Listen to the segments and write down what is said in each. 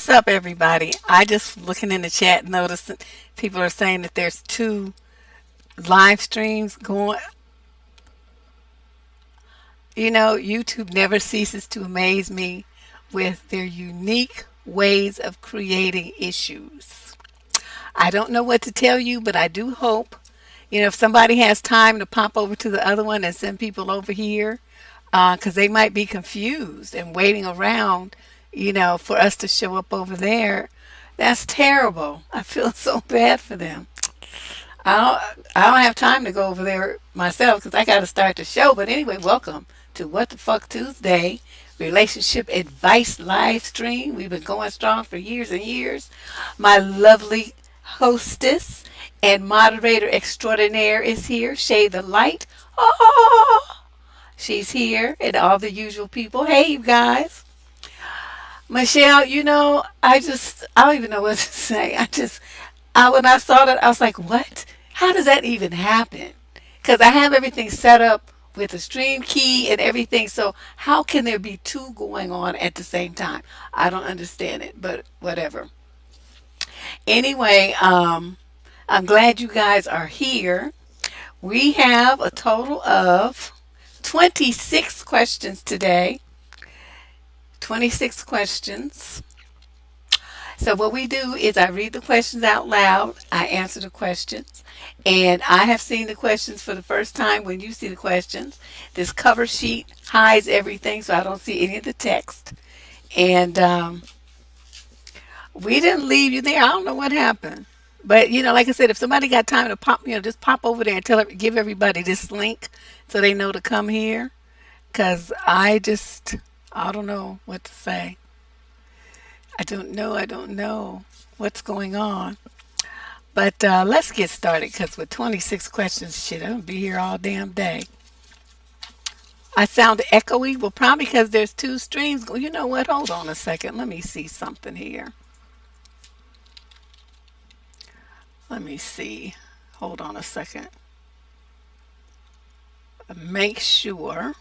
What's up, everybody? I just looking in the chat, noticed that people are saying that there's two live streams going. YouTube never ceases to amaze me with their unique ways of creating issues. I don't know what to tell you, but I do hope, if somebody has time to pop over to the other one and send people over here, because they might be confused and waiting around, for us to show up over there. That's terrible. I feel so bad for them. I don't have time to go over there myself because I got to start the show. But anyway, welcome to What the Fuck Tuesday relationship advice live stream. We've been going strong for years and years. My lovely hostess and moderator extraordinaire is here. Shade the light. Oh, she's here, and all the usual people. Hey, you guys. Michelle, I don't even know what to say. When I saw that, I was like, what? How does that even happen? Because I have everything set up with the stream key and everything. So how can there be two going on at the same time? I don't understand it, but whatever. Anyway, I'm glad you guys are here. We have a total of 26 questions today. 26 questions. So what we do is I read the questions out loud, I answer the questions, and I have seen the questions for the first time when you see the questions. This cover sheet hides everything, so I don't see any of the text. And we didn't leave you there. I don't know what happened. But, like I said, if somebody got time to pop, just pop over there and give everybody this link so they know to come here. Because I don't know what to say. I don't know what's going on. But let's get started because with 26 questions, shit, I'm going to be here all damn day. I sound echoey. Well, probably because there's two streams. You know what? Hold on a second. Let me see something here. Let me see. Hold on a second. Make sure.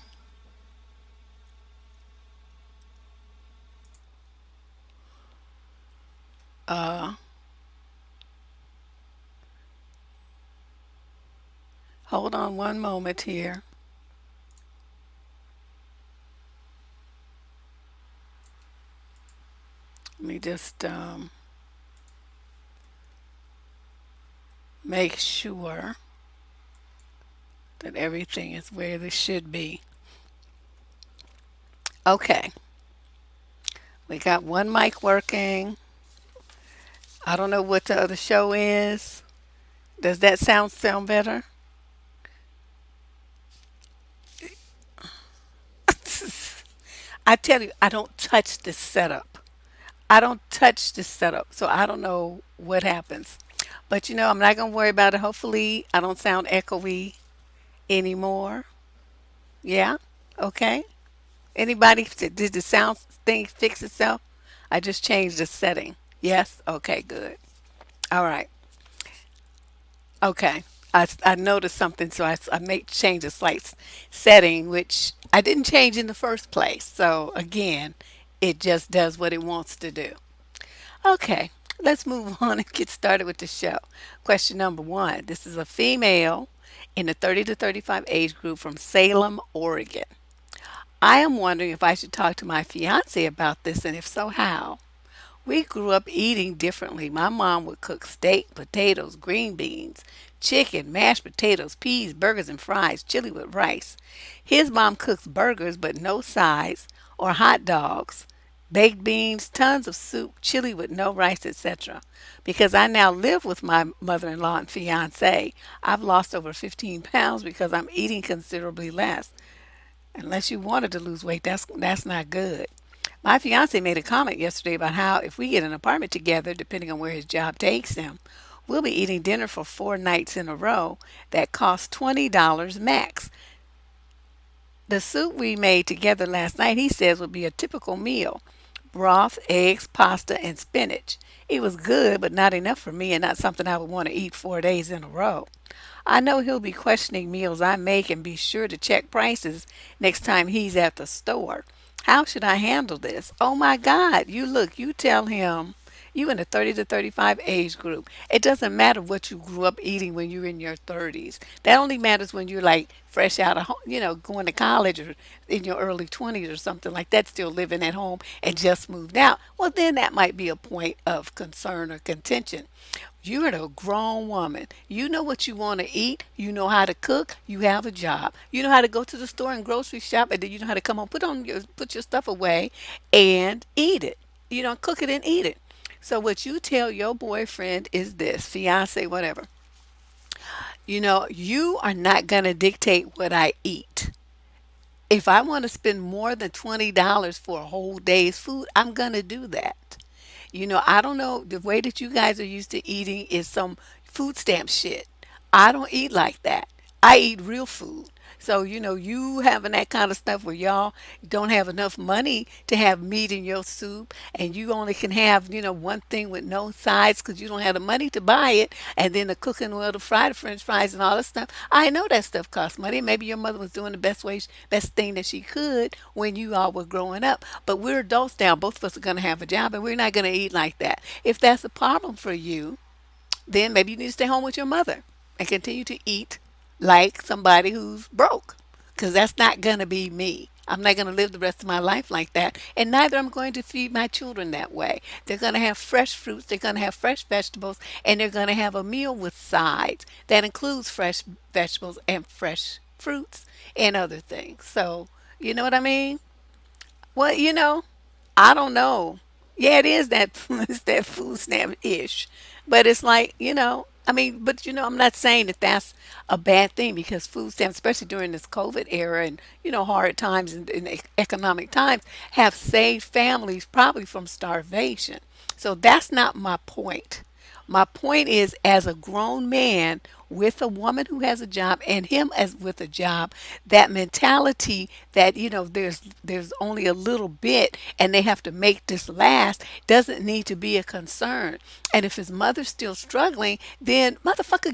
Hold on one moment here. Let me just make sure that everything is where they should be. Okay. We got one mic working. I don't know what the other show is. Does that sound better? I tell you, I don't touch this setup. I don't touch this setup, so I don't know what happens. But I'm not gonna worry about it. Hopefully, I don't sound echoey anymore. Yeah. Okay. Anybody? Did the sound thing fix itself? I just changed the setting. Yes. Okay. Good. All right. Okay. I noticed something, so I may change a slight setting, which I didn't change in the first place. So again, it just does what it wants to do. Okay, let's move on and get started with the show. Question number one. This is a female in the 30 to 35 age group from Salem, Oregon. I am wondering if I should talk to my fiance about this, and if so, how? We grew up eating differently. My mom would cook steak, potatoes, green beans, chicken, mashed potatoes, peas, burgers, and fries, chili with rice. His mom cooks burgers, but no sides, or hot dogs, baked beans, tons of soup, chili with no rice, etc. Because I now live with my mother-in-law and fiance, I've lost over 15 pounds because I'm eating considerably less. Unless you wanted to lose weight, that's not good. My fiance made a comment yesterday about how if we get an apartment together, depending on where his job takes him, we'll be eating dinner for 4 nights in a row that costs $20 max. The soup we made together last night, he says, would be a typical meal: broth, eggs, pasta, and spinach. It was good, but not enough for me and not something I would want to eat 4 days in a row. I know he'll be questioning meals I make and be sure to check prices next time he's at the store. How should I handle this? Oh my God. You look, you tell him you in the 30 to 35 age group. It doesn't matter what you grew up eating when you're in your 30s. That only matters when you're like fresh out of home, going to college or in your early 20s or something like that, still living at home and just moved out. Well, then that might be a point of concern or contention. You're a grown woman. You know what you want to eat. You know how to cook. You have a job. You know how to go to the store and grocery shop, and then you know how to come home, put your stuff away, and eat it. Cook it and eat it. So what you tell your boyfriend is this, fiance, whatever. You are not gonna dictate what I eat. If I want to spend more than $20 for a whole day's food, I'm gonna do that. I don't know, the way that you guys are used to eating is some food stamp shit. I don't eat like that. I eat real food. So, you having that kind of stuff where y'all don't have enough money to have meat in your soup, and you only can have, one thing with no sides because you don't have the money to buy it, and then the cooking oil, the fried french fries, and all that stuff. I know that stuff costs money. Maybe your mother was doing the best thing that she could when you all were growing up. But we're adults now. Both of us are going to have a job, and we're not going to eat like that. If that's a problem for you, then maybe you need to stay home with your mother and continue to eat like somebody who's broke. Because that's not going to be me. I'm not going to live the rest of my life like that. And neither am I going to feed my children that way. They're going to have fresh fruits, they're going to have fresh vegetables, and they're going to have a meal with sides that includes fresh vegetables and fresh fruits and other things. So, you know what I mean? Well, I don't know. Yeah, it is that it's that food stamp ish, but it's like I mean, but I'm not saying that that's a bad thing because food stamps, especially during this COVID era and hard times and economic times, have saved families probably from starvation. So that's not my point. My point is, as a grown man with a woman who has a job and him as with a job, that mentality that there's only a little bit and they have to make this last doesn't need to be a concern. And if his mother's still struggling, then motherfucker,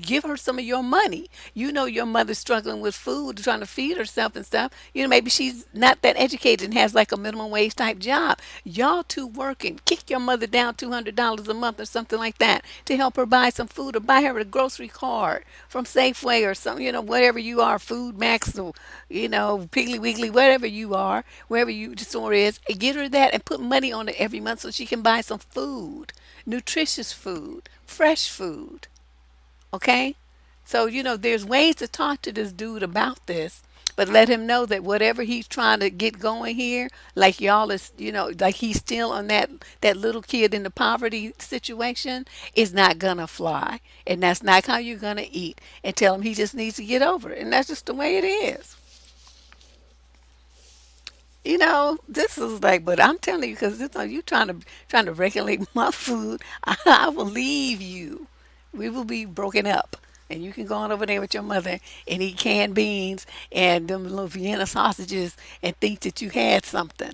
give her some of your money. Your mother's struggling with food, trying to feed herself and stuff. Maybe she's not that educated and has like a minimum wage type job. Y'all two working, kick your mother down $200 a month or something like that to help her buy some food or buy her a grocery card from Safeway or something, whatever you are, Food Max or, Piggly Wiggly, whatever you are, wherever you the store is, and get her that and put money on it every month so she can buy some food, nutritious food, fresh food. Okay? So, there's ways to talk to this dude about this, but let him know that whatever he's trying to get going here, like y'all is, like he's still on that little kid in the poverty situation, is not gonna fly. And that's not how you're gonna eat. And tell him he just needs to get over it. And that's just the way it is. This is like, but I'm telling you, because you trying to regulate my food, I will leave you. We will be broken up, and you can go on over there with your mother and eat canned beans and them little Vienna sausages and think that you had something.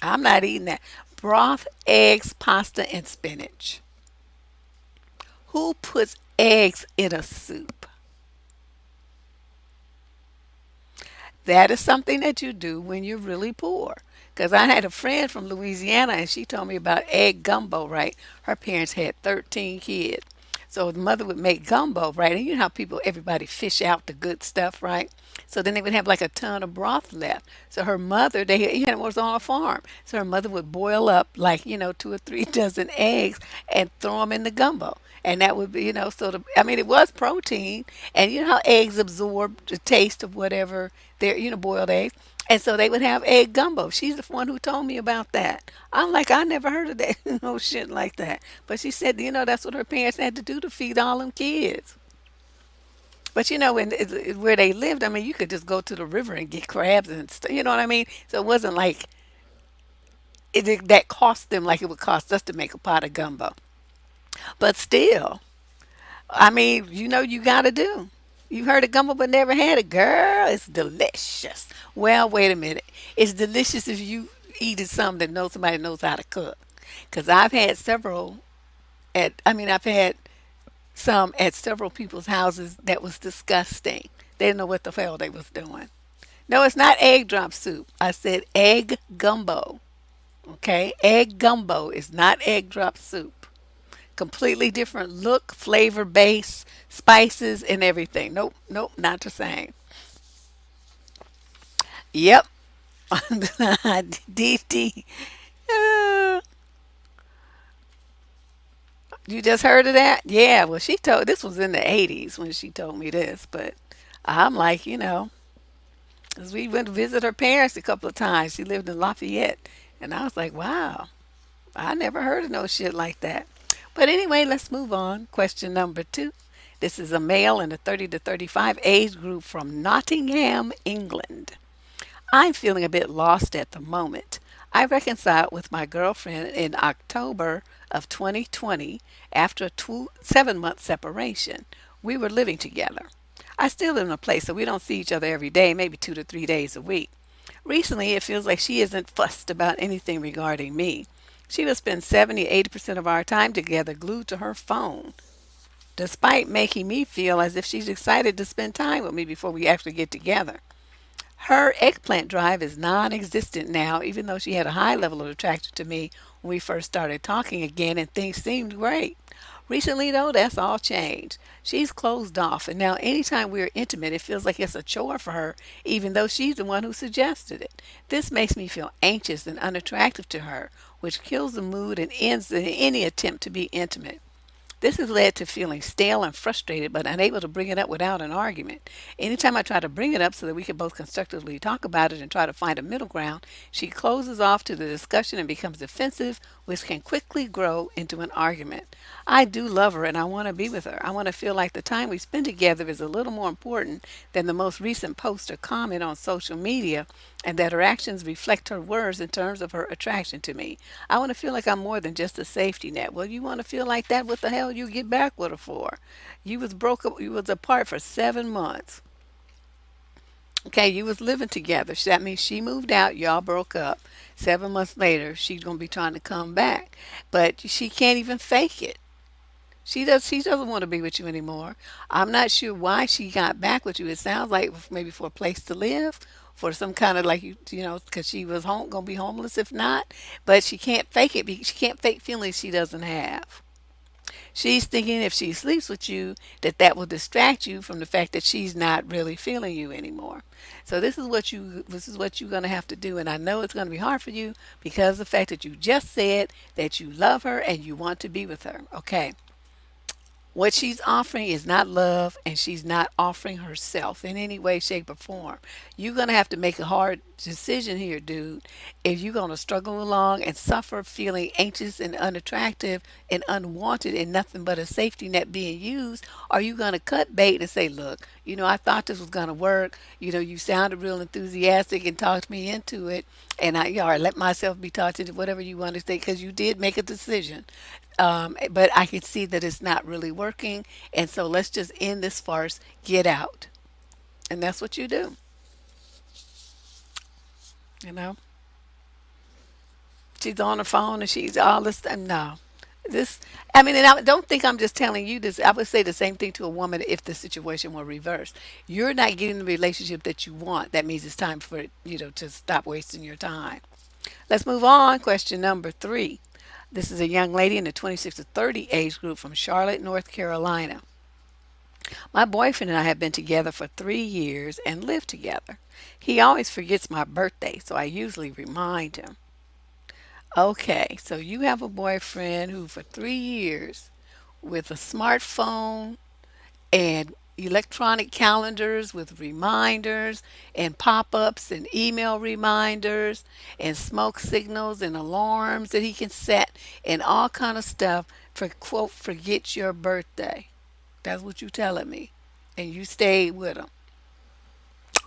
I'm not eating that. Broth, eggs, pasta, and spinach. Who puts eggs in a soup? That is something that you do when you're really poor. Because I had a friend from Louisiana and she told me about egg gumbo, right? Her parents had 13 kids. So the mother would make gumbo, right? And you know how everybody fish out the good stuff, right? So then they would have like a ton of broth left. So her mother, was on a farm. So her mother would boil up like, 2 or 3 dozen eggs and throw them in the gumbo. And that would be, I mean, it was protein. And you know how eggs absorb the taste of whatever boiled eggs. And so they would have egg gumbo. She's the one who told me about that. I'm like, I never heard of that, no shit like that. But she said, that's what her parents had to do to feed all them kids. But where they lived, I mean, you could just go to the river and get crabs and stuff. You know what I mean? So it wasn't like that cost them like it would cost us to make a pot of gumbo. But still, I mean, you gotta do. You heard of gumbo but never had it, girl. It's delicious. Well, wait a minute. It's delicious if you eat it some that somebody knows how to cook. Cause I've had several I've had some at several people's houses that was disgusting. They didn't know what the hell they was doing. No, it's not egg drop soup. I said egg gumbo. Okay? Egg gumbo is not egg drop soup. Completely different look, flavor base, spices, and everything. Nope, nope, not the same. Yep. DD. Uh, you just heard of that? Yeah, well, she told this was in the 80s when she told me this, but I'm like, 'cause we went to visit her parents a couple of times. She lived in Lafayette, and I was like, wow, I never heard of no shit like that. But anyway, let's move on. Question number two. This is a male in the 30 to 35 age group from Nottingham, England. I'm feeling a bit lost at the moment. I reconciled with my girlfriend in October of 2020 after a 7 month separation. We were living together. I still live in a place so we don't see each other every day, maybe 2 to 3 days a week. Recently, it feels like she isn't fussed about anything regarding me. She will spend 70-80% of our time together glued to her phone, despite making me feel as if she's excited to spend time with me before we actually get together. Her eggplant drive is non existent now, even though she had a high level of attraction to me when we first started talking again and things seemed great. Recently, though, that's all changed. She's closed off, and now anytime we're intimate, it feels like it's a chore for her, even though she's the one who suggested it. This makes me feel anxious and unattractive to her, which kills the mood and ends any attempt to be intimate. This has led to feeling stale and frustrated, but unable to bring it up without an argument. Anytime I try to bring it up so that we can both constructively talk about it and try to find a middle ground, she closes off to the discussion and becomes defensive, which can quickly grow into an argument. I do love her and I want to be with her. I want to feel like the time we spend together is a little more important than the most recent post or comment on social media, and that her actions reflect her words in terms of her attraction to me. I want to feel like I'm more than just a safety net. Well, you want to feel like that? What the hell you get back with her for? You was broke up. You was apart for 7 months. Okay, you was living together. That means she moved out. Y'all broke up. 7 months later, she's gonna be trying to come back, but she can't even fake it. She does. She doesn't want to be with you anymore. I'm not sure why she got back with you. It sounds like maybe for a place to live, for some kind of like because she was gonna be homeless if not. But she can't fake it. She can't fake feelings she doesn't have. She's thinking if she sleeps with you, that will distract you from the fact that she's not really feeling you anymore. So this is what you're gonna have to do, and I know it's gonna be hard for you because of the fact that you just said that you love her and you want to be with her. Okay. What she's offering is not love, and she's not offering herself in any way, shape, or form. You're going to have to make a hard decision here, dude. If you're going to struggle along and suffer feeling anxious and unattractive and unwanted and nothing but a safety net being used, are you going to cut bait and say, look, I thought this was going to work. You sounded real enthusiastic and talked me into it. And I let myself be talked into whatever you want to say because you did make a decision. But I can see that it's not really working. And so let's just end this farce, get out. And that's what you do, you know? She's on the phone and she's all this. No. This, I mean, and I don't think I'm just telling you this. I would say the same thing to a woman if the situation were reversed. You're not getting the relationship that you want. That means it's time for, to stop wasting your time. Let's move on. Question number three. This is a young lady in the 26 to 30 age group from Charlotte, North Carolina. My boyfriend and I have been together for 3 years and live together. He always forgets my birthday, so I usually remind him. Okay, so you have a boyfriend who, for 3 years, with a smartphone and electronic calendars with reminders and pop-ups and email reminders and smoke signals and alarms that he can set and all kind of stuff for quote forget your birthday. That's what you telling me. And you stayed with him.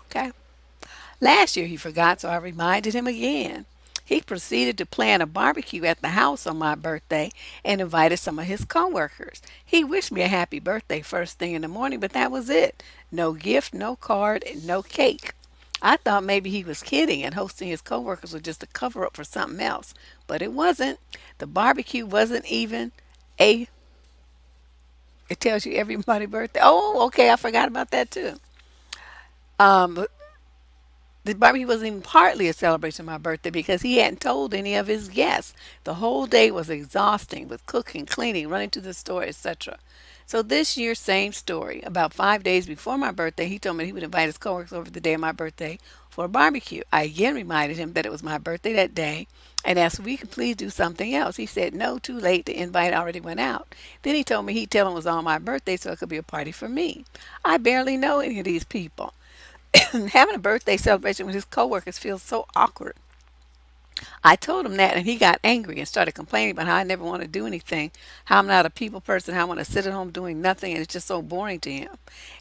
Okay. Last year he forgot, so I reminded him again. He proceeded to plan a barbecue at the house on my birthday and invited some of his coworkers. He wished me a happy birthday first thing in the morning, but that was it. No gift, no card, and no cake. I thought maybe he was kidding and hosting his coworkers was just a cover up for something else, but it wasn't. The barbecue wasn't even a it tells you everybody's birthday. Oh, okay, I forgot about that too. Um The barbecue wasn't even partly a celebration of my birthday because he hadn't told any of his guests. The whole day was exhausting with cooking, cleaning, running to the store, etc. So this year, same story. About 5 days before my birthday, he told me he would invite his coworkers over the day of my birthday for a barbecue. I again reminded him that it was my birthday that day and asked if we could please do something else. He said no, too late. The invite already went out. Then he told me he'd tell him it was on my birthday so it could be a party for me. I barely know any of these people. Having a birthday celebration with his coworkers feels so awkward. I told him that, and he got angry and started complaining about how I never want to do anything, how I'm not a people person, how I want to sit at home doing nothing, and it's just so boring to him.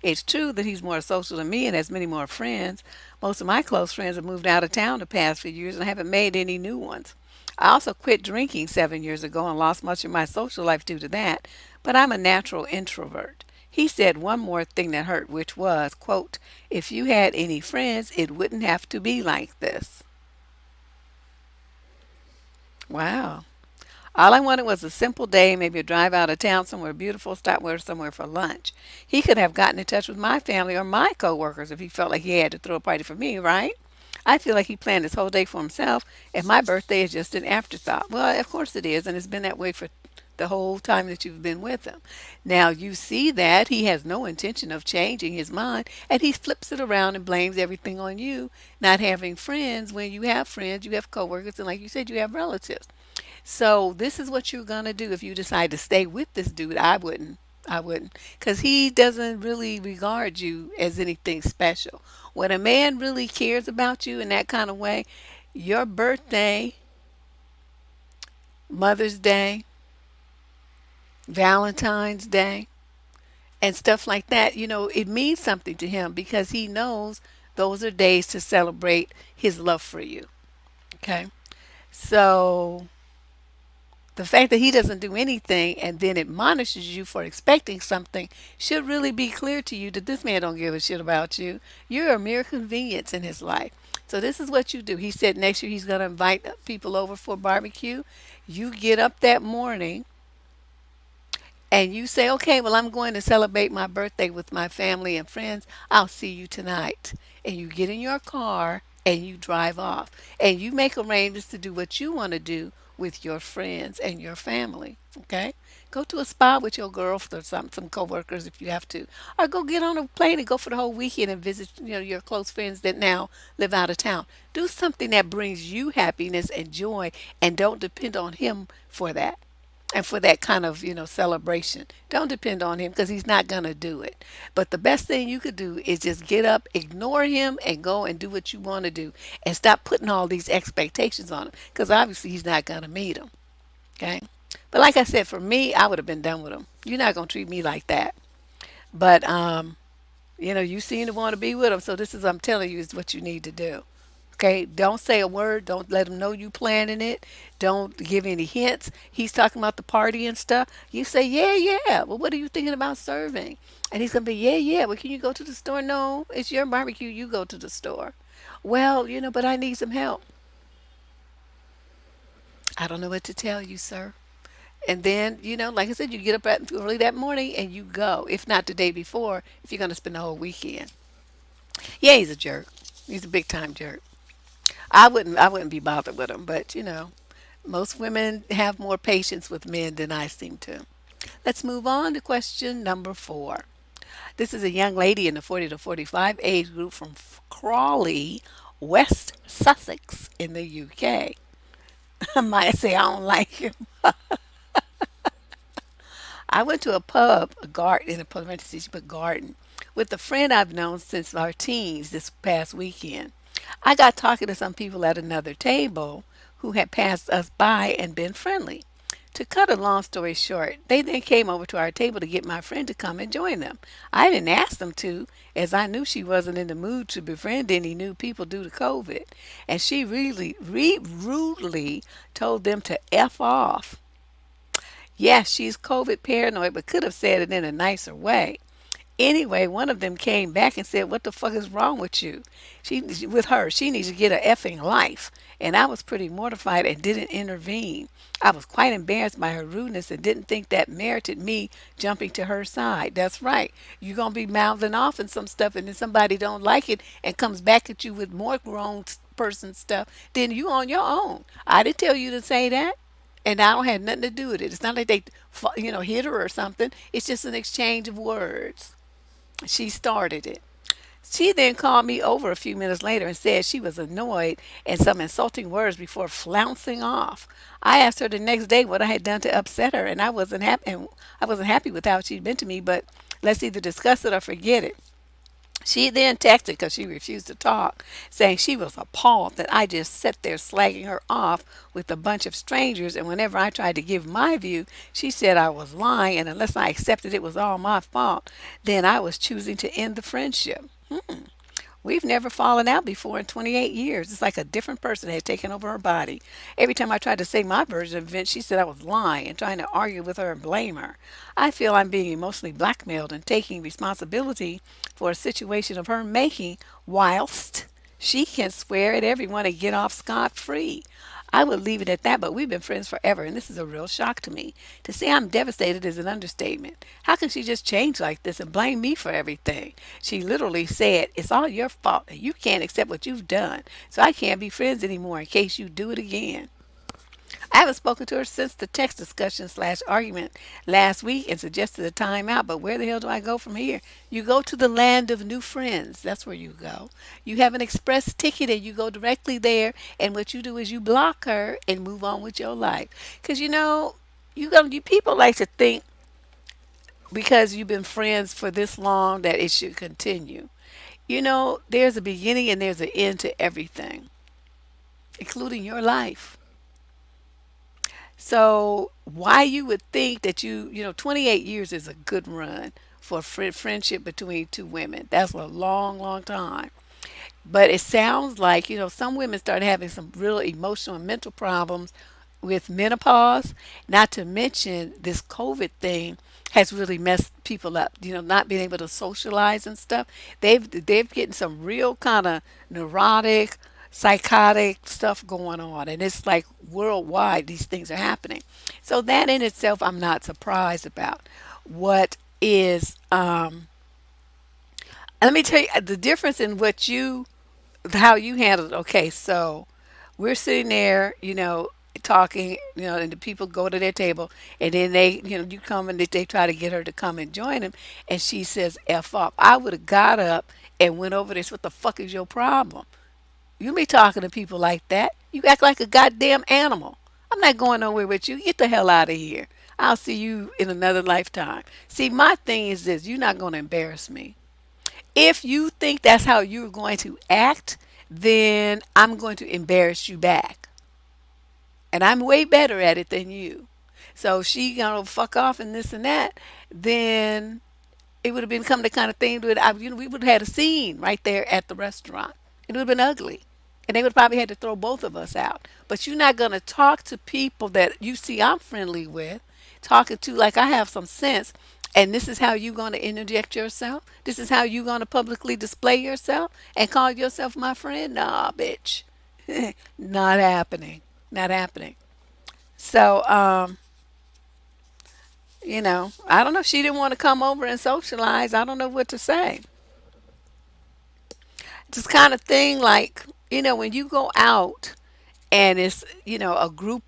It's true that he's more social than me and has many more friends. Most of my close friends have moved out of town the past few years and I haven't made any new ones. I also quit drinking 7 years ago and lost much of my social life due to that, but I'm a natural introvert. He said one more thing that hurt, which was, quote, if you had any friends, it wouldn't have to be like this. Wow. All I wanted was a simple day, maybe a drive out of town somewhere beautiful, stop where somewhere for lunch. He could have gotten in touch with my family or my coworkers if he felt like he had to throw a party for me, right? I feel like he planned his whole day for himself, and my birthday is just an afterthought. Well, of course it is, and it's been that way for the whole time that you've been with him. Now you see that he has no intention of changing his mind, and he flips it around and blames everything on you not having friends when you have friends, you have coworkers, and like you said, you have relatives. So this is what you're gonna do if you decide to stay with this dude. I wouldn't. I wouldn't, because he doesn't really regard you as anything special. When a man really cares about you in that kind of way, your birthday, Mother's Day, Valentine's Day, and stuff like that, it means something to him because he knows those are days to celebrate his love for you. Okay. So the fact that he doesn't do anything and then admonishes you for expecting something should really be clear to you that this man don't give a shit about you. You're a mere convenience in his life. So this is what you do. He said next year he's going to invite people over for barbecue. You get up that morning and you say, okay, well, I'm going to celebrate my birthday with my family and friends. I'll see you tonight. And you get in your car and you drive off. And you make arrangements to do what you want to do with your friends and your family. Okay? Go to a spa with your girlfriend or some coworkers if you have to. Or go get on a plane and go for the whole weekend and visit, your close friends that now live out of town. Do something that brings you happiness and joy and don't depend on him for that and for that kind of celebration. Don't depend on him because he's not going to do it. But the best thing you could do is just get up, ignore him, and go and do what you want to do, and stop putting all these expectations on him because obviously he's not going to meet them. Okay. But like I said, for me, I would have been done with him. You're not going to treat me like that. But you seem to want to be with him, so this is I'm telling you is what you need to do. Okay, don't say a word. Don't let him know you planning it. Don't give any hints. He's talking about the party and stuff. You say, yeah, yeah. Well, what are you thinking about serving? And he's gonna be, yeah, yeah. Well, can you go to the store? No, it's your barbecue. You go to the store. Well, but I need some help. I don't know what to tell you, sir. And then, like I said, you get up at early that morning and you go. If not the day before, if you're gonna spend the whole weekend. Yeah, he's a jerk. He's a big time jerk. I wouldn't be bothered with him, but most women have more patience with men than I seem to. Let's move on to question number 4. This is a young lady in the 40 to 45 age group from Crawley, West Sussex in the UK. I might say I don't like him. I went to a pub, a garden, in a parentheses, but garden, with a friend I've known since our teens this past weekend. I got talking to some people at another table who had passed us by and been friendly. To cut a long story short, they then came over to our table to get my friend to come and join them. I didn't ask them to, as I knew she wasn't in the mood to befriend any new people due to COVID, and she really rudely told them to F off. Yes, she's COVID paranoid, but could have said it in a nicer way. Anyway, one of them came back and said, "What the fuck is wrong with you? With her, she needs to get a effing life." and I was pretty mortified and didn't intervene. I was quite embarrassed by her rudeness and didn't think that merited me jumping to her side. That's right. You're going to be mouthing off and some stuff, and then somebody don't like it and comes back at you with more grown person stuff, then you on your own. I didn't tell you to say that. And I don't have nothing to do with it. It's not like they, hit her or something. It's just an exchange of words. She started it. She then called me over a few minutes later and said she was annoyed and some insulting words before flouncing off. I asked her the next day what I had done to upset her, and I wasn't happy with how she'd been to me. But let's either discuss it or forget it. She then texted because she refused to talk, saying she was appalled that I just sat there slagging her off with a bunch of strangers. And whenever I tried to give my view, she said I was lying, and unless I accepted it was all my fault, then I was choosing to end the friendship. We've never fallen out before in 28 years. It's like a different person had taken over her body. Every time I tried to say my version of events, she said I was lying and trying to argue with her and blame her. I feel I'm being emotionally blackmailed and taking responsibility for a situation of her making, whilst she can swear at everyone and get off scot free. I would leave it at that, but we've been friends forever, and this is a real shock to me. To say I'm devastated is an understatement. How can she just change like this and blame me for everything? She literally said, "It's all your fault, and you can't accept what you've done, so I can't be friends anymore in case you do it again." I haven't spoken to her since the text discussion slash argument last week and suggested a timeout, but where the hell do I go from here? You go to the land of new friends. That's where you go. You have an express ticket and you go directly there, and what you do is you block her and move on with your life. Because you people like to think because you've been friends for this long that it should continue. There's a beginning and there's an end to everything, including your life. So why you would think that 28 years is a good run for a friendship between two women. That's a long, long time. But it sounds like, some women start having some real emotional and mental problems with menopause, not to mention this COVID thing has really messed people up, not being able to socialize and stuff. They've getting some real kind of neurotic, psychotic stuff going on, and it's like worldwide these things are happening. So that in itself I'm not surprised about. What is let me tell you the difference in how you handled it. Okay, so we're sitting there, talking, and the people go to their table, and then you come and they try to get her to come and join them, and she says, "F up." I would have got up and went over this. What the fuck is your problem? You be talking to people like that. You act like a goddamn animal. I'm not going nowhere with you. Get the hell out of here. I'll see you in another lifetime. See, my thing is this: you're not going to embarrass me. If you think that's how you're going to act, then I'm going to embarrass you back. And I'm way better at it than you. So if she gonna fuck off and this and that, then it would have become the kind of thing that we would have had a scene right there at the restaurant. It would have been ugly. And they would probably had to throw both of us out. But you're not going to talk to people that you see I'm friendly with, talking to like I have some sense. And this is how you're going to interject yourself. This is how you're going to publicly display yourself and call yourself my friend. Nah, bitch. Not happening. Not happening. So, I don't know. She didn't want to come over and socialize. I don't know what to say. This kind of thing, like, when you go out and it's, a group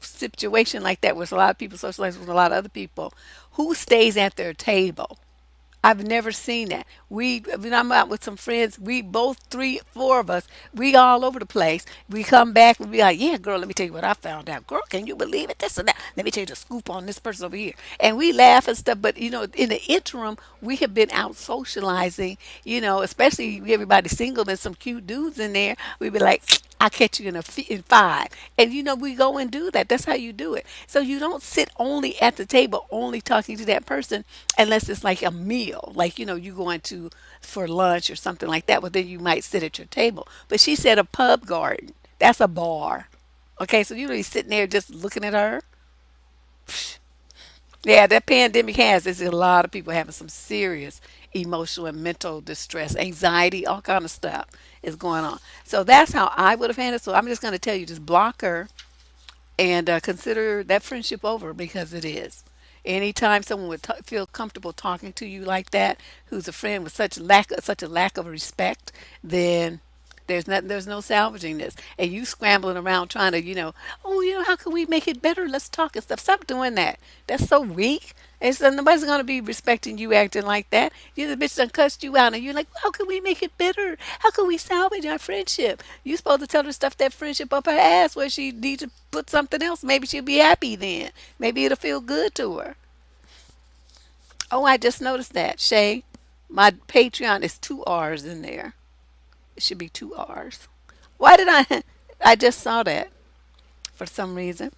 situation like that with a lot of people socializing with a lot of other people, who stays at their table? I've never seen that. When I'm out with some friends, we both, three, four of us, we all over the place. We come back and be like, "Yeah, girl, let me tell you what I found out. Girl, can you believe it? This and that. Let me tell you the scoop on this person over here." And we laugh and stuff. But, in the interim, we have been out socializing, especially everybody single and some cute dudes in there. We be like, "I'll catch you in five." And, we go and do that. That's how you do it. So you don't sit only at the table, only talking to that person unless it's like a meal, like you going to for lunch or something like that. Well, then you might sit at your table. But she said a pub garden. That's a bar. Okay, so you really sitting there just looking at her. Yeah, that pandemic has. There's a lot of people having some serious emotional and mental distress, anxiety, all kind of stuff is going on. So that's how I would have handled it. So I'm just going to tell you, just block her and consider that friendship over because it is. Anytime someone would feel comfortable talking to you like that, who's a friend with such a lack of respect, then there's no salvaging this. And you scrambling around trying to, oh, how can we make it better? Let's talk and stuff. Stop doing that. That's so weak. Nobody's gonna be respecting you acting like that. You the bitch done cussed you out, and you're like, how can we make it better? How can we salvage our friendship? You supposed to tell her stuff that friendship up her ass where she needs to put something else. Maybe she'll be happy then. Maybe it'll feel good to her. Oh, I just noticed that, Shay. My Patreon is two R's in there. It should be two R's. Why did I? I just saw that for some reason.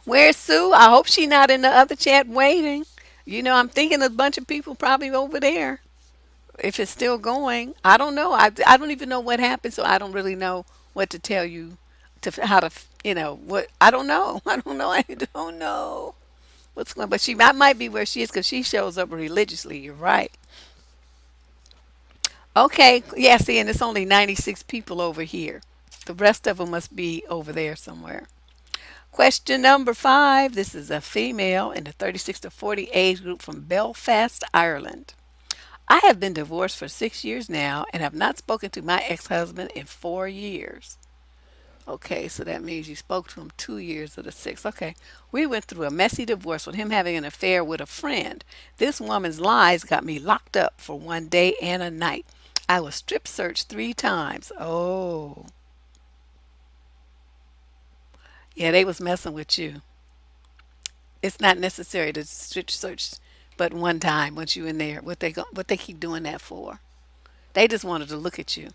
Where's Sue? I hope she's not in the other chat waiting. I'm thinking a bunch of people probably over there. If it's still going, I don't know. I don't even know what happened, so I don't really know what to tell you how to, what. I don't know. I don't know. I don't know what's going. But I might be where she is because she shows up religiously. You're right. Okay. Yeah. See, and it's only 96 people over here. The rest of them must be over there somewhere. Question number 5. This is a female in the 36 to 40 age group from Belfast, Ireland. I have been divorced for 6 years now and have not spoken to my ex-husband in 4 years. Okay, so that means you spoke to him 2 years of the six. Okay. We went through a messy divorce with him having an affair with a friend. This woman's lies got me locked up for one day and a night. I was strip searched 3 times. Oh, yeah, they was messing with you. It's not necessary to strip search but one time once you in there. What they keep doing that for? They just wanted to look at you.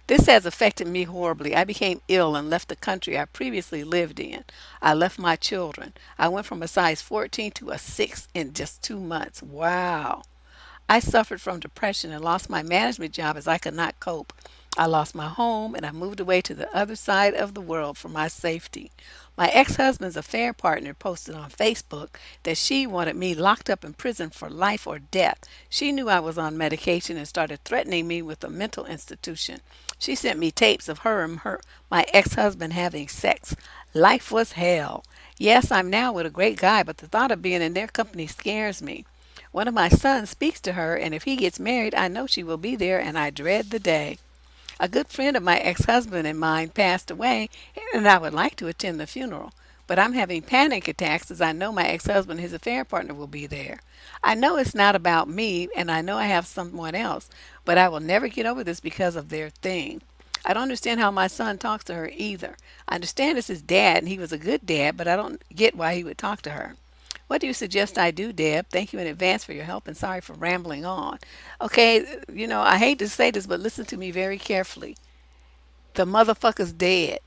This has affected me horribly. I became ill and left the country I previously lived in. I left my children. I went from a size 14 to a 6 in just 2 months. Wow. I suffered from depression and lost my management job as I could not cope. I lost my home and I moved away to the other side of the world for my safety. My ex husband's affair partner posted on Facebook that she wanted me locked up in prison for life or death. She knew I was on medication and started threatening me with a mental institution. She sent me tapes of my ex husband having sex. Life was hell. Yes, I'm now with a great guy, but the thought of being in their company scares me. One of my sons speaks to her, and if he gets married, I know she will be there, and I dread the day. A good friend of my ex-husband and mine passed away, and I would like to attend the funeral. But I'm having panic attacks as I know my ex-husband and his affair partner will be there. I know it's not about me, and I know I have someone else, but I will never get over this because of their thing. I don't understand how my son talks to her either. I understand it's his dad, and he was a good dad, but I don't get why he would talk to her. What do you suggest I do, Deb? Thank you in advance for your help and sorry for rambling on. Okay, I hate to say this, but listen to me very carefully. The motherfucker's dead.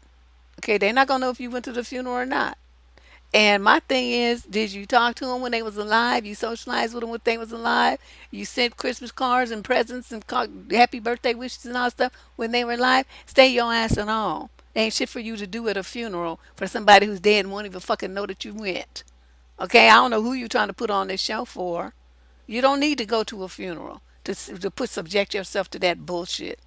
Okay, they're not gonna know if you went to the funeral or not. And my thing is, did you talk to them when they was alive? You socialized with them when they was alive? You sent Christmas cards and presents and happy birthday wishes and all stuff when they were alive? Stay your ass at home. Ain't shit for you to do at a funeral for somebody who's dead and won't even fucking know that you went. Okay, I don't know who you're trying to put on this show for. You don't need to go to a funeral to subject yourself to that bullshit.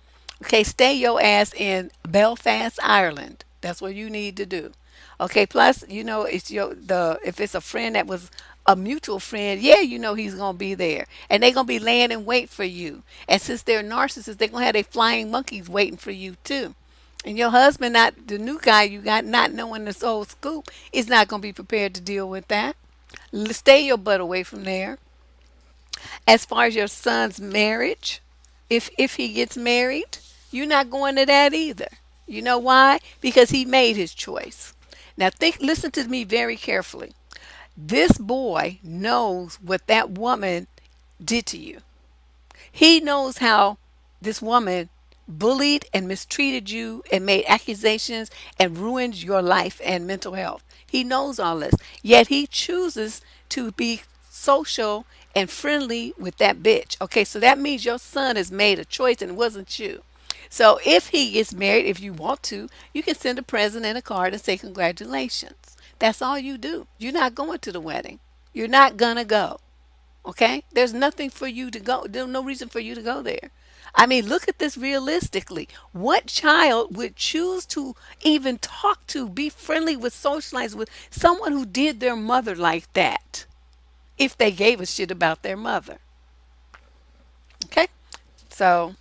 Okay, stay your ass in Belfast, Ireland. That's what you need to do. Okay, plus it's if it's a friend that was a mutual friend, yeah, he's gonna be there, and they're gonna be laying in wait for you. And since they're narcissists, they're gonna have their flying monkeys waiting for you too. And your husband, not the new guy you got, not knowing this whole scoop, is not gonna be prepared to deal with that. Stay your butt away from there. As far as your son's marriage, if he gets married, you're not going to that either. You know why? Because he made his choice. Now listen to me very carefully. This boy knows what that woman did to you. He knows how this woman bullied and mistreated you and made accusations and ruined your life and mental health. He knows all this. Yet he chooses to be social and friendly with that bitch. Okay, so that means your son has made a choice and it wasn't you. So if he gets married, if you want to, you can send a present and a card and say congratulations. That's all you do. You're not going to the wedding. You're not gonna go. Okay? There's nothing for you to go. There's no reason for you to go there. I mean, look at this realistically. What child would choose to even talk to, be friendly with, socialize with someone who did their mother like that if they gave a shit about their mother? Okay? So,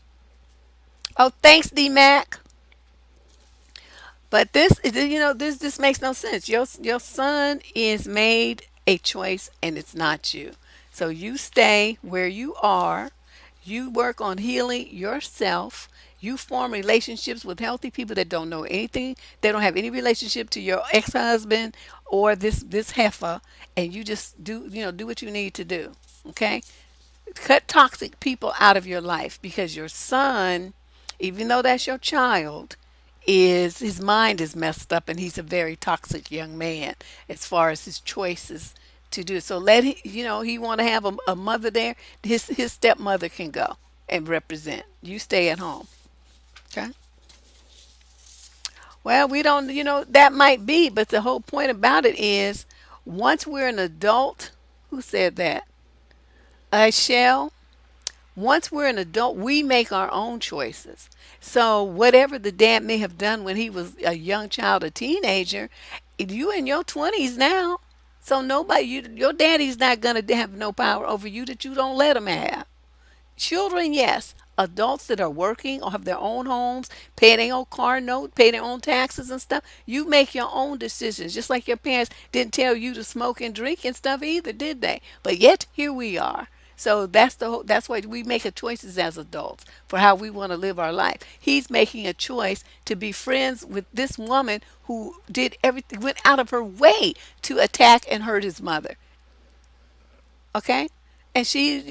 oh, thanks, D Mac. But this is, this makes no sense. Your son is made a choice and it's not you. So you stay where you are. You work on healing yourself. You form relationships with healthy people that don't know anything. They don't have any relationship to your ex-husband or this heifer, and you just do what you need to do. Okay? Cut toxic people out of your life because your son, even though that's your child, is his mind is messed up and he's a very toxic young man as far as his choices to do. So let he want to have a mother there. His stepmother can go and represent. You stay at home. Okay. Well, we don't. That might be, but the whole point about it is, once we're an adult, who said that? I shall. Once we're an adult, we make our own choices. So whatever the dad may have done when he was a young child, a teenager, you in your 20s now. So your daddy's not gonna have no power over you that you don't let him have. Children, yes. Adults that are working or have their own homes, pay their own car note, pay their own taxes and stuff. You make your own decisions, just like your parents didn't tell you to smoke and drink and stuff either, did they? But yet here we are. So that's why we make a choices as adults for how we want to live our life. He's making a choice to be friends with this woman who did everything, went out of her way to attack and hurt his mother. Okay? And she's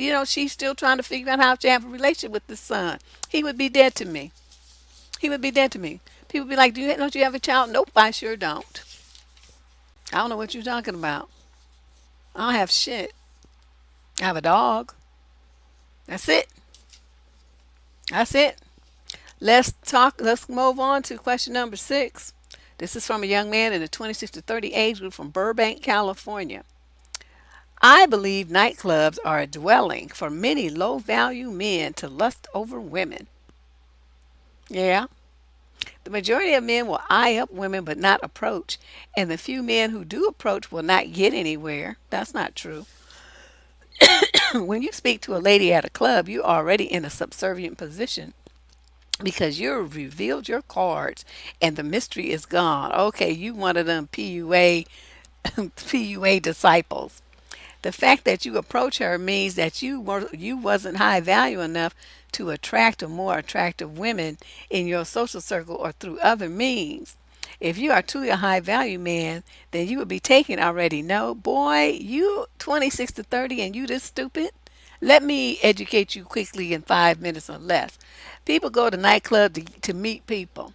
still trying to figure out how to have a relationship with this son. He would be dead to me. He would be dead to me. People be like, don't you have a child? Nope, I sure don't. I don't know what you're talking about. I don't have shit. I have a dog. That's it. That's it. Let's move on to question number 6. This is from a young man in the 26 to 30 age group from Burbank, California. I believe nightclubs are a dwelling for many low value men to lust over women. Yeah. The majority of men will eye up women but not approach, and the few men who do approach will not get anywhere. That's not true. When you speak to a lady at a club, you're already in a subservient position because you've revealed your cards and the mystery is gone. Okay, you one of them PUA PUA disciples. The fact that you approach her means that you wasn't high value enough to attract a more attractive women in your social circle or through other means. If you are truly a high value man, then you would be taken already. No, boy, you 26 to 30 and you this stupid? Let me educate you quickly in 5 minutes or less. People go to nightclub to meet people.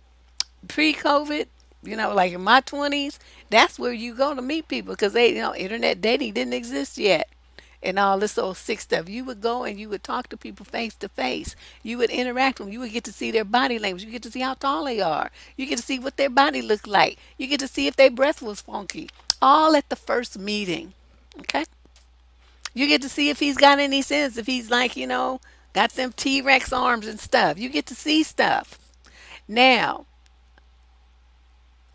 Pre-COVID, like in my 20s, that's where you go to meet people because internet dating didn't exist yet. And all this old sick stuff. You would go and you would talk to people face to face. You would interact with them. You would get to see their body language. You get to see how tall they are. You get to see what their body looked like. You get to see if their breath was funky. All at the first meeting. Okay? You get to see if he's got any sense. If he's like, got them T-Rex arms and stuff. You get to see stuff. Now,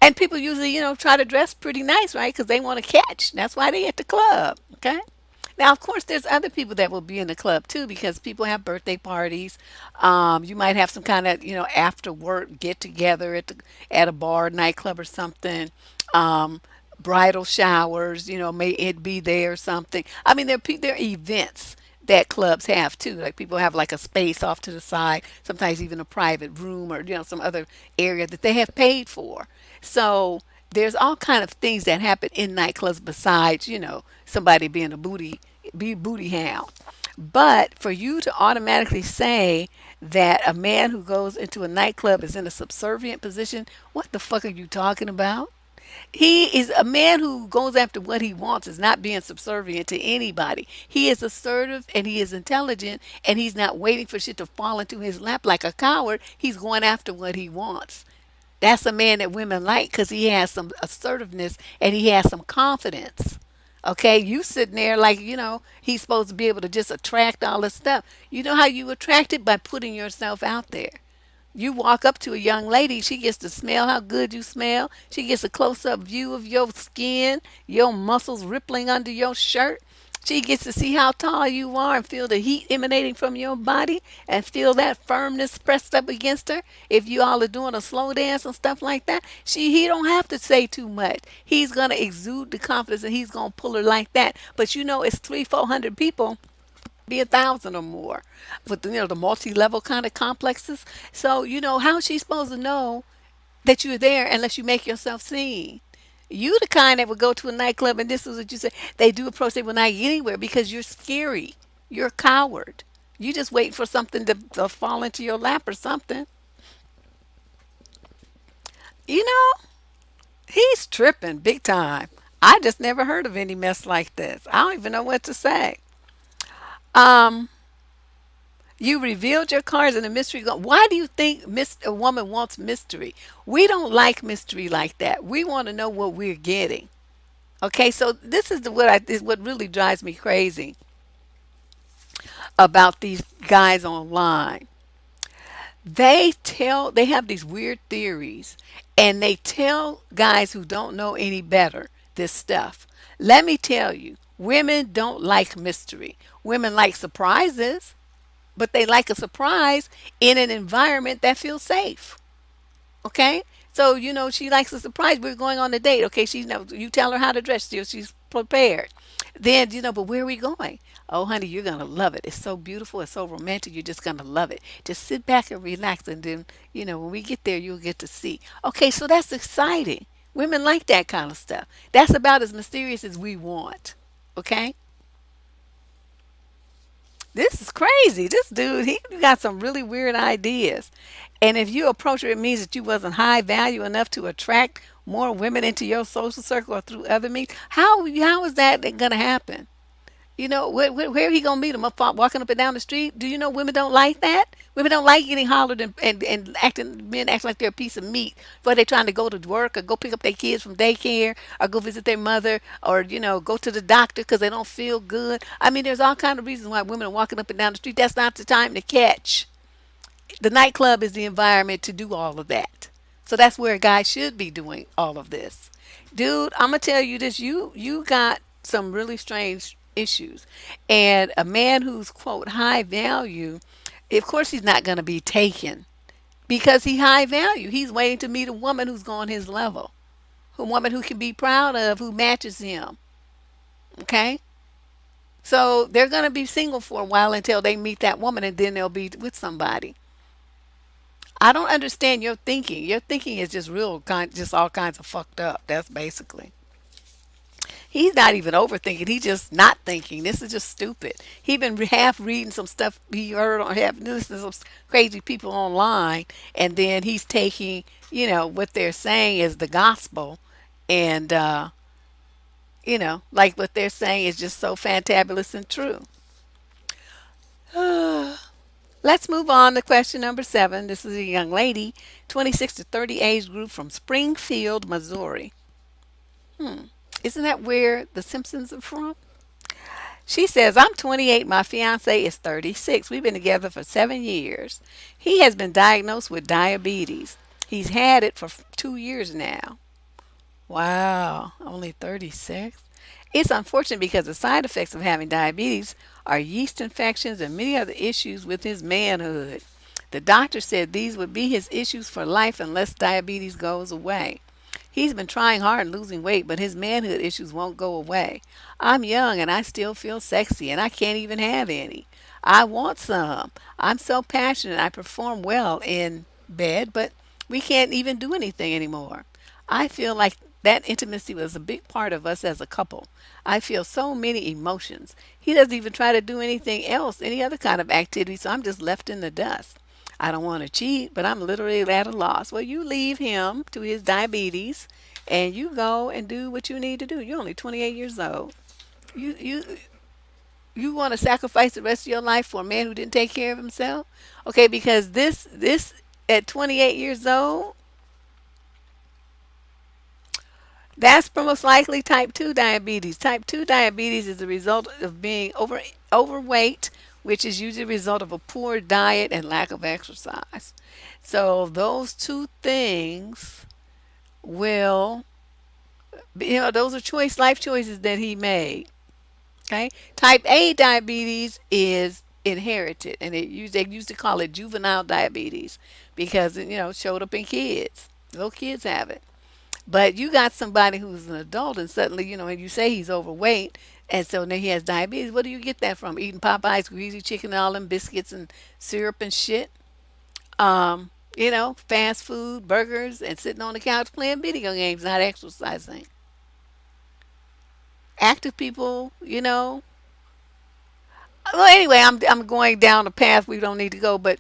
and people usually, try to dress pretty nice, right? Because they want to catch. That's why they at the club. Okay. Now, of course, there's other people that will be in the club too, because people have birthday parties. You might have some kind of, after work get together at a bar, nightclub, or something. Um, Bridal showers, may it be there or something. I mean, there are events that clubs have too. Like people have like a space off to the side, sometimes even a private room or some other area that they have paid for. So there's all kind of things that happen in nightclubs besides, somebody being a booty hound. But for you to automatically say that a man who goes into a nightclub is in a subservient position, what the fuck are you talking about? He is a man who goes after what he wants, is not being subservient to anybody. He is assertive and he is intelligent and he's not waiting for shit to fall into his lap like a coward. He's going after what he wants. That's a man that women like because he has some assertiveness and he has some confidence. Okay, you sitting there like, he's supposed to be able to just attract all this stuff. You know how you attract it? By putting yourself out there. You walk up to a young lady, she gets to smell how good you smell. She gets a close up view of your skin, your muscles rippling under your shirt. She gets to see how tall you are and feel the heat emanating from your body and feel that firmness pressed up against her. If you all are doing a slow dance and stuff like that, he don't have to say too much. He's gonna exude the confidence and he's gonna pull her like that. But it's 300, 400 people, be 1,000 or more with the multi-level kind of complexes. So how's she supposed to know that you're there unless you make yourself seen? You the kind that would go to a nightclub, and this is what you say, they do approach, they will not get anywhere because you're scary, you're a coward. You just wait for something to fall into your lap or something. you know he's tripping big time. I just never heard of any mess like this. I don't even know what to say. um You revealed your cards and the mystery. Why do you think a woman wants mystery? We don't like mystery like that. We want to know what we're getting. Okay, so this is what really drives me crazy about these guys online. They have these weird theories, and they tell guys who don't know any better this stuff. Let me tell you, women don't like mystery. Women like surprises, but they like a surprise in an environment that feels safe. Okay? So, she likes a surprise. We're going on a date. Okay, you tell her how to dress. She's prepared. Then, but where are we going? Oh, honey, you're going to love it. It's so beautiful. It's so romantic. You're just going to love it. Just sit back and relax. And then, when we get there, you'll get to see. Okay, so that's exciting. Women like that kind of stuff. That's about as mysterious as we want. Okay? This is crazy. This dude, he got some really weird ideas. And if you approach her, it means that you wasn't high value enough to attract more women into your social circle or through other means. How is that going to happen? Where he gonna meet him? Walking up and down the street? Do you know women don't like that? Women don't like getting hollered and men act like they're a piece of meat before they're trying to go to work or go pick up their kids from daycare or go visit their mother or go to the doctor because they don't feel good. I mean, there's all kind of reasons why women are walking up and down the street. That's not the time to catch. The nightclub is the environment to do all of that. So that's where a guy should be doing all of this. Dude, I'm gonna tell you this. You got some really strange issues. And a man who's quote high value, of course he's not gonna be taken because he high value. He's waiting to meet a woman who's on his level. A woman who can be proud of, who matches him. Okay? So they're gonna be single for a while until they meet that woman and then they'll be with somebody. I don't understand your thinking. Your thinking is just just all kinds of fucked up. That's basically. He's not even overthinking. He's just not thinking. This is just stupid. He been half reading some stuff he heard on half listening to some crazy people online, and then he's taking, what they're saying is the gospel, and like what they're saying is just so fantabulous and true. Let's move on to question number 7. This is a young lady, 26 to 30 age group from Springfield, Missouri. Isn't that where the Simpsons are from? She says, I'm 28. My fiance is 36. We've been together for 7 years. He has been diagnosed with diabetes. He's had it for 2 years now. Wow, only 36? It's unfortunate because the side effects of having diabetes are yeast infections and many other issues with his manhood. The doctor said these would be his issues for life unless diabetes goes away. He's been trying hard and losing weight, but his manhood issues won't go away. I'm young and I still feel sexy and I can't even have any. I want some. I'm so passionate. I perform well in bed, but we can't even do anything anymore. I feel like that intimacy was a big part of us as a couple. I feel so many emotions. He doesn't even try to do anything else, any other kind of activity, so I'm just left in the dust. I don't want to cheat, but I'm literally at a loss. Well, you leave him to his diabetes and you go and do what you need to do. You're only 28 years old. You you you want to sacrifice the rest of your life for a man who didn't take care of himself? Okay, because this at 28 years old, That's most likely type 2 diabetes. Type 2 diabetes is the result of being overweight, which is usually a result of a poor diet and lack of exercise. So those two things will, those are life choices that he made. Okay. Type A diabetes is inherited, and they used to call it juvenile diabetes because it showed up in kids. Little kids have it. But you got somebody who's an adult and suddenly, and you say he's overweight, and so now he has diabetes. Where do you get that from? Eating Popeyes, greasy chicken, and all them biscuits and syrup and shit. Fast food, burgers, and sitting on the couch playing video games, not exercising. Active people, well, anyway, I'm going down a path we don't need to go, but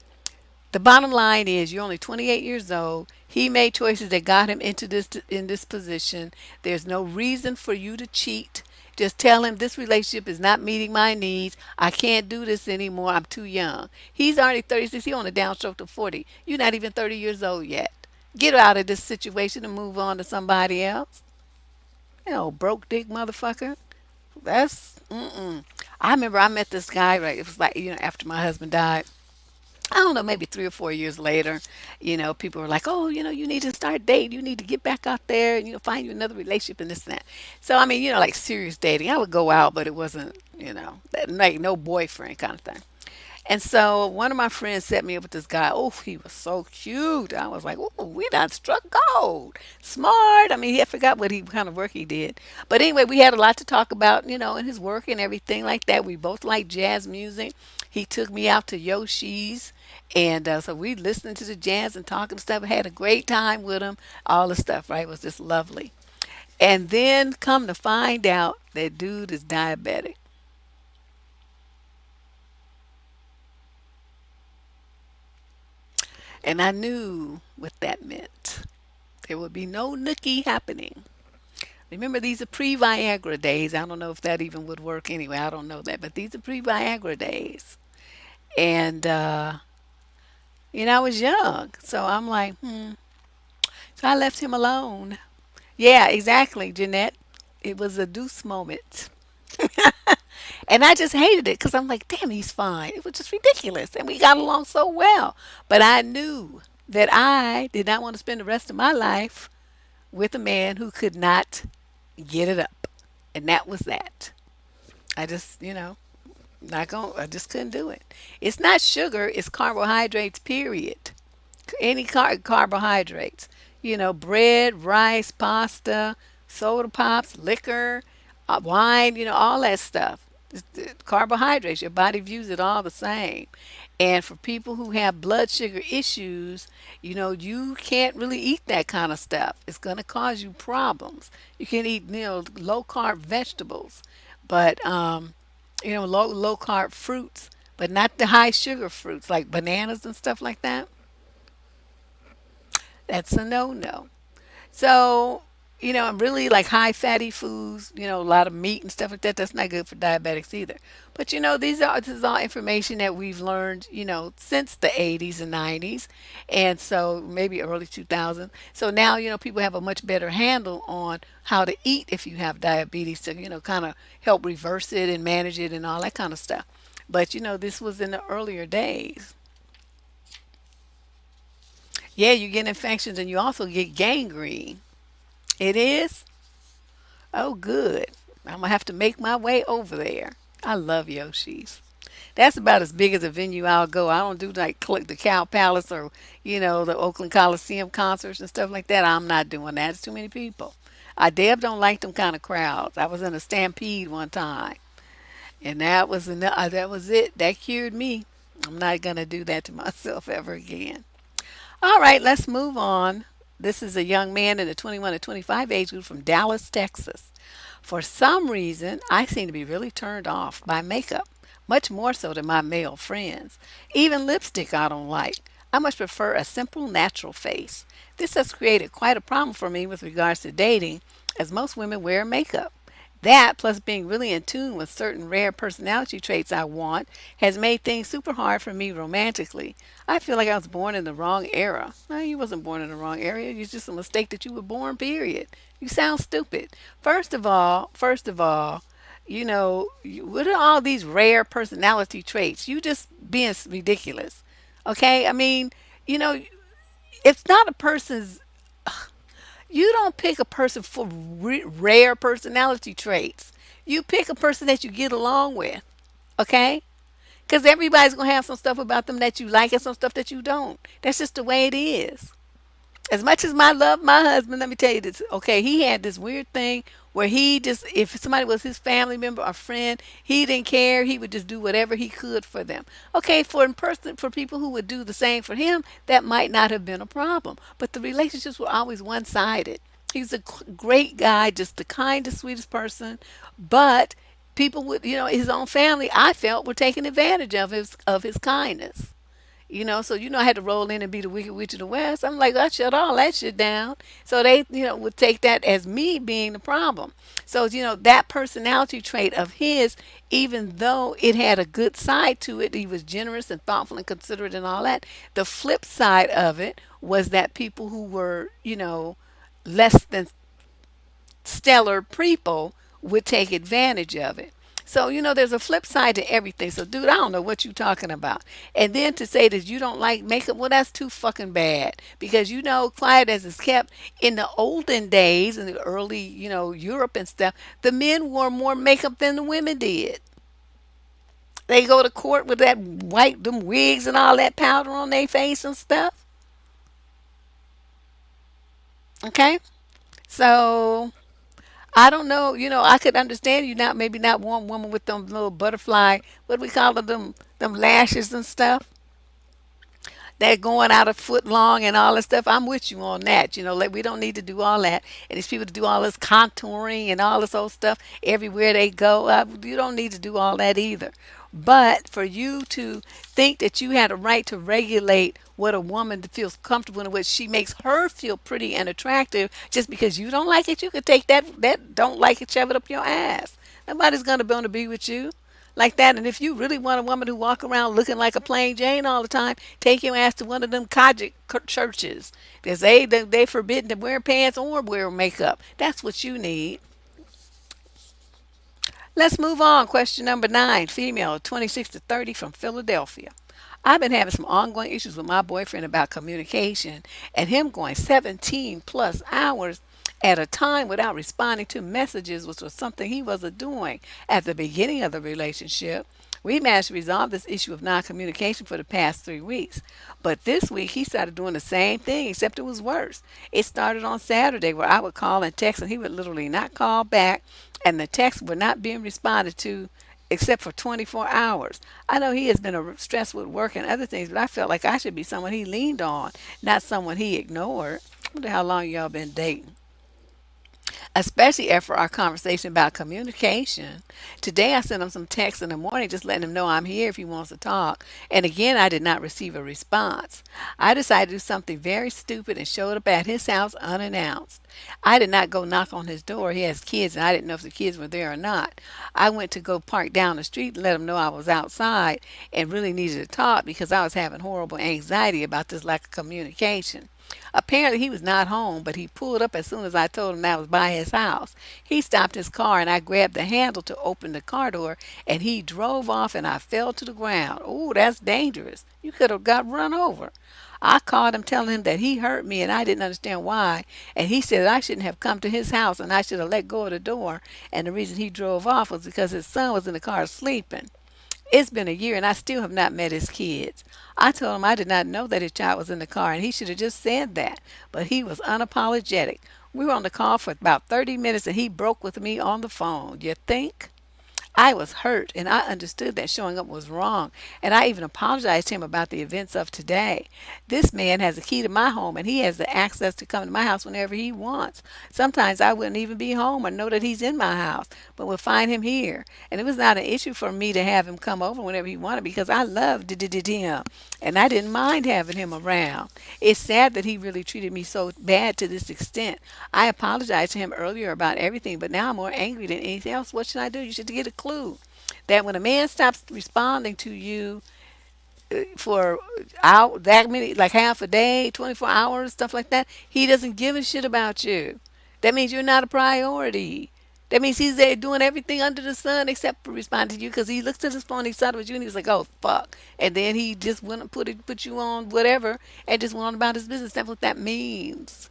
the bottom line is you're only 28 years old. He made choices that got him into this position. There's no reason for you to cheat. Just tell him this relationship is not meeting my needs. I can't do this anymore. I'm too young. He's already 36. He's on a downstroke to 40. You're not even 30 years old yet. Get out of this situation and move on to somebody else. Broke dick motherfucker. That's mm-mm. I remember I met this guy, right? It was like, after my husband died. I don't know, maybe 3 or 4 years later, people were like, oh, you need to start dating. You need to get back out there and, find you another relationship and this and that. So, I mean, like serious dating. I would go out, but it wasn't, like no boyfriend kind of thing. And so one of my friends set me up with this guy. Oh, he was so cute. I was like, oh, we done struck gold. Smart. I mean, I forgot what kind of work he did. But anyway, we had a lot to talk about, in his work and everything like that. We both like jazz music. He took me out to Yoshi's. And so we listened to the jazz and talking stuff. Had a great time with him. All the stuff, right? It was just lovely. And then come to find out that dude is diabetic. And I knew what that meant. There would be no nookie happening. Remember, these are pre Viagra days. I don't know if that even would work anyway. I don't know that. But these are pre Viagra days. And, I was young. So I'm like, hmm. So I left him alone. Yeah, exactly, Jeanette. It was a deuce moment. And I just hated it because I'm like, damn, he's fine. It was just ridiculous. And we got along so well. But I knew that I did not want to spend the rest of my life with a man who could not get it up. And that was that. I just, not going I just couldn't do it. It's not sugar, it's carbohydrates, period. Any carbohydrates. Bread, rice, pasta, soda pops, liquor, wine, all that stuff. Carbohydrates, your body views it all the same. And for people who have blood sugar issues, you can't really eat that kind of stuff. It's going to cause you problems. You can eat, low carb vegetables, but, low carb fruits, but not the high sugar fruits like bananas and stuff like that. That's a no no. So, really like high fatty foods, a lot of meat and stuff like that, that's not good for diabetics either. But this is all information that we've learned, since the 80s and 90s, and so maybe early 2000s. So now, people have a much better handle on how to eat if you have diabetes to, kind of help reverse it and manage it and all that kind of stuff. But, this was in the earlier days. Yeah, you get infections and you also get gangrene. It is? Oh, good. I'm gonna have to make my way over there. I love Yoshi's. That's about as big as a venue I'll go. I don't do like the Cow Palace or the Oakland Coliseum concerts and stuff like that. I'm not doing that. It's too many people. Deb don't like them kind of crowds. I was in a stampede one time, and that was it. That cured me. I'm not gonna do that to myself ever again. All right, let's move on. This is a young man in the 21 to 25 age group from Dallas, Texas. For some reason, I seem to be really turned off by makeup, much more so than my male friends. Even lipstick I don't like. I much prefer a simple, natural face. This has created quite a problem for me with regards to dating, as most women wear makeup. That, plus being really in tune with certain rare personality traits I want, has made things super hard for me romantically. I feel like I was born in the wrong era. No, you wasn't born in the wrong era. It's just a mistake that you were born, period. You sound stupid. First of all, what are all these rare personality traits? You just being ridiculous. Okay? I mean, you know, it's not a person's, you don't pick a person for rare personality traits. You pick a person that you get along with, okay? Because everybody's going to have some stuff about them that you like and some stuff that you don't. That's just the way it is. As much as I love my husband, let me tell you this. Okay, he had this weird thing where he just, if somebody was his family member or friend, he didn't care. He would just do whatever he could for them. Okay, for people who would do the same for him, that might not have been a problem. But the relationships were always one-sided. He's a great guy, just the kindest, sweetest person, but people would, his own family, I felt, were taking advantage of his kindness. So I had to roll in and be the wicked witch of the west. I'm like, I shut all that shit down. So they, would take that as me being the problem. So, that personality trait of his, even though it had a good side to it, he was generous and thoughtful and considerate and all that. The flip side of it was that people who were, less than stellar people would take advantage of it. So, there's a flip side to everything. So, dude, I don't know what you're talking about. And then to say that you don't like makeup, well, that's too fucking bad. Because, quiet as it's kept, in the olden days, in the early, Europe and stuff, the men wore more makeup than the women did. They go to court with that white, them wigs and all that powder on their face and stuff. Okay? So, I don't know. I could understand you not maybe not want woman with them little butterfly, what do we call them lashes and stuff. They're going out a foot long and all that stuff. I'm with you on that. Like we don't need to do all that. And these people to do all this contouring and all this old stuff everywhere they go. You don't need to do all that either. But for you to think that you had a right to regulate what a woman feels comfortable in, what she makes her feel pretty and attractive, just because you don't like it, you could take that don't like it, shove it up your ass. Nobody's gonna want to be with you like that. And if you really want a woman who walk around looking like a plain Jane all the time, take your ass to one of them Kajik churches. Because they forbidden to wear pants or wear makeup. That's what you need. Let's move on. Question number 9. Female, 26 to 30 from Philadelphia. I've been having some ongoing issues with my boyfriend about communication and him going 17 plus hours at a time without responding to messages, which was something he wasn't doing at the beginning of the relationship. We managed to resolve this issue of non communication for the past 3 weeks. But this week he started doing the same thing, except it was worse. It started on Saturday where I would call and text and he would literally not call back, and the texts were not being responded to except for 24 hours. I know he has been stressed with work and other things, but I felt like I should be someone he leaned on, not someone he ignored. I wonder how long y'all been dating, especially after our conversation about communication. Today I sent him some text in the morning just letting him know I'm here if he wants to talk. And again, I did not receive a response. I decided to do something very stupid and showed up at his house unannounced. I did not go knock on his door. He has kids and I didn't know if the kids were there or not. I went to go park down the street and let him know I was outside and really needed to talk because I was having horrible anxiety about this lack of communication. Apparently he was not home, but he pulled up as soon as I told him that I was by his house. He stopped his car and I grabbed the handle to open the car door and he drove off and I fell to the ground. Oh, that's dangerous. You could have got run over. I called him telling him that he hurt me and I didn't understand why. And he said I shouldn't have come to his house and I should have let go of the door. And the reason he drove off was because his son was in the car sleeping. It's been a year and I still have not met his kids. I told him I did not know that his child was in the car and he should have just said that. But he was unapologetic. We were on the call for about 30 minutes and he broke with me on the phone. You think? I was hurt and I understood that showing up was wrong. And I even apologized to him about the events of today. This man has a key to my home and he has the access to come to my house whenever he wants. Sometimes I wouldn't even be home or know that he's in my house, but would find him here. And it was not an issue for me to have him come over whenever he wanted because I loved him and I didn't mind having him around. It's sad that he really treated me so bad to this extent. I apologized to him earlier about everything, but now I'm more angry than anything else. What should I do? You should get a clue that when a man stops responding to you for out that many, like half a day, 24 hours, stuff like that, he doesn't give a shit about you. That means you're not a priority. That means he's there doing everything under the sun except for responding to you because he looked at his phone, he saw it was you, and he was like, oh, fuck. And then he just went and put you on whatever and just went on about his business. That's what that means.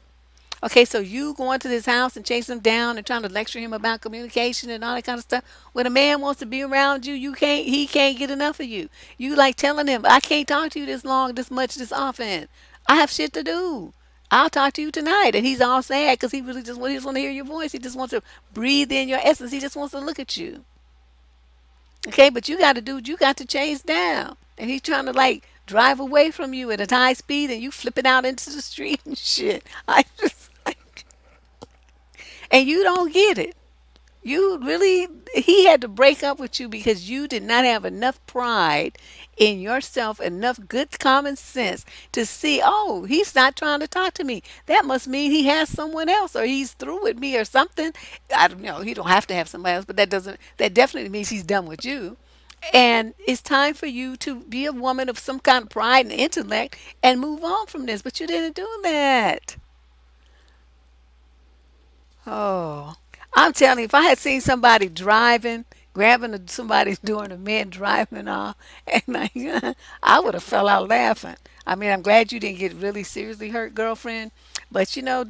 Okay, so you going to this house and chasing him down and trying to lecture him about communication and all that kind of stuff. When a man wants to be around you, he can't get enough of you. You like telling him, I can't talk to you this long, this much, this often. I have shit to do. I'll talk to you tonight. And he's all sad because he really he just want to hear your voice. He just wants to breathe in your essence. He just wants to look at you. Okay, but you got to do what you got to chase down. And he's trying to like drive away from you at a high speed and you flipping out into the street and shit. I just like, and you don't get it. You really, he had to break up with you because you did not have enough pride in yourself, enough good common sense to see, oh, he's not trying to talk to me. That must mean he has someone else or he's through with me or something. I don't know. He don't have to have somebody else, but that definitely means he's done with you. And it's time for you to be a woman of some kind of pride and intellect and move on from this. But you didn't do that. Oh, I'm telling you, if I had seen somebody driving, grabbing somebody doing a man driving off, and like, I would have fell out laughing. I mean, I'm glad you didn't get really seriously hurt, girlfriend. But you know,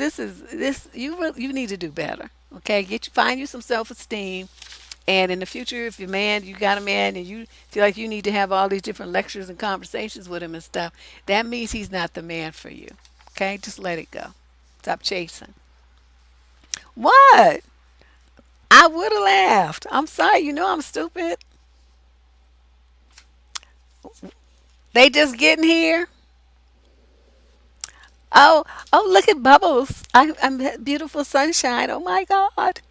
you need to do better. Okay, find you some self-esteem. And in the future, if your man, you got a man, and you feel like you need to have all these different lectures and conversations with him and stuff, that means he's not the man for you. Okay, just let it go. Stop chasing. What? I would have laughed. I'm sorry. You know I'm stupid. They just getting here. Oh, oh, look at Bubbles. I'm beautiful sunshine. Oh my God.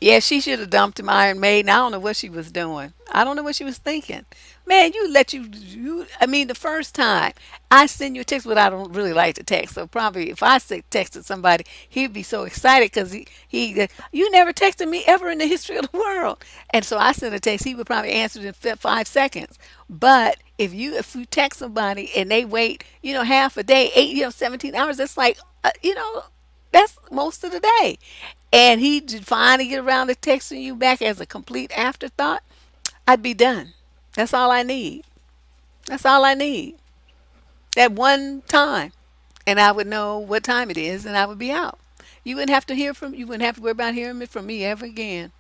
Yeah, she should have dumped him Iron Maiden. I don't know what she was doing. I don't know what she was thinking. Man, I mean, the first time I send you a text, but I don't really like to text. So probably if I texted somebody, he'd be so excited because you never texted me ever in the history of the world. And so I sent a text, he would probably answer it in 5 seconds. But if you text somebody and they wait, half a day, 17 hours, that's like, that's most of the day. And he did finally get around to texting you back as a complete afterthought, I'd be done. That's all I need. That's all I need. That one time. And I would know what time it is and I would be out. You wouldn't have to worry about hearing it from me ever again.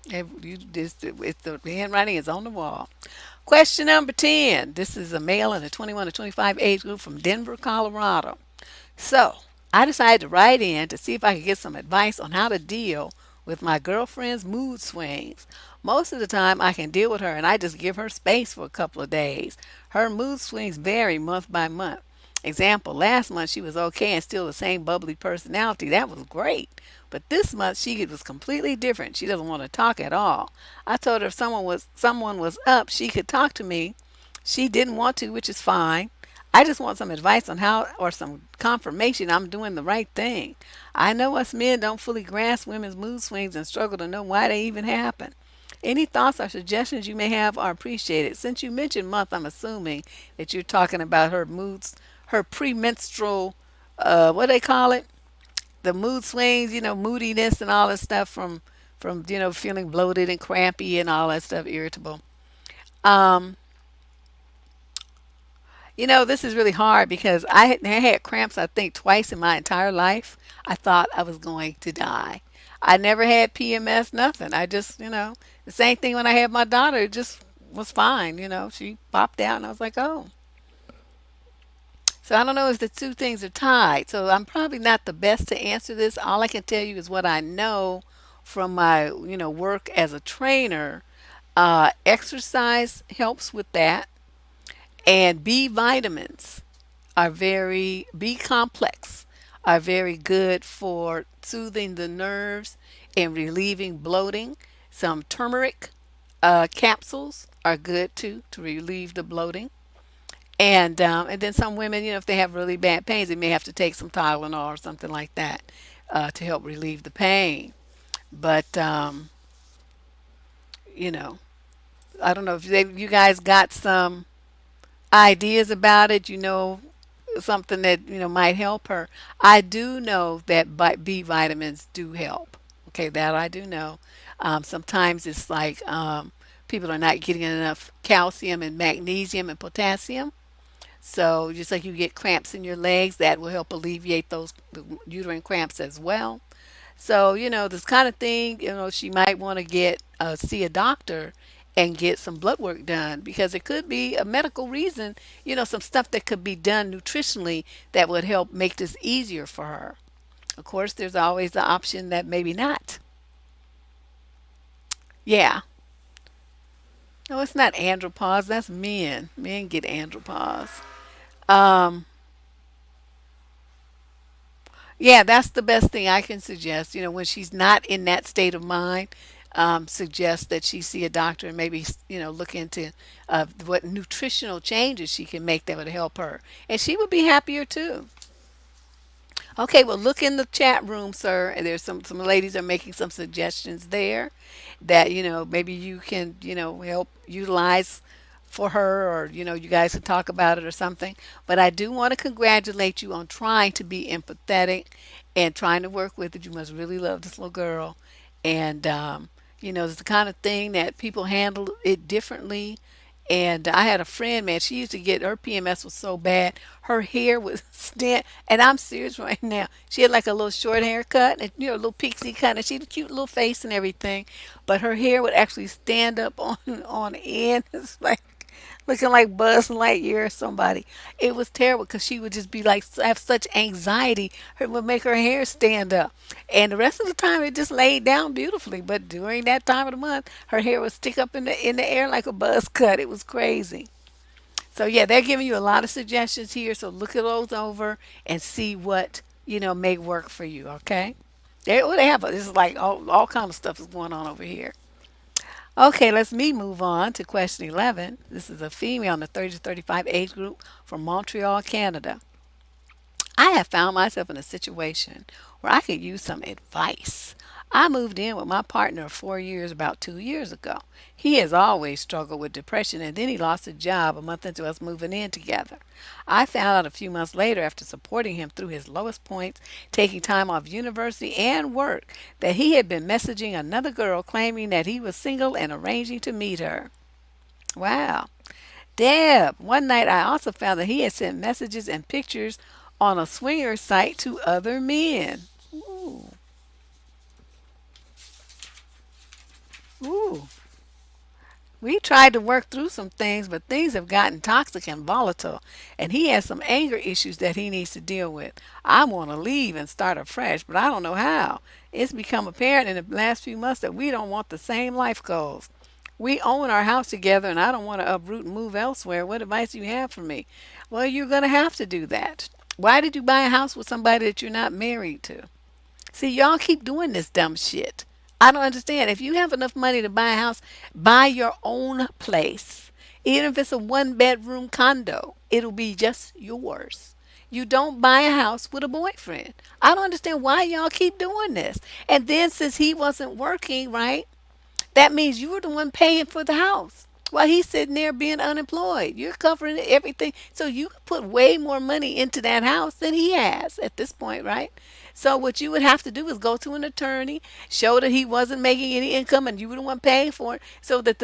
The handwriting is on the wall. Question number 10. This is a male in the 21 to 25 age group from Denver, Colorado. So I decided to write in to see if I could get some advice on how to deal with my girlfriend's mood swings. Most of the time I can deal with her and I just give her space for a couple of days. Her mood swings vary month by month. Example, last month she was okay and still the same bubbly personality. That was great. But this month she was completely different. She doesn't want to talk at all. I told her if someone was up, she could talk to me. She didn't want to, which is fine. I just want some advice on how or some confirmation I'm doing the right thing. I know us men don't fully grasp women's mood swings and struggle to know why they even happen. Any thoughts or suggestions you may have are appreciated. Since you mentioned month, I'm assuming that you're talking about her moods, her premenstrual, what do they call it? The mood swings, moodiness and all that stuff from feeling bloated and crampy and all that stuff, irritable. Um, this is really hard because I had cramps, I think, twice in my entire life. I thought I was going to die. I never had PMS, nothing. I just, the same thing when I had my daughter, it just was fine. She popped out and I was like, oh. So I don't know if the two things are tied. So I'm probably not the best to answer this. All I can tell you is what I know from my, work as a trainer, exercise helps with that, and B vitamins are very B complex are very good for soothing the nerves and relieving bloating. Some turmeric capsules are good too to relieve the bloating. And then some women, if they have really bad pains, they may have to take some Tylenol or something like that to help relieve the pain. But you know, I don't know if you guys got some ideas about it. Something that might help her. I do know that B vitamins do help. Okay, that I do know. Sometimes it's like people are not getting enough calcium and magnesium and potassium. So just like you get cramps in your legs, that will help alleviate those uterine cramps as well. So, this kind of thing, she might want to get see a doctor and get some blood work done because it could be a medical reason, some stuff that could be done nutritionally that would help make this easier for her. Of course, there's always the option that maybe not. Yeah. No, it's not andropause. That's men. Men get andropause. Um, Yeah, that's the best thing I can suggest. When she's not in that state of mind, suggest that she see a doctor and maybe, look into what nutritional changes she can make that would help her. And she would be happier too. Okay, well, look in the chat room, sir. And there's some ladies are making some suggestions there that maybe you can help utilize for her, or you guys can talk about it or something. But I do want to congratulate you on trying to be empathetic and trying to work with it. You must really love this little girl, and it's the kind of thing that people handle it differently. And I had a friend, man, she used to get her PMS was so bad, her hair was stand, and I'm serious right now. She had like a little short haircut and a little pixie cut, and she had a cute little face and everything, but her hair would actually stand up on end. It's like looking like Buzz Lightyear or somebody. It was terrible because she would just be like have such anxiety. It would make her hair stand up, and the rest of the time it just laid down beautifully. But during that time of the month, her hair would stick up in the air like a buzz cut. It was crazy. So yeah, they're giving you a lot of suggestions here. So look at those over and see what may work for you. Okay. They have this is like all kind of stuff is going on over here. Okay, let's me move on to question 11. This is a female in the 30 to 35 age group from Montreal, Canada. I have found myself in a situation where I could use some advice. I moved in with my partner of 4 years about 2 years ago. He has always struggled with depression, and then he lost a job a month into us moving in together. I found out a few months later, after supporting him through his lowest points, taking time off university and work, that he had been messaging another girl claiming that he was single and arranging to meet her. Wow. Deb, one night I also found that he had sent messages and pictures on a swinger site to other men. Ooh, ooh. We tried to work through some things, but things have gotten toxic and volatile, and he has some anger issues that he needs to deal with. I want to leave and start afresh, but I don't know how. It's become apparent in the last few months that we don't want the same life goals. We own our house together, and I don't want to uproot and move elsewhere. What advice do you have for me? Well, you're going to have to do that. Why did you buy a house with somebody that you're not married to? See, y'all keep doing this dumb shit. I don't understand. If you have enough money to buy a house, buy your own place. Even if it's a one bedroom condo, it'll be just yours. You don't buy a house with a boyfriend. I don't understand why y'all keep doing this. And then since he wasn't working, right? That means you were the one paying for the house while he's sitting there being unemployed. You're covering everything. So you could put way more money into that house than he has at this point, right? So what you would have to do is go to an attorney, show that he wasn't making any income and you were the one paying for it, so that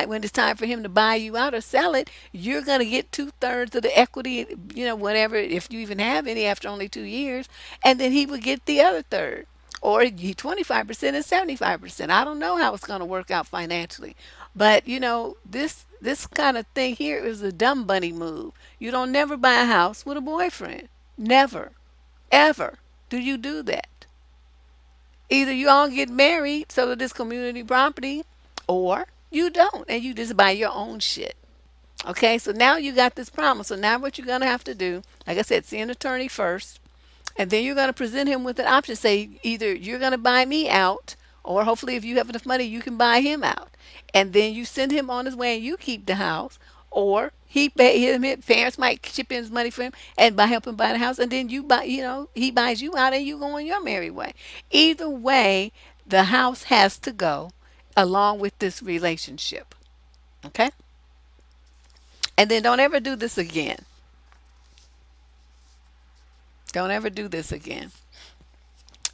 when it's time for him to buy you out or sell it, you're gonna get 2/3 of the equity, whatever, if you even have any after only 2 years, and then he would get the other third, or he 25% and 75%. I don't know how it's going to work out financially, but this kind of thing here is a dumb bunny move. You don't never buy a house with a boyfriend. Never, ever do you do that. Either you all get married so that it's community property, or you don't and you just buy your own shit. Okay, so now you got this problem. So now what you're gonna have to do, like I said, see an attorney first, and then you're gonna present him with an option. Say either you're gonna buy me out, or hopefully if you have enough money, you can buy him out, and then you send him on his way and you keep the house, or his parents might chip in his money for him and help him buy the house, and then you buy, he buys you out and you go on your merry way. Either way, the house has to go along with this relationship. Okay, and then don't ever do this again. Don't ever do this again.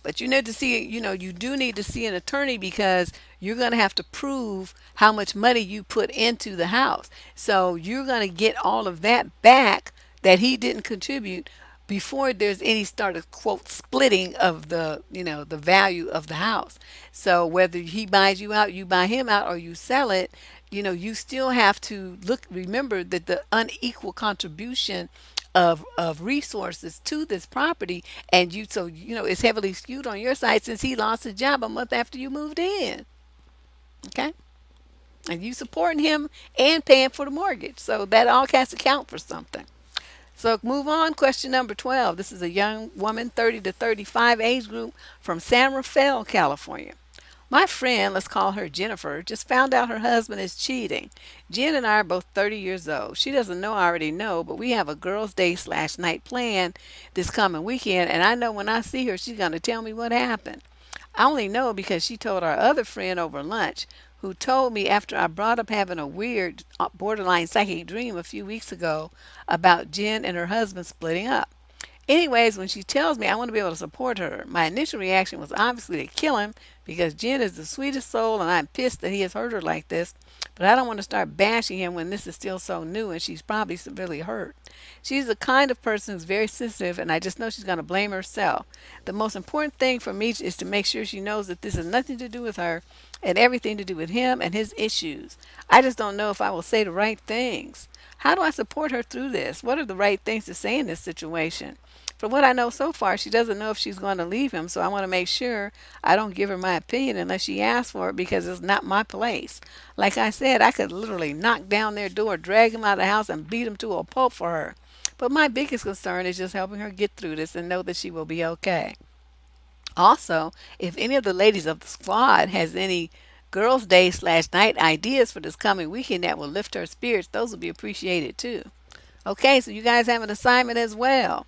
But you need to see, you do need to see an attorney because you're going to have to prove how much money you put into the house. So you're going to get all of that back that he didn't contribute before there's any start of quote splitting of the value of the house. So whether he buys you out, you buy him out, or you sell it, you still have to remember that the unequal contribution of resources to this property, and it's heavily skewed on your side since he lost his job a month after you moved in. Okay, and you supporting him and paying for the mortgage, so that all has to count for something. So move on. Question number 12. This is a young woman, 30 to 35 age group, from San Rafael, California. My friend, let's call her Jennifer, just found out her husband is cheating. Jen and I are both 30 years old. She doesn't know I already know, but we have a girls' day / night planned this coming weekend, and I know when I see her, she's going to tell me what happened. I only know because she told our other friend over lunch, who told me after I brought up having a weird, borderline psychic dream a few weeks ago about Jen and her husband splitting up. Anyways, when she tells me I want to be able to support her, my initial reaction was obviously to kill him because Jen is the sweetest soul and I'm pissed that he has hurt her like this. But I don't want to start bashing him when this is still so new and she's probably severely hurt. She's the kind of person who's very sensitive, and I just know she's going to blame herself. The most important thing for me is to make sure she knows that this has nothing to do with her and everything to do with him and his issues. I just don't know if I will say the right things. How do I support her through this? What are the right things to say in this situation? From what I know so far, she doesn't know if she's going to leave him, so I want to make sure I don't give her my opinion unless she asks for it because it's not my place. Like I said, I could literally knock down their door, drag him out of the house, and beat him to a pulp for her. But my biggest concern is just helping her get through this and know that she will be okay. Also, if any of the ladies of the squad has any girls' day / night ideas for this coming weekend that will lift her spirits, those will be appreciated too. Okay, so you guys have an assignment as well.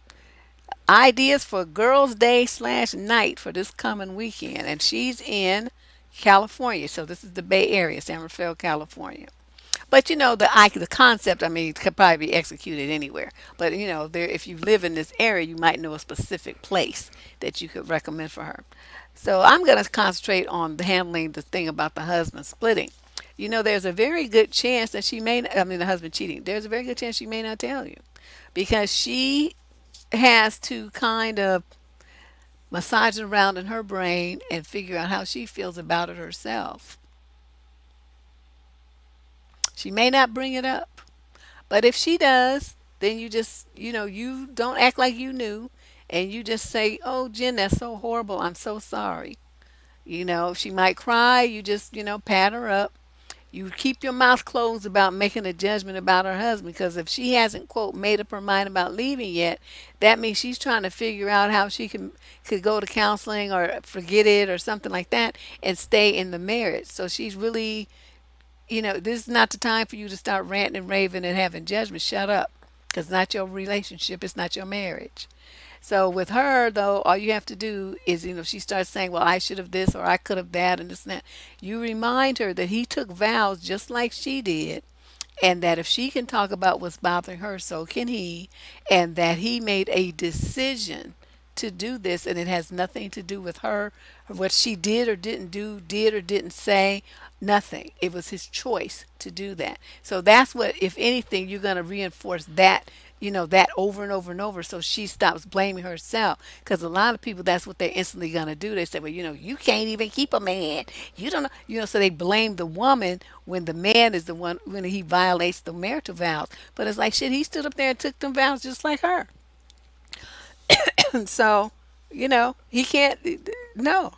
Ideas for girls' day / night for this coming weekend. And she's in California. So this is the Bay Area, San Rafael, California. But the concept, I mean, could probably be executed anywhere. But if you live in this area, you might know a specific place that you could recommend for her. So I'm going to concentrate on handling the thing about the husband splitting. There's a very good chance that the husband cheating. There's a very good chance she may not tell you because she has to kind of massage it around in her brain and figure out how she feels about it herself. She may not bring it up, but if she does, then you just, you don't act like you knew and you just say, "Oh, Jen, that's so horrible. I'm so sorry." She might cry. You just, pat her up. You keep your mouth closed about making a judgment about her husband because if she hasn't, quote, made up her mind about leaving yet, that means she's trying to figure out how she could go to counseling or forget it or something like that and stay in the marriage. So she's really, this is not the time for you to start ranting and raving and having judgment. Shut up, because it's not your relationship. It's not your marriage. So with her, though, all you have to do is, if she starts saying, "Well, I should have this or I could have that and this and that," you remind her that he took vows just like she did, and that if she can talk about what's bothering her, so can he, and that he made a decision to do this, and it has nothing to do with her, what she did or didn't do, did or didn't say, nothing. It was his choice to do that. So that's what, if anything, you're going to reinforce that, that over and over and over so she stops blaming herself. Because a lot of people, that's what they're instantly going to do. They say, "Well, you can't even keep a man. You don't know." So they blame the woman when the man is the one, when he violates the marital vows. But it's like, shit, he stood up there and took them vows just like her. So, he can't, no.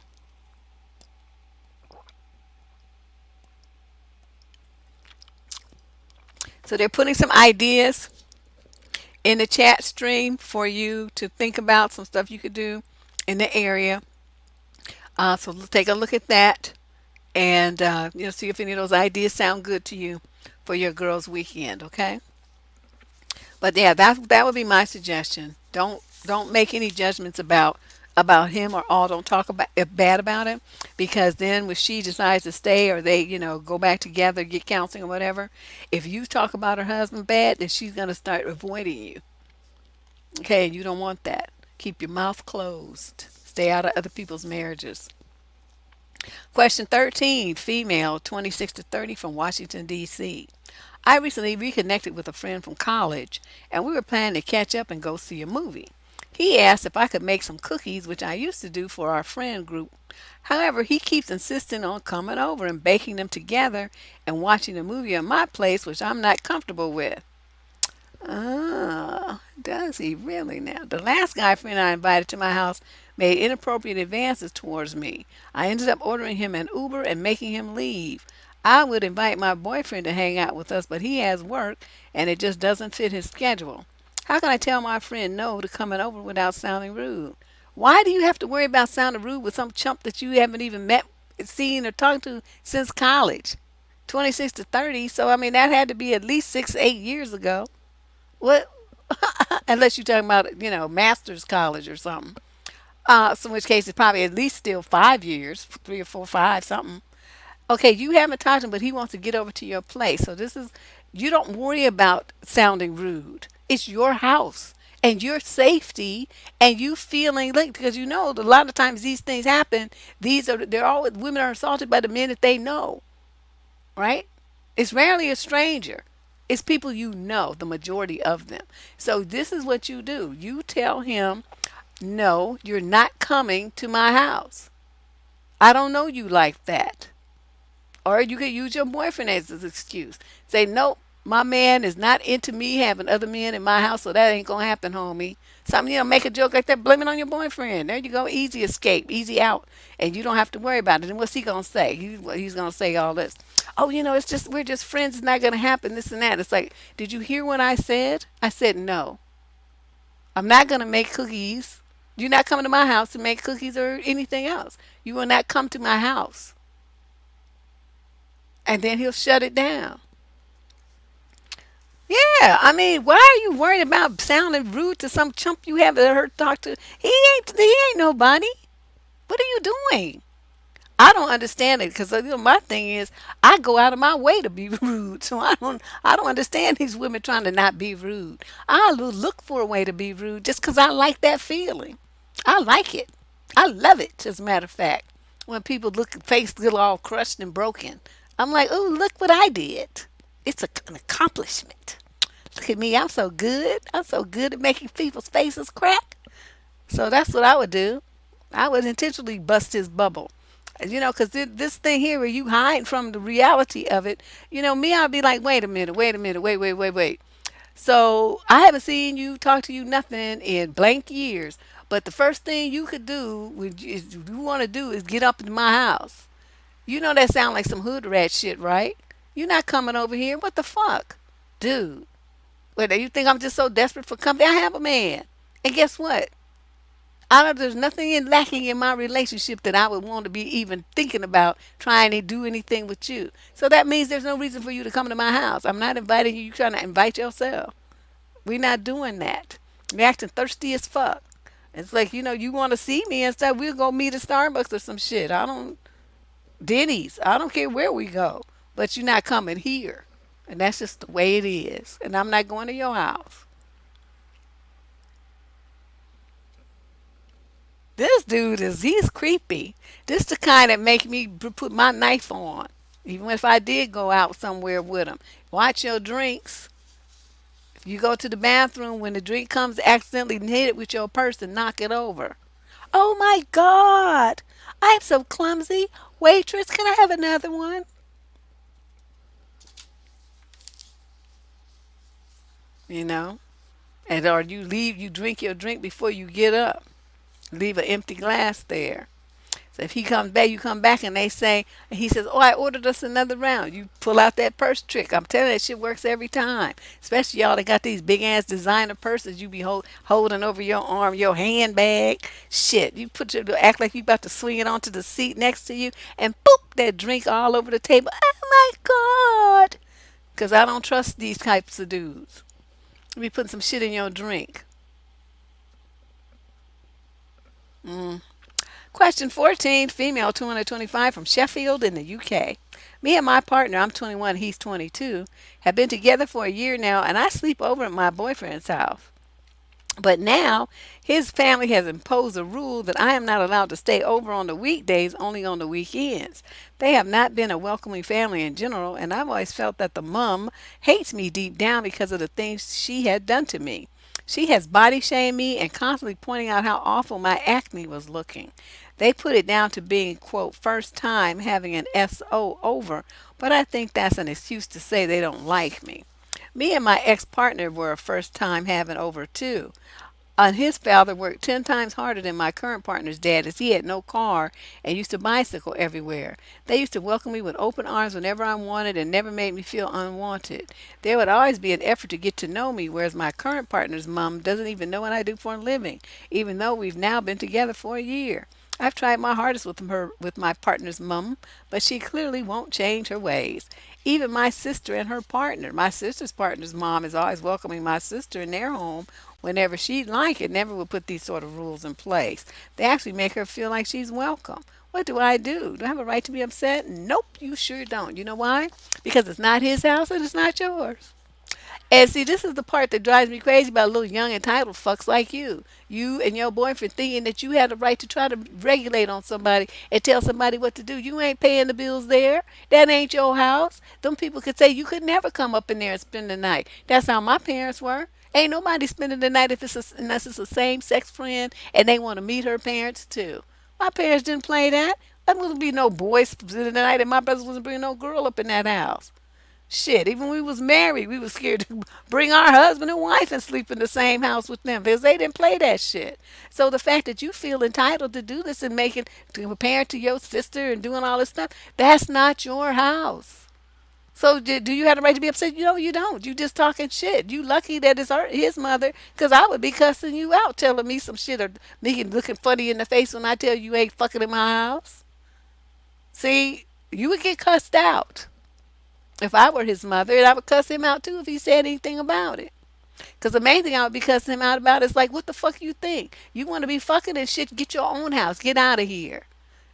So they're putting some ideas in the chat stream for you to think about some stuff you could do in the area. So take a look at that and see if any of those ideas sound good to you for your girls' weekend. Okay. But yeah, that would be my suggestion. Don't make any judgments about him or all. Don't talk about bad about him, because then when she decides to stay or they go back together, get counseling or whatever, if you talk about her husband bad, then she's gonna start avoiding you. Okay, and you don't want that. Keep your mouth closed. Stay out of other people's marriages. Question 13, female, 26 to 30, from Washington, D.C. I recently reconnected with a friend from college, and we were planning to catch up and go see a movie. He asked if I could make some cookies, which I used to do for our friend group. However, he keeps insisting on coming over and baking them together and watching the movie at my place, which I'm not comfortable with. Oh, does he really now? The last guy friend I invited to my house made inappropriate advances towards me. I ended up ordering him an Uber and making him leave. I would invite my boyfriend to hang out with us, but he has work and it just doesn't fit his schedule. How can I tell my friend no to coming over without sounding rude? Why do you have to worry about sounding rude with some chump that you haven't even met, seen, or talked to since college? 26 to 30, so I mean, that had to be at least 6, 8 years ago. What? Unless you're talking about, master's college or something. So in which case it's probably at least still 5 years, 3 or 4, 5, something. Okay, you haven't talked to him, but he wants to get over to your place. So you don't worry about sounding rude. It's your house and your safety and you feeling like, because a lot of times these things happen. They're always, women are assaulted by the men that they know, right? It's rarely a stranger. It's people you know, the majority of them. So this is what you do. You tell him, no, you're not coming to my house. I don't know you like that. Or you could use your boyfriend as an excuse. Say, nope, my man is not into me having other men in my house, so that ain't gonna happen, homie. Something, make a joke like that, blame it on your boyfriend. There you go, easy escape, easy out, and you don't have to worry about it. And what's he gonna say? He's gonna say all this. Oh, it's just we're just friends. It's not gonna happen. This and that. It's like, did you hear what I said? I said no. I'm not gonna make cookies. You're not coming to my house to make cookies or anything else. You will not come to my house. And then he'll shut it down. Yeah, I mean, why are you worried about sounding rude to some chump you haven't heard talk to? He ain't nobody. What are you doing? I don't understand it because my thing is I go out of my way to be rude, so I don't understand these women trying to not be rude. I look for a way to be rude just because I like that feeling. I like it. I love it. As a matter of fact, when people face get all crushed and broken, I'm like, oh, look what I did. It's an accomplishment. Look at me. I'm so good. I'm so good at making people's faces crack. So that's what I would do. I would intentionally bust his bubble. Because this thing here where you hide from the reality of it, me, I'll be like, wait a minute, wait. So I haven't seen you, talk to you, nothing in blank years. But the first thing you could do, you want to do, is get up in my house. That sound like some hood rat shit, right? You're not coming over here. What the fuck? Dude. Wait, you think I'm just so desperate for company? I have a man. And guess what? There's nothing lacking in my relationship that I would want to be even thinking about trying to do anything with you. So that means there's no reason for you to come to my house. I'm not inviting you. You're trying to invite yourself. We're not doing that. You're acting thirsty as fuck. It's like, you want to see me and stuff. We'll go meet at Starbucks or some shit. Denny's. I don't care where we go. But you're not coming here. And that's just the way it is. And I'm not going to your house. This dude he's creepy. This the kind that make me put my knife on. Even if I did go out somewhere with him. Watch your drinks. If you go to the bathroom, when the drink comes, accidentally hit it with your purse and knock it over. Oh my God. I'm so clumsy. Waitress, can I have another one? You know? And or you drink your drink before you get up. Leave an empty glass there. So if he comes back, you come back and they say, and he says, "Oh, I ordered us another round." You pull out that purse trick. I'm telling you, that shit works every time. Especially y'all that got these big ass designer purses you be holding over your arm, your handbag. Shit, you put your act like you about to swing it onto the seat next to you, and boop, that drink all over the table. Oh my god! Because I don't trust these types of dudes. You be putting some shit in your drink. Mm. Question 14, female 225 from Sheffield in the UK. Me and my partner, I'm 21, he's 22, have been together for a year now, and I sleep over at my boyfriend's house. But now his family has imposed a rule that I am not allowed to stay over on the weekdays, only on the weekends. They have not been a welcoming family in general, and I've always felt that the mum hates me deep down because of the things she had done to me. She has body shamed me and constantly pointing out how awful my acne was looking. They put it down to being, quote, first time having an SO over, but I think that's an excuse to say they don't like me. Me and my ex partner were a first time having over too. And his father worked 10 times harder than my current partner's dad as he had no car and used to bicycle everywhere. They used to welcome me with open arms whenever I wanted and never made me feel unwanted. There would always be an effort to get to know me, whereas my current partner's mom doesn't even know what I do for a living, even though we've now been together for a year. I've tried my hardest with my partner's mom, but she clearly won't change her ways. Even my sister and her partner, my sister's partner's mom is always welcoming my sister in their home whenever she'd like it, never would put these sort of rules in place. They actually make her feel like she's welcome. What do I do? Do I have a right to be upset? Nope, you sure don't. You know why? Because it's not his house and it's not yours. And see, this is the part that drives me crazy about little young entitled fucks like you. You and your boyfriend thinking that you had a right to try to regulate on somebody and tell somebody what to do. You ain't paying the bills there. That ain't your house. Them people could say you could never come up in there and spend the night. That's how my parents were. Ain't nobody spending the night if unless it's a same sex friend and they want to meet her parents too. My parents didn't play that. There wouldn't be no boys spending the night, and my brothers wasn't bringing no girl up in that house. Shit, even when we was married, we was scared to bring our husband and wife and sleep in the same house with them because they didn't play that shit. So the fact that you feel entitled to do this and making to a parent to your sister and doing all this stuff, that's not your house. So do you have the right to be upset? You know you don't. You just talking shit. You lucky that it's his mother, because I would be cussing you out, telling me some shit or me looking funny in the face when I tell you ain't fucking in my house. See, you would get cussed out. If I were his mother, and I would cuss him out too if he said anything about it. Because the main thing I would be cussing him out about is like, what the fuck you think? You want to be fucking and shit, get your own house. Get out of here.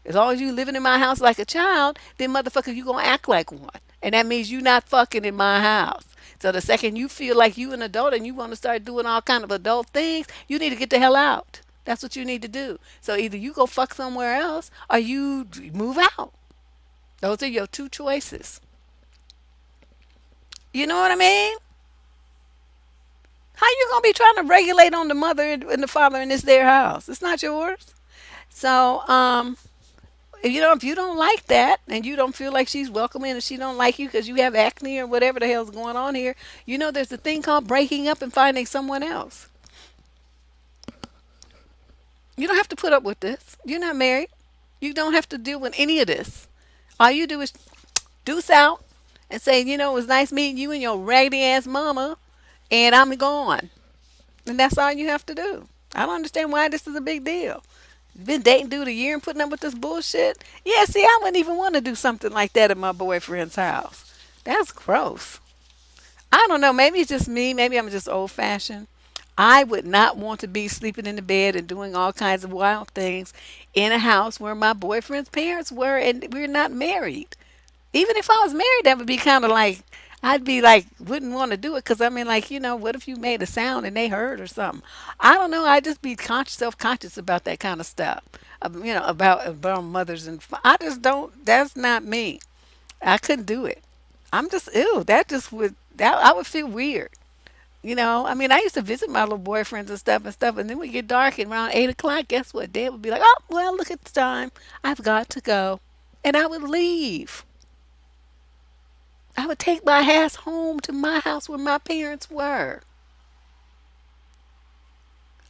As long as you living in my house like a child, then motherfucker, you going to act like one. And that means you not fucking in my house. So the second you feel like you an adult and you want to start doing all kind of adult things, you need to get the hell out. That's what you need to do. So either you go fuck somewhere else or you move out. Those are your two choices. You know what I mean? How you gonna be trying to regulate on the mother and the father in this their house? It's not yours. So, if you don't like that and you don't feel like she's welcoming and she don't like you because you have acne or whatever the hell's going on here, there's a thing called breaking up and finding someone else. You don't have to put up with this. You're not married. You don't have to deal with any of this. All you do is deuce out and say, it was nice meeting you and your raggedy ass mama, and I'm gone. And that's all you have to do. I don't understand why this is a big deal. Been dating dude a year and putting up with this bullshit? Yeah, see, I wouldn't even want to do something like that at my boyfriend's house. That's gross. I don't know. Maybe it's just me. Maybe I'm just old fashioned. I would not want to be sleeping in the bed and doing all kinds of wild things in a house where my boyfriend's parents were and we're not married. Even if I was married, that would be kind of like, I'd be like, wouldn't want to do it because I mean, like, what if you made a sound and they heard or something? I don't know. I'd just be self conscious about that kind of stuff. About mothers and I just don't. That's not me. I couldn't do it. I'm just ew. I would feel weird. I mean, I used to visit my little boyfriends and stuff, and then we get dark and around 8 o'clock. Guess what? Dad would be like, "Oh, well, look at the time. I've got to go," and I would leave. I would take my ass home to my house where my parents were.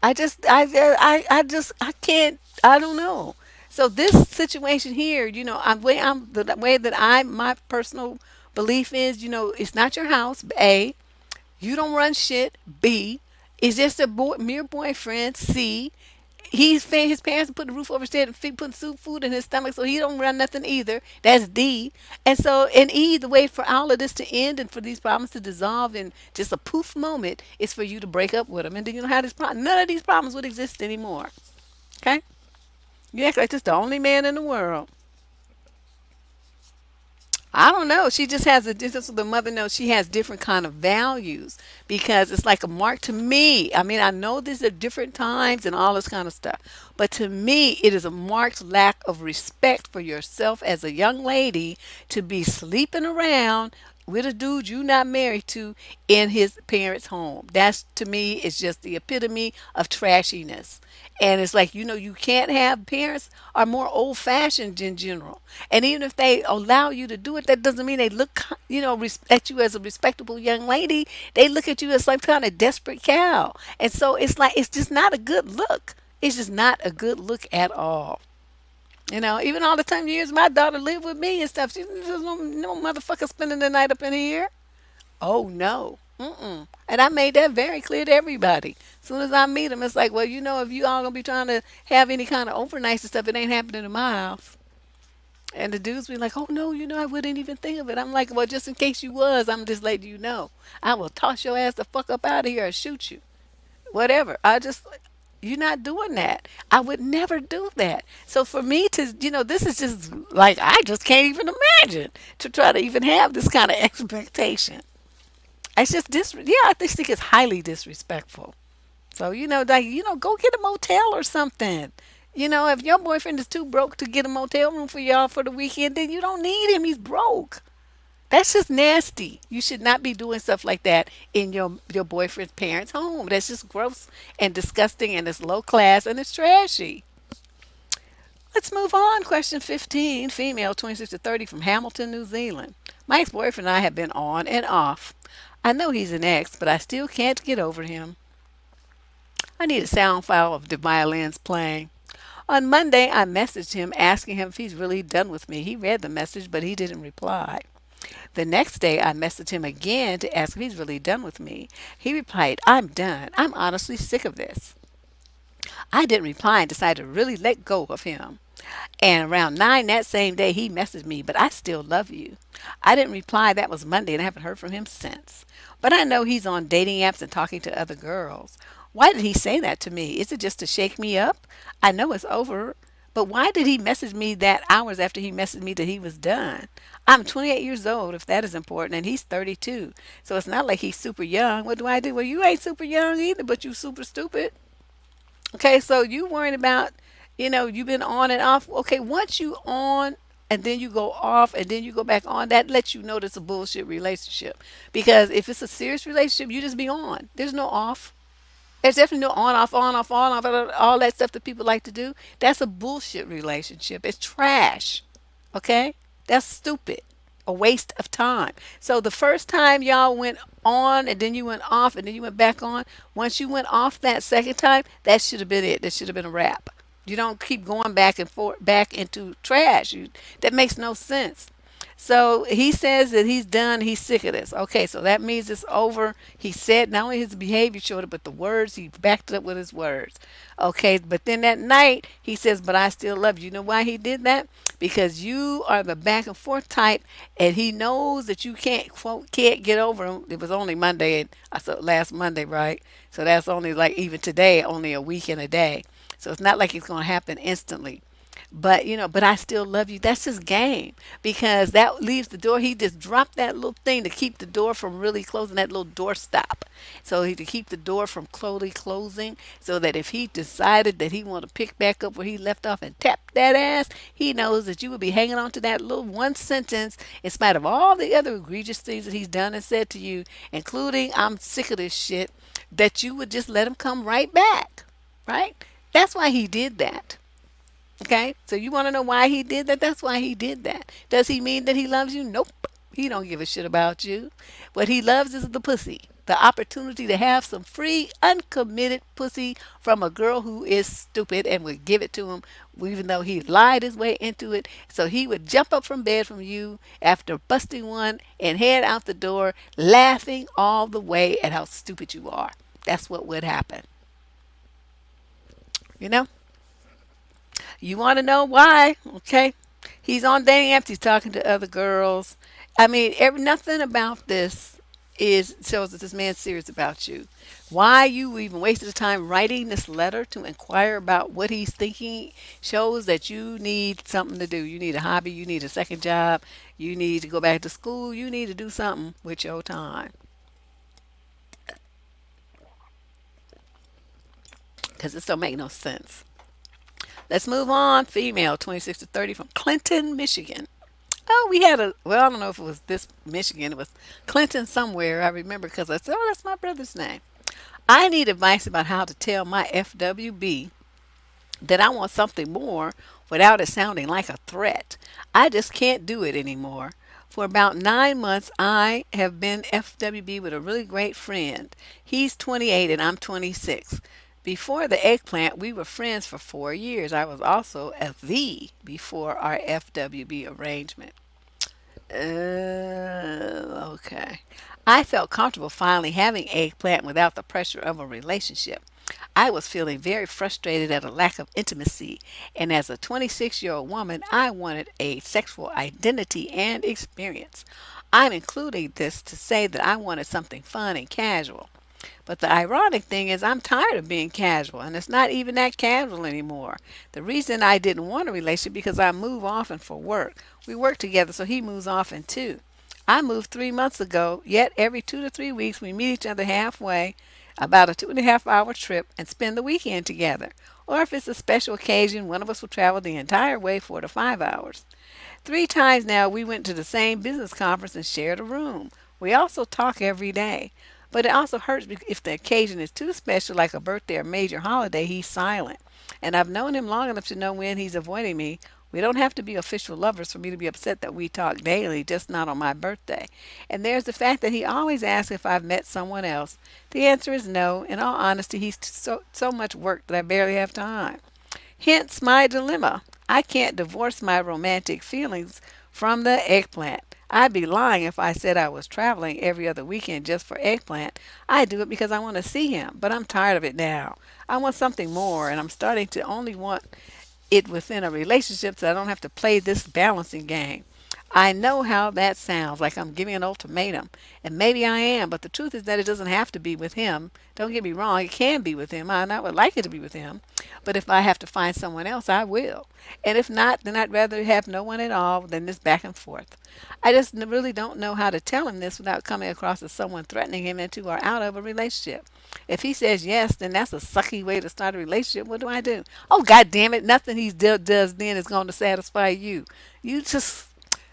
I just, I can't, I don't know. So this situation here, the way that my personal belief is, it's not your house. A, you don't run shit. B, it's just a mere boyfriend. C, his parents put the roof over his head and put soup food in his stomach, so he don't run nothing either. That's D. And so, in E, the way for all of this to end and for these problems to dissolve in just a poof moment is for you to break up with him, and then you don't have this problem. None of these problems would exist anymore. Okay? You act like this the only man in the world. I don't know. She just has just so the mother knows she has different kind of values because it's like a mark to me. I mean, I know these are different times and all this kind of stuff, but to me, it is a marked lack of respect for yourself as a young lady to be sleeping around with a dude you not married to in his parents' home. That's to me is just the epitome of trashiness. And it's like, you can't have parents are more old fashioned in general. And even if they allow you to do it, that doesn't mean they look, at you as a respectable young lady. They look at you as some kind of desperate cow. And so it's like, it's just not a good look. It's just not a good look at all. Even all the time years my daughter lived with me and stuff, there's no motherfucker spending the night up in here. Oh no. Mm-mm. And I made that very clear to everybody. As soon as I meet them, it's like, well, if you all gonna be trying to have any kind of overnights and stuff, it ain't happening in my house. And the dudes be like, oh no, I wouldn't even think of it. I'm like, well, just in case you was, I'm just letting you know. I will toss your ass the fuck up out of here or shoot you. Whatever. You're not doing that. I would never do that. So for me to, this is just like, I just can't even imagine to try to even have this kind of expectation. It's just yeah, I just think it's highly disrespectful. So, like, go get a motel or something. If your boyfriend is too broke to get a motel room for y'all for the weekend, then you don't need him. He's broke. That's just nasty. You should not be doing stuff like that in your boyfriend's parents' home. That's just gross and disgusting and it's low class and it's trashy. Let's move on. Question 15, female 26 to 30 from Hamilton, New Zealand. My ex-boyfriend and I have been on and off. I know he's an ex, but I still can't get over him. I need a sound file of the violins playing. On Monday, I messaged him asking him if he's really done with me. He read the message, but he didn't reply. The next day, I messaged him again to ask if he's really done with me. He replied, I'm done. I'm honestly sick of this. I didn't reply and decided to really let go of him. And around 9 that same day, he messaged me, but I still love you. I didn't reply. That was Monday, and I haven't heard from him since. But I know he's on dating apps and talking to other girls. Why did he say that to me? Is it just to shake me up? I know it's over, but why did he message me that hours after he messaged me that he was done? I'm 28 years old, if that is important, and he's 32. So it's not like he's super young. What do I do? Well, you ain't super young either, but you super stupid. Okay, so you worried about, you've been on and off. Okay, once you on and then you go off and then you go back on, that lets you know that's a bullshit relationship. Because if it's a serious relationship, you just be on. There's no off. There's definitely no on, off, all that stuff that people like to do. That's a bullshit relationship. It's trash. Okay? That's stupid. A waste of time. So the first time y'all went on and then you went off and then you went back on, once you went off that second time, that should have been it. That should have been a wrap. You don't keep going back and forth back into trash. That makes no sense. So he says that he's done. He's sick of this. Okay, so that means it's over. He said not only his behavior showed it, but the words, he backed it up with his words. Okay, but then that night he says, but I still love you. You know why he did that? Because you are the back and forth type, and he knows that you can't, quote, can't get over him. It was only Monday, and I said last Monday, right? So that's only like even today, only a week and a day. So it's not like it's going to happen instantly. But but I still love you. That's his game because that leaves the door. He just dropped that little thing to keep the door from really closing, that little door stop. So he to keep the door from slowly closing, so that if he decided that he want to pick back up where he left off and tap that ass, he knows that you would be hanging on to that little one sentence in spite of all the other egregious things that he's done and said to you, including I'm sick of this shit, that you would just let him come right back. Right? That's why he did that. Okay, so you want to know why he did that? That's why he did that. Does he mean that he loves you? Nope. He don't give a shit about you. What he loves is the pussy. the opportunity to have some free, uncommitted pussy from a girl who is stupid and would give it to him, even though he lied his way into it. So he would jump up from bed from you after busting one and head out the door laughing all the way at how stupid you are. That's what would happen. You know? You want to know why? Okay. He's on dating apps. He's talking to other girls. I mean, nothing about this is shows that this man's serious about you. Why you even wasted the time writing this letter to inquire about what he's thinking shows that you need something to do. You need a hobby. You need a second job. You need to go back to school. You need to do something with your time because this don't make no sense. Let's move on. Female, 26 to 30 from Clinton, Michigan. Oh, we had well, I don't know if it was this Michigan. It was Clinton somewhere. I remember because I said, oh, that's my brother's name. I need advice about how to tell my FWB that I want something more without it sounding like a threat. I just can't do it anymore. For about 9 months, I have been FWB with a really great friend. He's 28 and I'm 26. Before the eggplant, we were friends for 4 years. I was also a V before our FWB arrangement. Okay. I felt comfortable finally having eggplant without the pressure of a relationship. I was feeling very frustrated at a lack of intimacy, and as a 26-year-old woman, I wanted a sexual identity and experience. I'm including this to say that I wanted something fun and casual. But the ironic thing is, I'm tired of being casual, and it's not even that casual anymore. The reason I didn't want a relationship because I move often for work. We work together, so he moves often too. I moved 3 months ago, yet every 2 to 3 weeks we meet each other halfway, about a 2.5 hour trip, and spend the weekend together. Or if it's a special occasion, one of us will travel the entire way 4 to 5 hours. 3 times now we went to the same business conference and shared a room. We also talk every day. But it also hurts if the occasion is too special, like a birthday or major holiday, he's silent. And I've known him long enough to know when he's avoiding me. We don't have to be official lovers for me to be upset that we talk daily, just not on my birthday. And there's the fact that he always asks if I've met someone else. The answer is no. In all honesty, he's so much work that I barely have time. Hence my dilemma. I can't divorce my romantic feelings from the eggplant. I'd be lying if I said I was traveling every other weekend just for eggplant. I do it because I want to see him, but I'm tired of it now. I want something more, and I'm starting to only want it within a relationship so I don't have to play this balancing game. I know how that sounds, like I'm giving an ultimatum, and maybe I am, but the truth is that it doesn't have to be with him. Don't get me wrong, it can be with him, and I would like it to be with him, but if I have to find someone else, I will. And if not, then I'd rather have no one at all than this back and forth. I just really don't know how to tell him this without coming across as someone threatening him into or out of a relationship. If he says yes, then that's a sucky way to start a relationship. What do I do? Oh, God damn it. Nothing he does then is going to satisfy you. You just,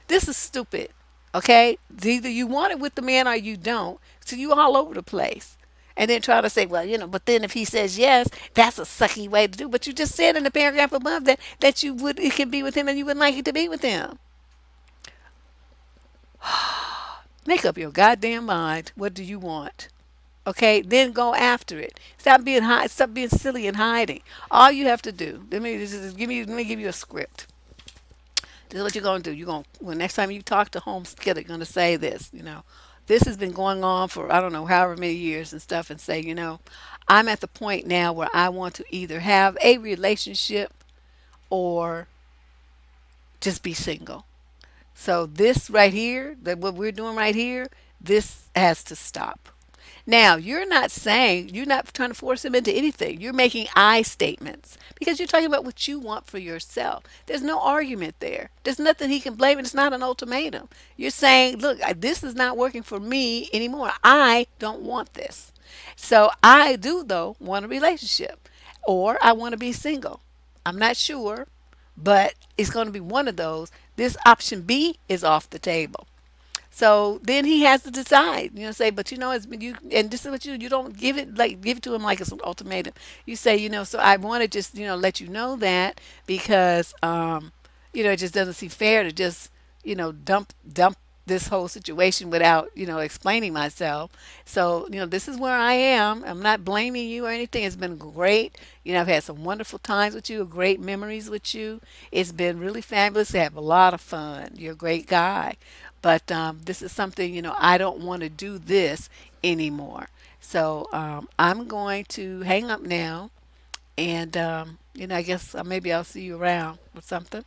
this is stupid. Okay? Either you want it with the man or you don't. So you all over the place. And then try to say, well, but then if he says yes, that's a sucky way to do. But you just said in the paragraph above that you would, it can be with him and you wouldn't like it to be with him. Make up your goddamn mind. What do you want? Okay, then go after it. Stop being stop being silly and hiding. All you have to do. Let me give you a script. This is what you're gonna do. You're gonna when next time you talk to home skillet, you're gonna say this. This has been going on for I don't know however many years and stuff, and say, I'm at the point now where I want to either have a relationship or just be single. So this right here, that what we're doing right here, this has to stop. Now, you're not trying to force him into anything. You're making I statements because you're talking about what you want for yourself. There's no argument there. There's nothing he can blame. It's not an ultimatum. You're saying, look, this is not working for me anymore. I don't want this. So I do, though, want a relationship or I want to be single. I'm not sure, but it's going to be one of those. This option B is off the table. So then he has to decide, say, but it's you, and this is what you don't give it to him like it's an ultimatum. You say, so I want to just, let you know that because, it just doesn't seem fair to just, dump this whole situation without, explaining myself. So, this is where I am. I'm not blaming you or anything. It's been great. I've had some wonderful times with you, great memories with you. It's been really fabulous to have a lot of fun. You're a great guy. But this is something, I don't want to do this anymore. So I'm going to hang up now. And, I guess maybe I'll see you around or something.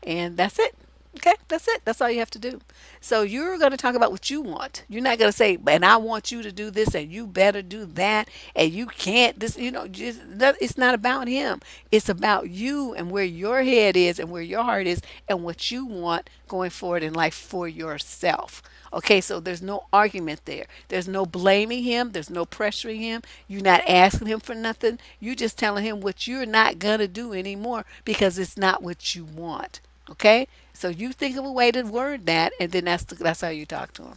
And that's it. Okay, that's it. That's all you have to do. So you're going to talk about what you want. You're not going to say, and I want you to do this, and you better do that, and you can't. This, just it's not about him. It's about you and where your head is and where your heart is and what you want going forward in life for yourself. Okay, so there's no argument there. There's no blaming him. There's no pressuring him. You're not asking him for nothing. You're just telling him what you're not going to do anymore because it's not what you want. Okay? So you think of a way to word that, and then that's how you talk to him.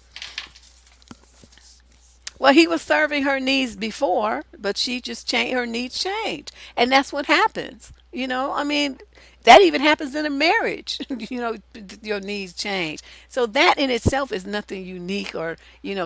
Well, he was serving her needs before, but she just changed, her needs changed. And that's what happens. I mean, that even happens in a marriage. Your needs change. So that in itself is nothing unique or,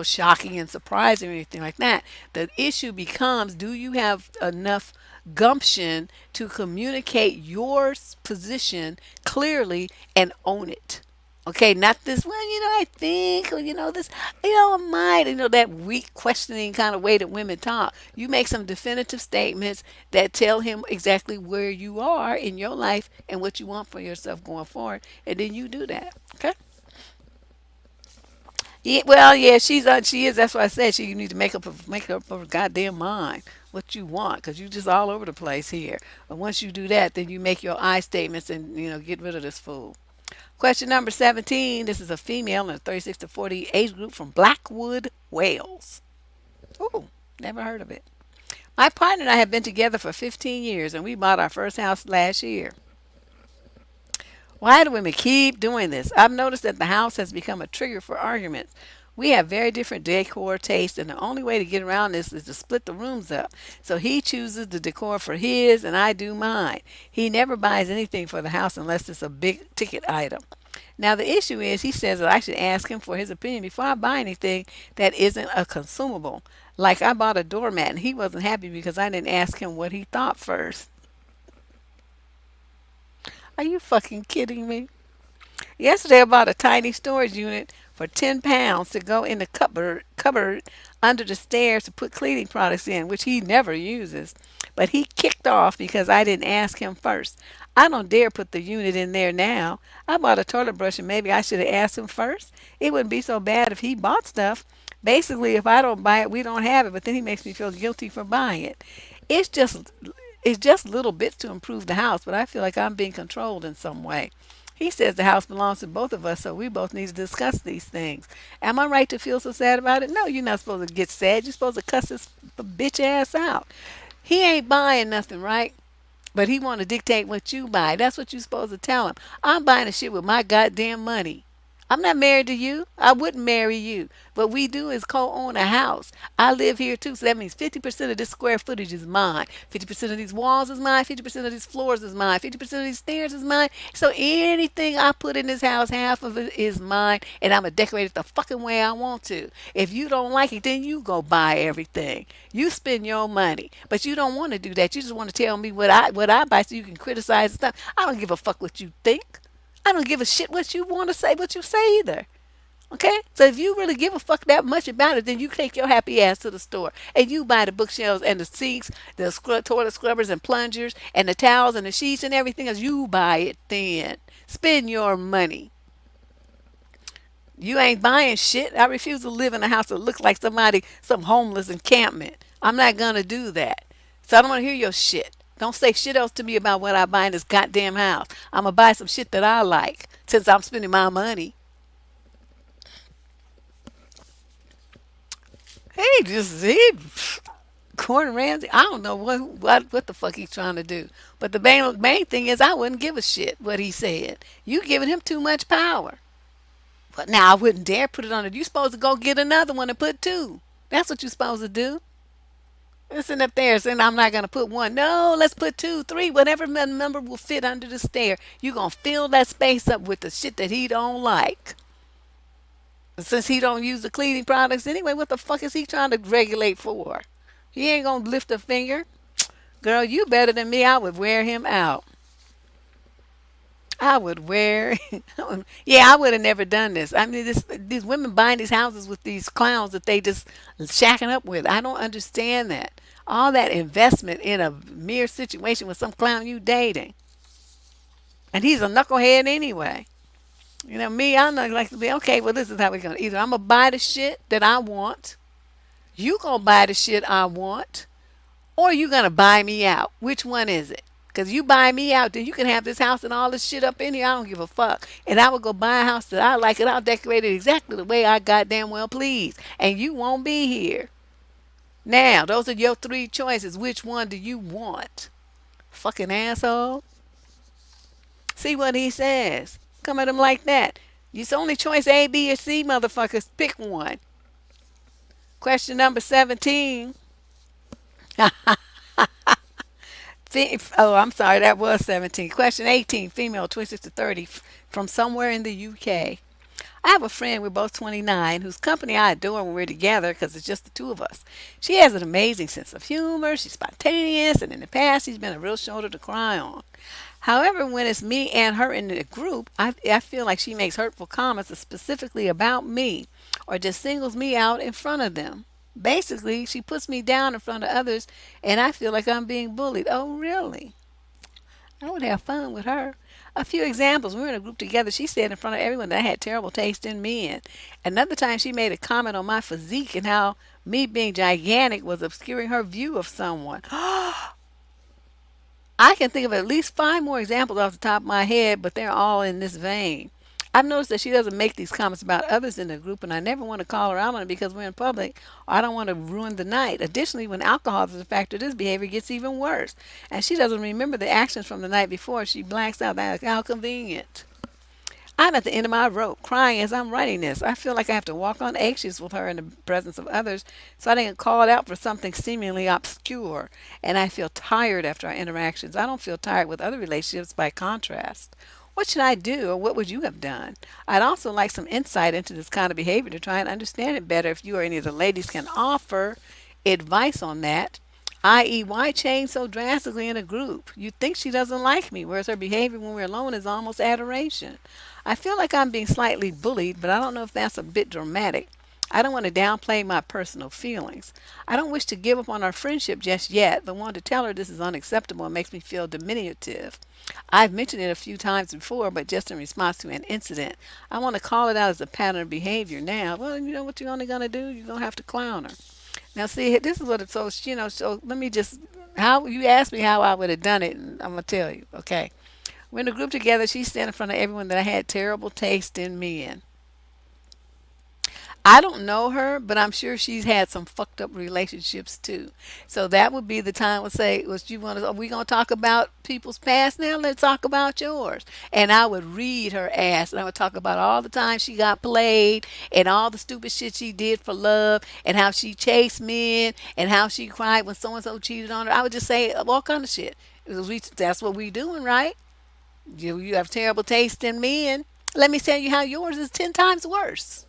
shocking and surprising or anything like that. The issue becomes, do you have enough gumption to communicate your position clearly and own it? Okay, not this, well, I think, or, this, I might, that weak questioning kind of way that women talk. You make some definitive statements that tell him exactly where you are in your life and what you want for yourself going forward, and then you do that. Okay? Yeah, well, yeah, she is. That's why I said you need to make up her goddamn mind what you want, because you just all over the place here. But once you do that, then you make your I statements and get rid of this fool. Question number 17. This is a female in the 36 to 40 age group from Blackwood, Wales. Ooh, never heard of it. My partner and I have been together for 15 years and we bought our first house last year. Why do women keep doing this? I've noticed that the house has become a trigger for arguments. We have very different decor tastes, and the only way to get around this is to split the rooms up. So he chooses the decor for his, and I do mine. He never buys anything for the house unless it's a big ticket item. Now, the issue is, he says that I should ask him for his opinion before I buy anything that isn't a consumable. Like I bought a doormat, and he wasn't happy because I didn't ask him what he thought first. Are you fucking kidding me? Yesterday I bought a tiny storage unit for £10 to go in the cupboard under the stairs to put cleaning products in, which he never uses. But he kicked off because I didn't ask him first. I don't dare put the unit in there now. I bought a toilet brush and maybe I should have asked him first. It wouldn't be so bad if he bought stuff. Basically, if I don't buy it, we don't have it, but then he makes me feel guilty for buying it. It's just it's just little bits to improve the house, but I feel like I'm being controlled in some way. He says the house belongs to both of us, so we both need to discuss these things. Am I right to feel so sad about it? No, you're not supposed to get sad. You're supposed to cuss this bitch ass out. He ain't buying nothing, right? But he want to dictate what you buy. That's what you're supposed to tell him. I'm buying the shit with my goddamn money. I'm not married to you. I wouldn't marry you. What we do is co-own a house. I live here too, so that means 50% of this square footage is mine. 50% of these walls is mine. 50% of these floors is mine. 50% of these stairs is mine. So anything I put in this house, half of it is mine, and I'm going to decorate it the fucking way I want to. If you don't like it, then you go buy everything. You spend your money, but you don't want to do that. You just want to tell me what I buy so you can criticize and stuff. I don't give a fuck what you think. I don't give a shit what you want to say, what you say either. Okay? So if you really give a fuck that much about it, then you take your happy ass to the store and you buy the bookshelves and the sinks, the toilet scrubbers and plungers and the towels and the sheets and everything else. You buy it then. Spend your money. You ain't buying shit. I refuse to live in a house that looks like some homeless encampment. I'm not going to do that. So I don't want to hear your shit. Don't say shit else to me about what I buy in this goddamn house. I'm going to buy some shit that I like since I'm spending my money. He, Gordon Ramsay, I don't know what the fuck he's trying to do. But the main thing is I wouldn't give a shit what he said. You giving him too much power. But now I wouldn't dare put it on it. You supposed to go get another one and put two. That's what you're supposed to do. Listen up there saying I'm not gonna put one. No, let's put two, three, whatever number will fit under the stair. You gonna fill that space up with the shit that he don't like. Since he don't use the cleaning products anyway, what the fuck is he trying to regulate for? He ain't gonna lift a finger. Girl, you better than me. I would wear him out. I would wear. Yeah, I would have never done this. I mean, these women buying these houses with these clowns that they just shacking up with. I don't understand that. All that investment in a mere situation with some clown you dating, and he's a knucklehead anyway. You know me, I'm not like to be okay. Well, this is how we're gonna. Either I'm gonna buy the shit that I want, you gonna buy the shit I want, or you gonna buy me out. Which one is it? Because you buy me out, then you can have this house and all this shit up in here. I don't give a fuck. And I would go buy a house that I like and I'll decorate it exactly the way I goddamn well please. And you won't be here. Now, those are your three choices. Which one do you want? Fucking asshole. See what he says. Come at him like that. It's only choice A, B, or C, motherfuckers. Pick one. Question number 17. Oh, I'm sorry, that was 17. Question 18, female, 26 to 30, from somewhere in the UK. I have a friend, we're both 29, whose company I adore when we're together because it's just the two of us. She has an amazing sense of humor, she's spontaneous, and in the past, she's been a real shoulder to cry on. However, when it's me and her in the group, I feel like she makes hurtful comments specifically about me or just singles me out in front of them. Basically, she puts me down in front of others, and I feel like I'm being bullied. Oh, really? I would have fun with her. A few examples. We were in a group together. She said in front of everyone that I had terrible taste in men. Another time she made a comment on my physique and how me being gigantic was obscuring her view of someone. I can think of at least five more examples off the top of my head, but they're all in this vein. I've noticed that she doesn't make these comments about others in the group, and I never want to call her out on it because we're in public or I don't want to ruin the night. Additionally, when alcohol is a factor, this behavior gets even worse. And she doesn't remember the actions from the night before. She blacks out. Like, how convenient. I'm at the end of my rope, crying as I'm writing this. I feel like I have to walk on eggshells with her in the presence of others, so I didn't call it out for something seemingly obscure. And I feel tired after our interactions. I don't feel tired with other relationships by contrast. What should I do, or what would you have done? I'd also like some insight into this kind of behavior to try and understand it better. If you or any of the ladies can offer advice on that, i.e., why change so drastically in a group? You think she doesn't like me, whereas her behavior when we're alone is almost adoration. I feel like I'm being slightly bullied, but I don't know if that's a bit dramatic. I don't want to downplay my personal feelings. I don't wish to give up on our friendship just yet, but want to tell her this is unacceptable and makes me feel diminutive. I've mentioned it a few times before, but just in response to an incident. I want to call it out as a pattern of behavior now. Well, you know what you're only going to do? You're going to have to clown her. Now, see, this is what it's so, so let me just, how you asked me how I would have done it, and I'm going to tell you, okay? We're in a group together. She said in front of everyone that I had terrible taste in men. I don't know her, but I'm sure she's had some fucked up relationships too. So that would be the time to say, "Was you want to? Are we gonna talk about people's past now? Let's talk about yours." And I would read her ass, and I would talk about all the time she got played, and all the stupid shit she did for love, and how she chased men, and how she cried when so and so cheated on her. I would just say all kind of shit. That's what we doing, right? You have terrible taste in men. Let me tell you how yours is 10 times worse.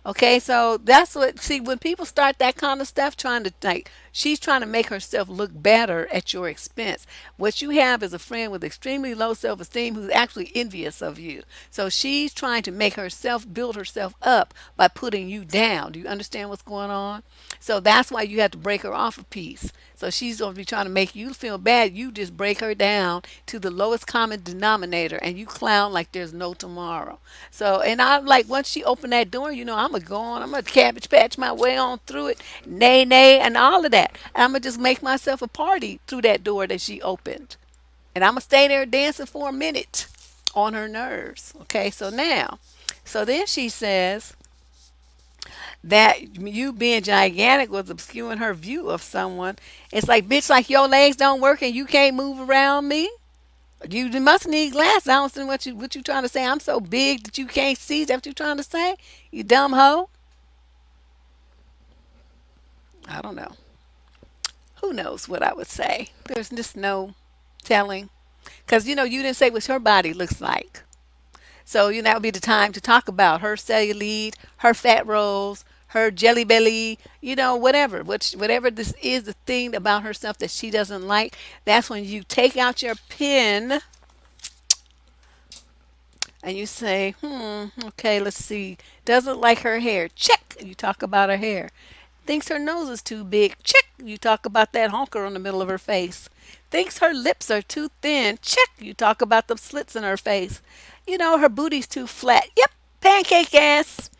Okay, so that's what, see, when people start that kind of stuff, trying to, like, she's trying to make herself look better at your expense. What you have is a friend with extremely low self esteem who's actually envious of you. So she's trying to make herself build herself up by putting you down. Do you understand what's going on? So that's why you have to break her off a piece. So she's going to be trying to make you feel bad. You just break her down to the lowest common denominator and you clown like there's no tomorrow. So, and I like, once she opened that door, I'm going to go on. I'm going to cabbage patch my way on through it. Nay, nay, and all of that. And I'm going to just make myself a party through that door that she opened. And I'm going to stay there dancing for a minute on her nerves. Okay, so now, so then she says that you being gigantic was obscuring her view of someone. It's like, bitch, like your legs don't work and you can't move around me. You must need glasses. I don't see what you trying to say. I'm so big that you can't see. Is that what you trying to say? You dumb hoe. I don't know. Who knows what I would say? There's just no telling. Because you didn't say what her body looks like. So, that would be the time to talk about her cellulite, her fat rolls, her jelly belly, whatever. Whatever this is, the thing about herself that she doesn't like, that's when you take out your pen and you say, okay, let's see. Doesn't like her hair. Check. You talk about her hair. Thinks her nose is too big. Check. You talk about that honker on the middle of her face. Thinks her lips are too thin. Check. You talk about the slits in her face. Her booty's too flat. Yep. Pancake ass.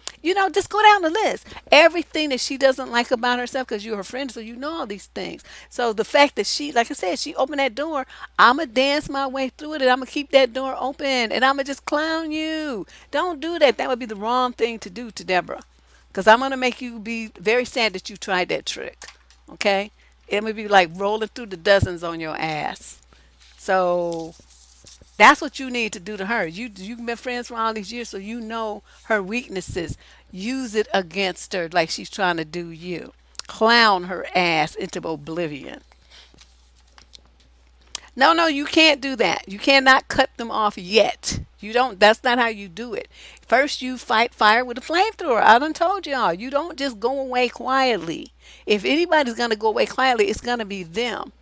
Just go down the list. Everything that she doesn't like about herself, because you're her friend, so you know all these things. So the fact that she, like I said, she opened that door, I'm going to dance my way through it, and I'm going to keep that door open, and I'm going to just clown you. Don't do that. That would be the wrong thing to do to Deborah, because I'm going to make you be very sad that you tried that trick. Okay? It would be like rolling through the dozens on your ass. So that's what you need to do to her. You've been friends for all these years, so you know her weaknesses. Use it against her like she's trying to do you. Clown her ass into oblivion. No, no, you can't do that. You cannot cut them off yet. You don't. That's not how you do it. First, you fight fire with a flamethrower. I done told y'all. You don't just go away quietly. If anybody's gonna go away quietly, it's gonna be them.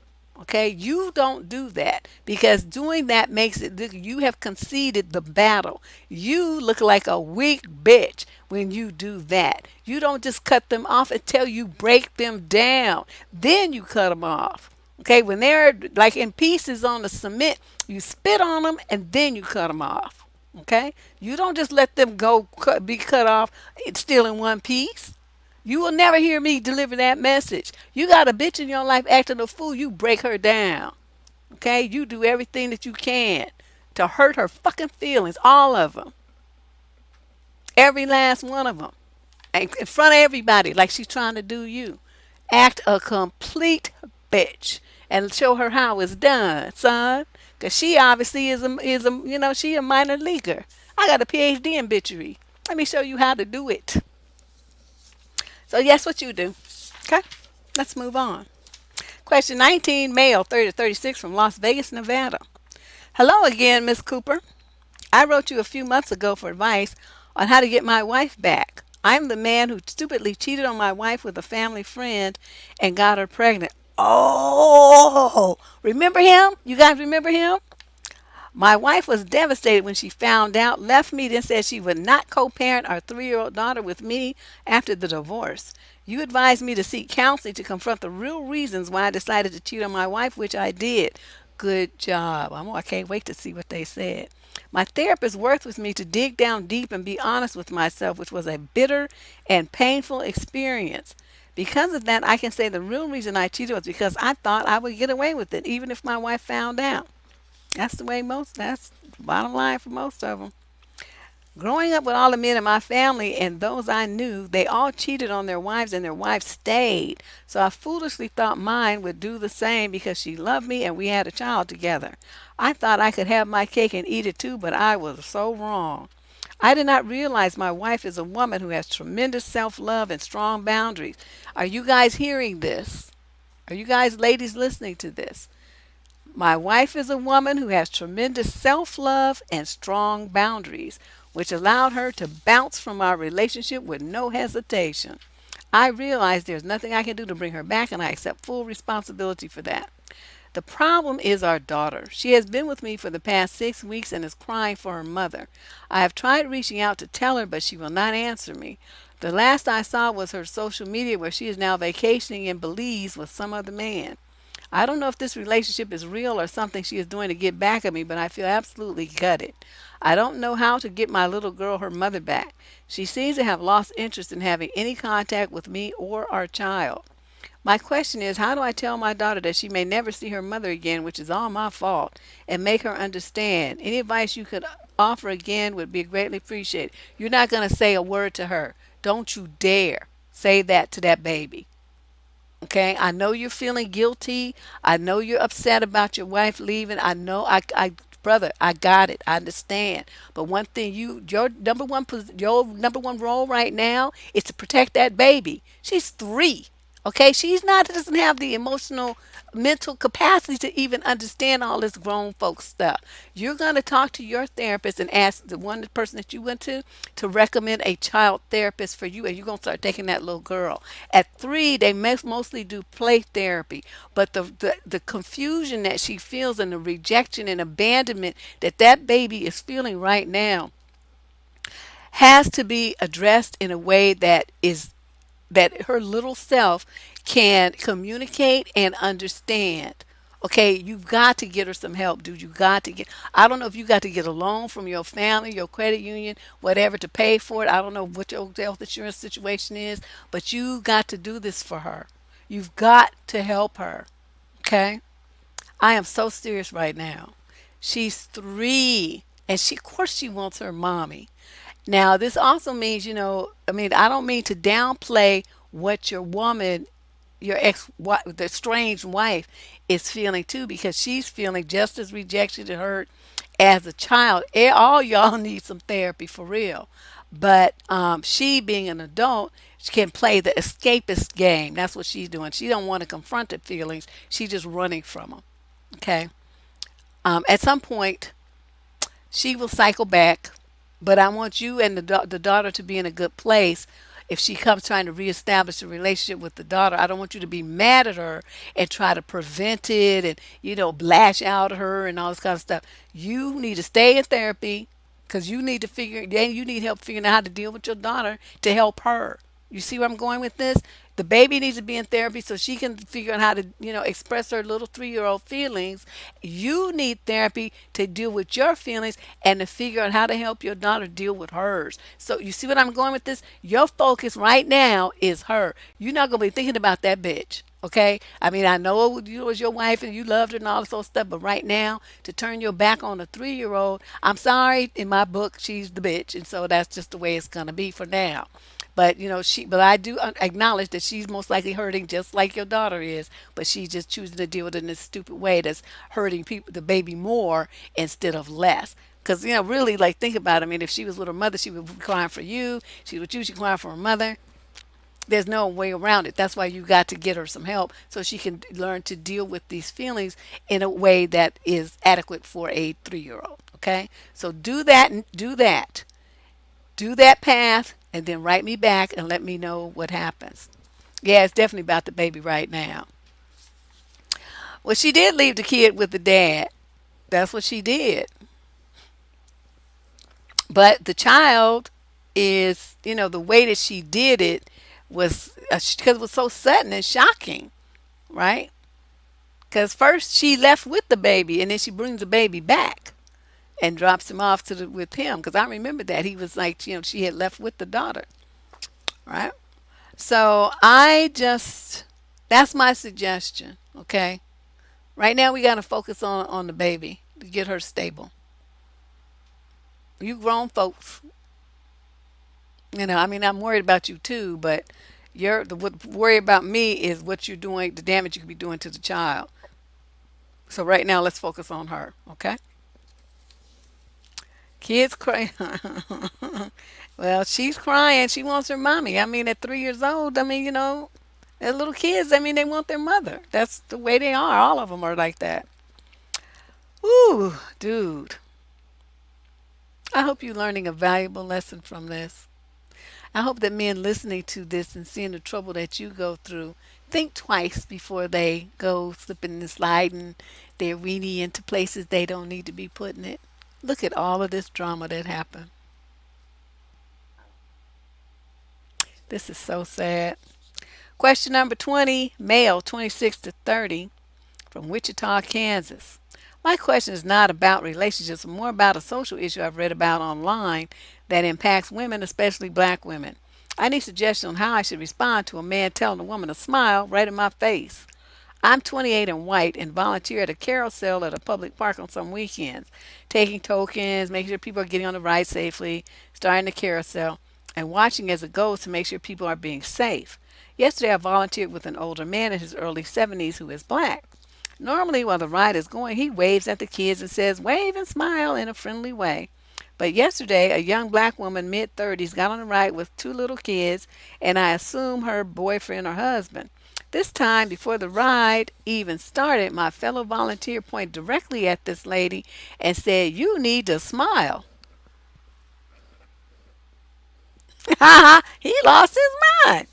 Okay, you don't do that, because doing that makes it, you have conceded the battle. You look like a weak bitch when you do that. You don't just cut them off until you break them down. Then you cut them off. Okay, when they're like in pieces on the cement, you spit on them and then you cut them off. Okay, you don't just let them be cut off, it's still in one piece. You will never hear me deliver that message. You got a bitch in your life acting a fool, you break her down. Okay? You do everything that you can to hurt her fucking feelings, all of them. Every last one of them. And in front of everybody, like she's trying to do you. Act a complete bitch and show her how it's done, son. Because she obviously she a minor leaguer. I got a PhD in bitchery. Let me show you how to do it. So that's what you do. Okay, let's move on. Question 19, male, 30 to 36 from Las Vegas, Nevada. Hello again, Miss Cooper. I wrote you a few months ago for advice on how to get my wife back. I'm the man who stupidly cheated on my wife with a family friend and got her pregnant. Oh, remember him? You guys remember him? My wife was devastated when she found out, left me, then said she would not co-parent our 3-year-old daughter with me after the divorce. You advised me to seek counseling to confront the real reasons why I decided to cheat on my wife, which I did. Good job. I can't wait to see what they said. My therapist worked with me to dig down deep and be honest with myself, which was a bitter and painful experience. Because of that, I can say the real reason I cheated was because I thought I would get away with it, even if my wife found out. That's the bottom line for most of them. Growing up with all the men in my family and those I knew, they all cheated on their wives and their wives stayed. So I foolishly thought mine would do the same because she loved me and we had a child together. I thought I could have my cake and eat it too, but I was so wrong. I did not realize my wife is a woman who has tremendous self-love and strong boundaries. Are you guys hearing this? Are you guys ladies listening to this? My wife is a woman who has tremendous self-love and strong boundaries, which allowed her to bounce from our relationship with no hesitation. I realize there's nothing I can do to bring her back, and I accept full responsibility for that. The problem is our daughter. She has been with me for the past 6 weeks and is crying for her mother. I have tried reaching out to tell her, but she will not answer me. The last I saw was her social media, where she is now vacationing in Belize with some other man. I don't know if this relationship is real or something she is doing to get back at me, but I feel absolutely gutted. I don't know how to get my little girl her mother back. She seems to have lost interest in having any contact with me or our child. My question is, how do I tell my daughter that she may never see her mother again, which is all my fault, and make her understand? Any advice you could offer again would be greatly appreciated. You're not going to say a word to her. Don't you dare say that to that baby. Okay, I know you're feeling guilty. I know you're upset about your wife leaving. I know, brother, I got it. I understand. But one thing, your number one role right now is to protect that baby. She's 3. Okay, she's not doesn't have the emotional mental capacity to even understand all this grown folks stuff. You're going to talk to your therapist and ask the one person that you went to recommend a child therapist for you, and you're going to start taking that little girl. At 3, they mostly do play therapy, but the confusion that she feels and the rejection and abandonment that that baby is feeling right now has to be addressed in a way that her little self can communicate and understand. Okay, you've got to get her some help, dude. You got to get, I don't know if you got to get a loan from your family, your credit union, whatever to pay for it. I don't know what your health insurance situation is, but you got to do this for her. You've got to help her. Okay? I am so serious right now. She's 3, and of course, she wants her mommy. Now, this also means, I mean, I don't mean to downplay what your woman, your the strange wife, is feeling too, because she's feeling just as rejected and hurt as a child. All y'all need some therapy for real. But she, being an adult, she can play the escapist game. That's what she's doing. She don't want to confront the feelings. She's just running from them. Okay. At some point, she will cycle back, but I want you and the daughter to be in a good place. If she comes trying to reestablish a relationship with the daughter, I don't want you to be mad at her and try to prevent it and, lash out at her and all this kind of stuff. You need to stay in therapy because you need to you need help figuring out how to deal with your daughter to help her. You see where I'm going with this? The baby needs to be in therapy so she can figure out how to, express her little 3-year-old feelings. You need therapy to deal with your feelings and to figure out how to help your daughter deal with hers. So you see what I'm going with this? Your focus right now is her. You're not going to be thinking about that bitch. Okay? I mean, I know you was your wife and you loved her and all this old stuff, but right now, to turn your back on a 3-year-old, I'm sorry, in my book, she's the bitch. And so that's just the way it's going to be for now. But but I do acknowledge that she's most likely hurting just like your daughter is, but she's just choosing to deal with it in this stupid way that's hurting people, the baby, more instead of less. Because really, like, think about it. I mean, if she was with her mother, she would be crying for you. She would you, she crying for her mother. There's no way around it. That's why you got to get her some help so she can learn to deal with these feelings in a way that is adequate for a 3-year-old. Okay, so do that and do that path, and then write me back and let me know what happens. Yeah, it's definitely about the baby right now. Well, she did leave the kid with the dad. That's what she did. But the child is, the way that she did it was because it was so sudden and shocking, right? Because first she left with the baby, and then she brings the baby back and drops him off with him. Because I remember that he was like, she had left with the daughter, right? So that's my suggestion. Okay. Right now we got to focus on the baby to get her stable. You grown folks, I mean, I'm worried about you too, but what worry about me is what you're doing, the damage you could be doing to the child. So right now let's focus on her. Okay. Kids cry. Well, she's crying. She wants her mommy. I mean, at 3 years old, I mean, they're little kids. I mean, they want their mother. That's the way they are. All of them are like that. Ooh, dude. I hope you're learning a valuable lesson from this. I hope that men listening to this and seeing the trouble that you go through think twice before they go slipping and sliding their weenie into places they don't need to be putting it. Look at all of this drama that happened. This is so sad. Question number 20, male 26 to 30 from Wichita, Kansas. My question is not about relationships, but more about a social issue I've read about online that impacts women, especially black women. I need suggestions on how I should respond to a man telling a woman to smile right in my face. I'm 28 and white and volunteer at a carousel at a public park on some weekends, taking tokens, making sure people are getting on the ride safely, starting the carousel, and watching as it goes to make sure people are being safe. Yesterday, I volunteered with an older man in his early 70s who is black. Normally, while the ride is going, he waves at the kids and says, "Wave and smile" in a friendly way. But yesterday, a young black woman, mid 30s, got on the ride with 2 little kids, and I assume her boyfriend or husband. This time, before the ride even started, my fellow volunteer pointed directly at this lady and said, "You need to smile." He lost his mind.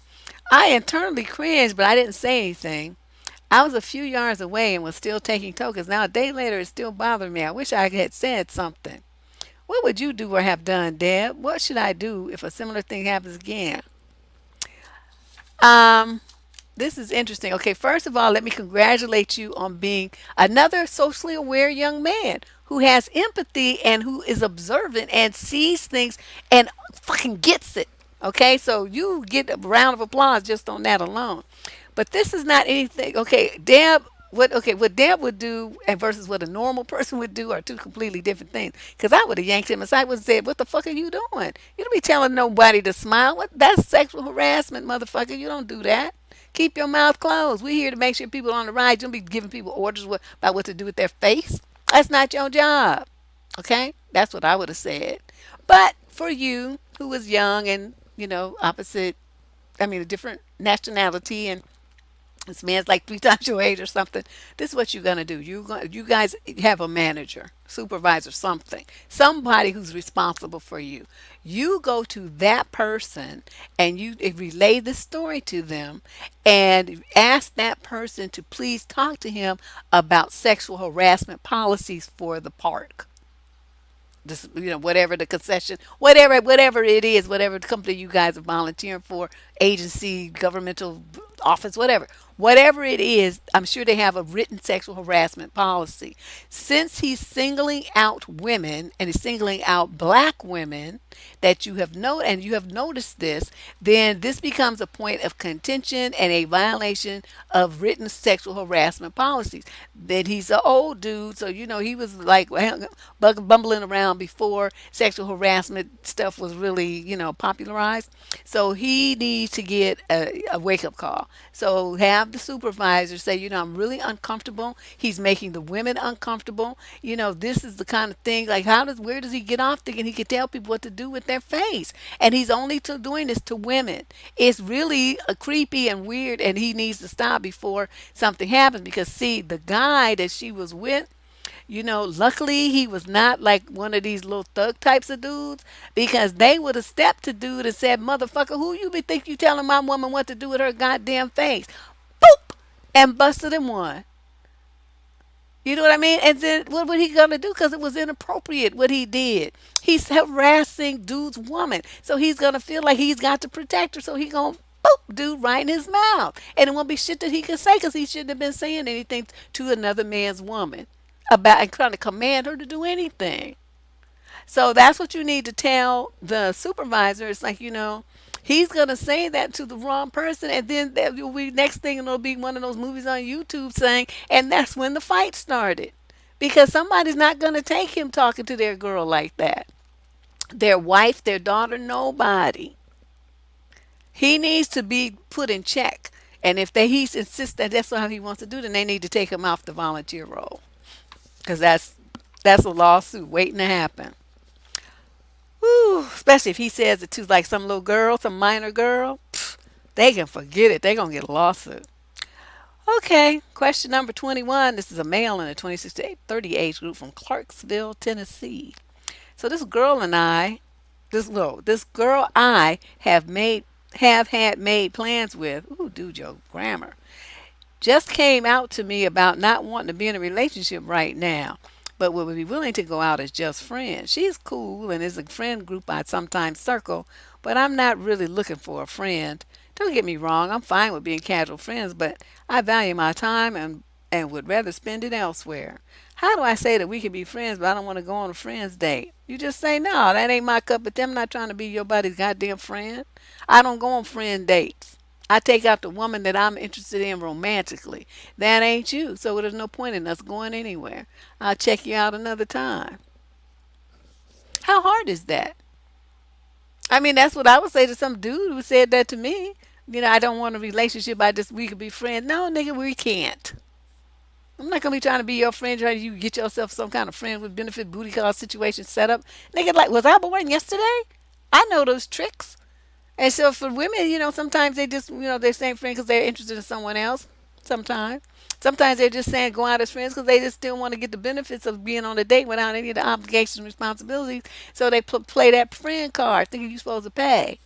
I internally cringed, but I didn't say anything. I was a few yards away and was still taking tokens. Now, a day later, it still bothered me. I wish I had said something. What would you do or have done, Deb? What should I do if a similar thing happens again? Um, this is interesting. Okay, first of all, let me congratulate you on being another socially aware young man who has empathy and who is observant and sees things and fucking gets it. Okay, so you get a round of applause just on that alone. But this is not anything. Okay, Deb. What Deb would do and versus what a normal person would do are two completely different things. Because I would have yanked him aside and said, "What the fuck are you doing? You don't be telling nobody to smile. What? That's sexual harassment, motherfucker. You don't do that. Keep your mouth closed. We're here to make sure people on the ride. You don't be giving people orders about what to do with their face. That's not your job." Okay, that's what I would have said. But for you, who was young and opposite, I mean, a different nationality, and this man's like three times your age or something. This is what you're gonna do. You guys have a manager, supervisor, somebody who's responsible for you. You go to that person and you relay the story to them, and ask that person to please talk to him about sexual harassment policies for the park. This, whatever the concession, whatever it is, whatever the company you guys are volunteering for, agency, governmental office, whatever it is, I'm sure they have a written sexual harassment policy. Since he's singling out women and he's singling out black women that you have noticed this, then this becomes a point of contention and a violation of written sexual harassment policies. That he's an old dude, so he was like bumbling around before sexual harassment stuff was really popularized. So he needs to get a wake up call. So have the supervisor say, "I'm really uncomfortable. He's making the women uncomfortable. This is the kind of thing, like, where does he get off thinking he can tell people what to do with their face? And he's only doing this to women. It's really creepy and weird, and he needs to stop before something happens." Because see, the guy that she was with, luckily he was not like one of these little thug types of dudes, because they would have stepped to dude and said, "Motherfucker, who you be think you telling my woman what to do with her goddamn face?" Boop! And busted him one. You know what I mean? And then what was he gonna do? Because it was inappropriate what he did. He's harassing dude's woman, so he's gonna feel like he's got to protect her. So he gonna boop dude right in his mouth, and it won't be shit that he can say because he shouldn't have been saying anything to another man's woman about and trying to command her to do anything. So that's what you need to tell the supervisor. It's like, he's going to say that to the wrong person. And then there will be next thing, and it'll be one of those movies on YouTube saying, and that's when the fight started. Because somebody's not going to take him talking to their girl like that. Their wife, their daughter, nobody. He needs to be put in check. And if he insists that that's how he wants to do, then they need to take him off the volunteer role. Because that's a lawsuit waiting to happen. Whew, especially if he says it to like some little girl, some minor girl, they can forget it. They're going to get a lawsuit. Okay, question number 21. This is a male in the 26 to 30 age group from Clarksville, Tennessee. So this girl I have had made plans with. Ooh, dude, your grammar. Just came out to me about not wanting to be in a relationship right now, but would be willing to go out as just friends. She's cool and is a friend group I sometimes circle, but I'm not really looking for a friend. Don't get me wrong, I'm fine with being casual friends, but I value my time and would rather spend it elsewhere. How do I say that we can be friends, but I don't want to go on a friend's date? You just say, "No, that ain't my cup of tea. I'm not trying to be your buddy's goddamn friend. I don't go on friend dates. I take out the woman that I'm interested in romantically. That ain't you, so there's no point in us going anywhere. I'll check you out another time." How hard is that? I mean, that's what I would say to some dude who said that to me. "I don't want a relationship. We could be friends." No, nigga, we can't. I'm not gonna be trying to be your friend, trying to get yourself some kind of friend with benefit booty call situation set up. Nigga, like, was I born yesterday? I know those tricks. And so for women, sometimes they just, they're saying friend because they're interested in someone else. Sometimes. Sometimes they're just saying go out as friends because they just still want to get the benefits of being on a date without any of the obligations and responsibilities. So they play that friend card, thinking you're supposed to pay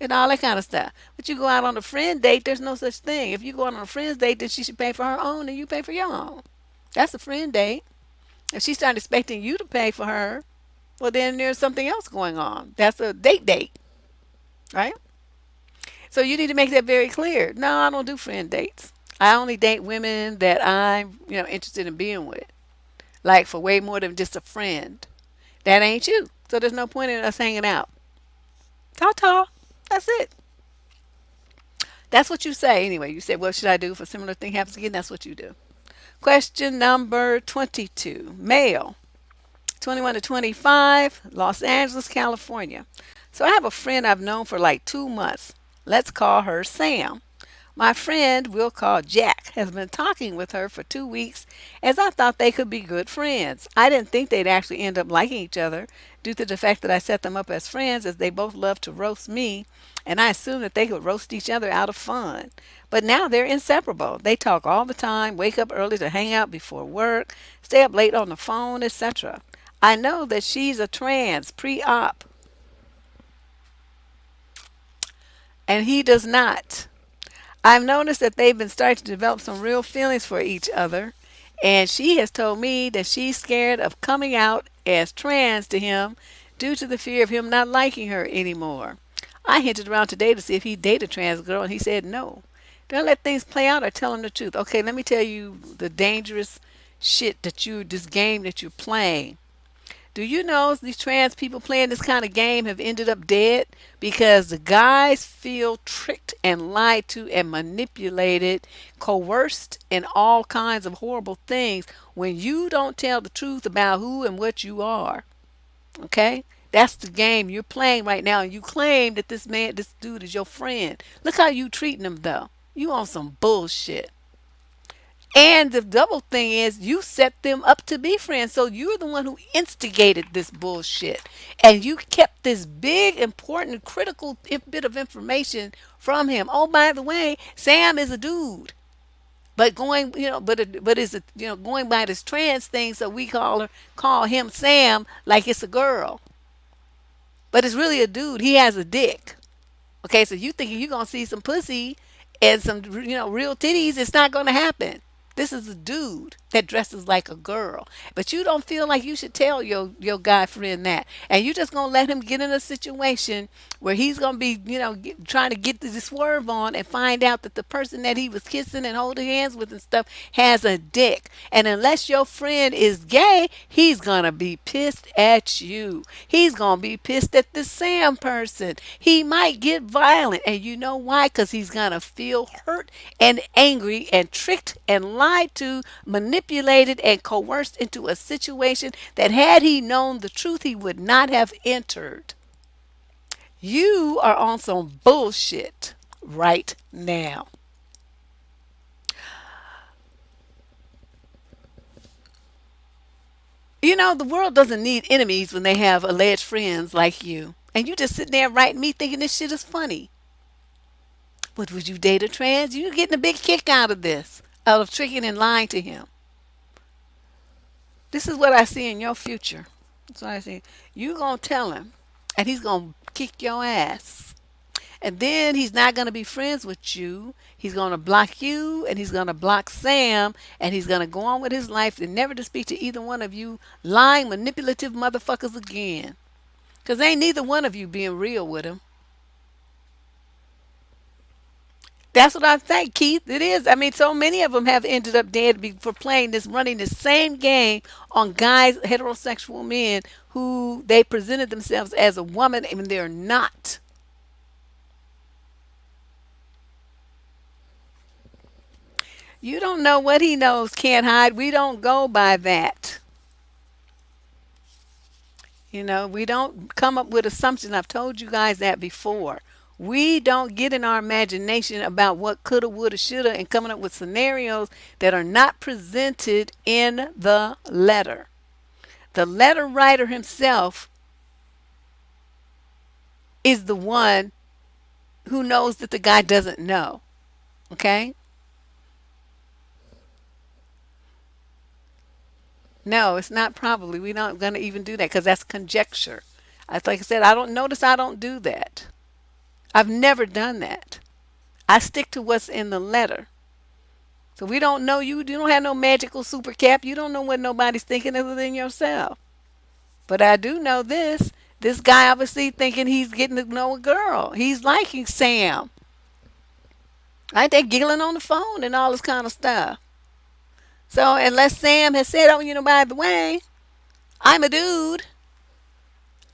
and all that kind of stuff. But you go out on a friend date, there's no such thing. If you go out on a friend's date, then she should pay for her own and you pay for your own. That's a friend date. If she started expecting you to pay for her, well, then there's something else going on. That's a date, right? So you need to make that very clear. No, I don't do friend dates. I only date women that I'm, interested in being with, like for way more than just a friend. That ain't you. So there's no point in us hanging out. Ta ta. That's it. That's what you say anyway. You say, what should I do if a similar thing happens again? That's what you do. Question number 22. Male, 21 to 25, Los Angeles, California. So I have a friend I've known for like 2 months. Let's call her Sam. My friend, we'll call Jack, has been talking with her for 2 weeks as I thought they could be good friends. I didn't think they'd actually end up liking each other due to the fact that I set them up as friends as they both love to roast me, and I assumed that they could roast each other out of fun. But now they're inseparable. They talk all the time, wake up early to hang out before work, stay up late on the phone, etc. I know that she's a trans pre-op, and he does not. I've noticed that they've been starting to develop some real feelings for each other, and she has told me that she's scared of coming out as trans to him due to the fear of him not liking her anymore. I hinted around today to see if he'd date a trans girl, and he said no. Don't let things play out or tell him the truth. Okay, let me tell you the dangerous shit this game that you're playing. Do you know these trans people playing this kind of game have ended up dead because the guys feel tricked and lied to and manipulated, coerced, and all kinds of horrible things when you don't tell the truth about who and what you are. Okay? That's the game you're playing right now, and you claim that this dude is your friend. Look how you treating him though. You on some bullshit. And the double thing is, you set them up to be friends. So you're the one who instigated this bullshit. And you kept this big, important, critical bit of information from him. Oh, by the way, Sam is a dude. But going, but is it, going by this trans thing, so we call him Sam like it's a girl. But it's really a dude. He has a dick. Okay, so you thinking you're gonna see some pussy and some real titties? It's not gonna happen. This is a dude that dresses like a girl, but you don't feel like you should tell your guy friend that, and you just gonna let him get in a situation where he's gonna be trying to get the swerve on and find out that the person that he was kissing and holding hands with and stuff has a dick, and unless your friend is gay, he's gonna be pissed at you. He's gonna be pissed at the Sam person. He might get violent, and you know why? Because he's gonna feel hurt and angry and tricked and lied to, manipulated and coerced into a situation that had he known the truth, he would not have entered. You are on some bullshit right now. The world doesn't need enemies when they have alleged friends like you. And you just sitting there writing me thinking this shit is funny. But would you date a trans? You're getting a big kick out of this, out of tricking and lying to him. This is what I see in your future. That's what I see. You gonna tell him, and he's gonna kick your ass. And then he's not gonna be friends with you. He's gonna block you, and he's gonna block Sam, and he's gonna go on with his life and never to speak to either one of you lying, manipulative motherfuckers again. Cause ain't neither one of you being real with him. That's what I think, Keith. It is. I mean, so many of them have ended up dead for playing this, running the same game on guys, heterosexual men, who they presented themselves as a woman and they're not. You don't know what he knows, can't hide. We don't go by that. We don't come up with assumptions. I've told you guys that before. We don't get in our imagination about what coulda, woulda, shoulda, and coming up with scenarios that are not presented in the letter. The letter writer himself is the one who knows that the guy doesn't know. Okay? No, it's not probably. We're not going to even do that because that's conjecture. Like I said, I don't notice I don't do that. I've never done that. I stick to what's in the letter. So we don't know you. You don't have no magical super cap. You don't know what nobody's thinking other than yourself. But I do know this. This guy obviously thinking he's getting to know a girl. He's liking Sam. Right? They're giggling on the phone and all this kind of stuff. So unless Sam has said, oh, by the way, I'm a dude.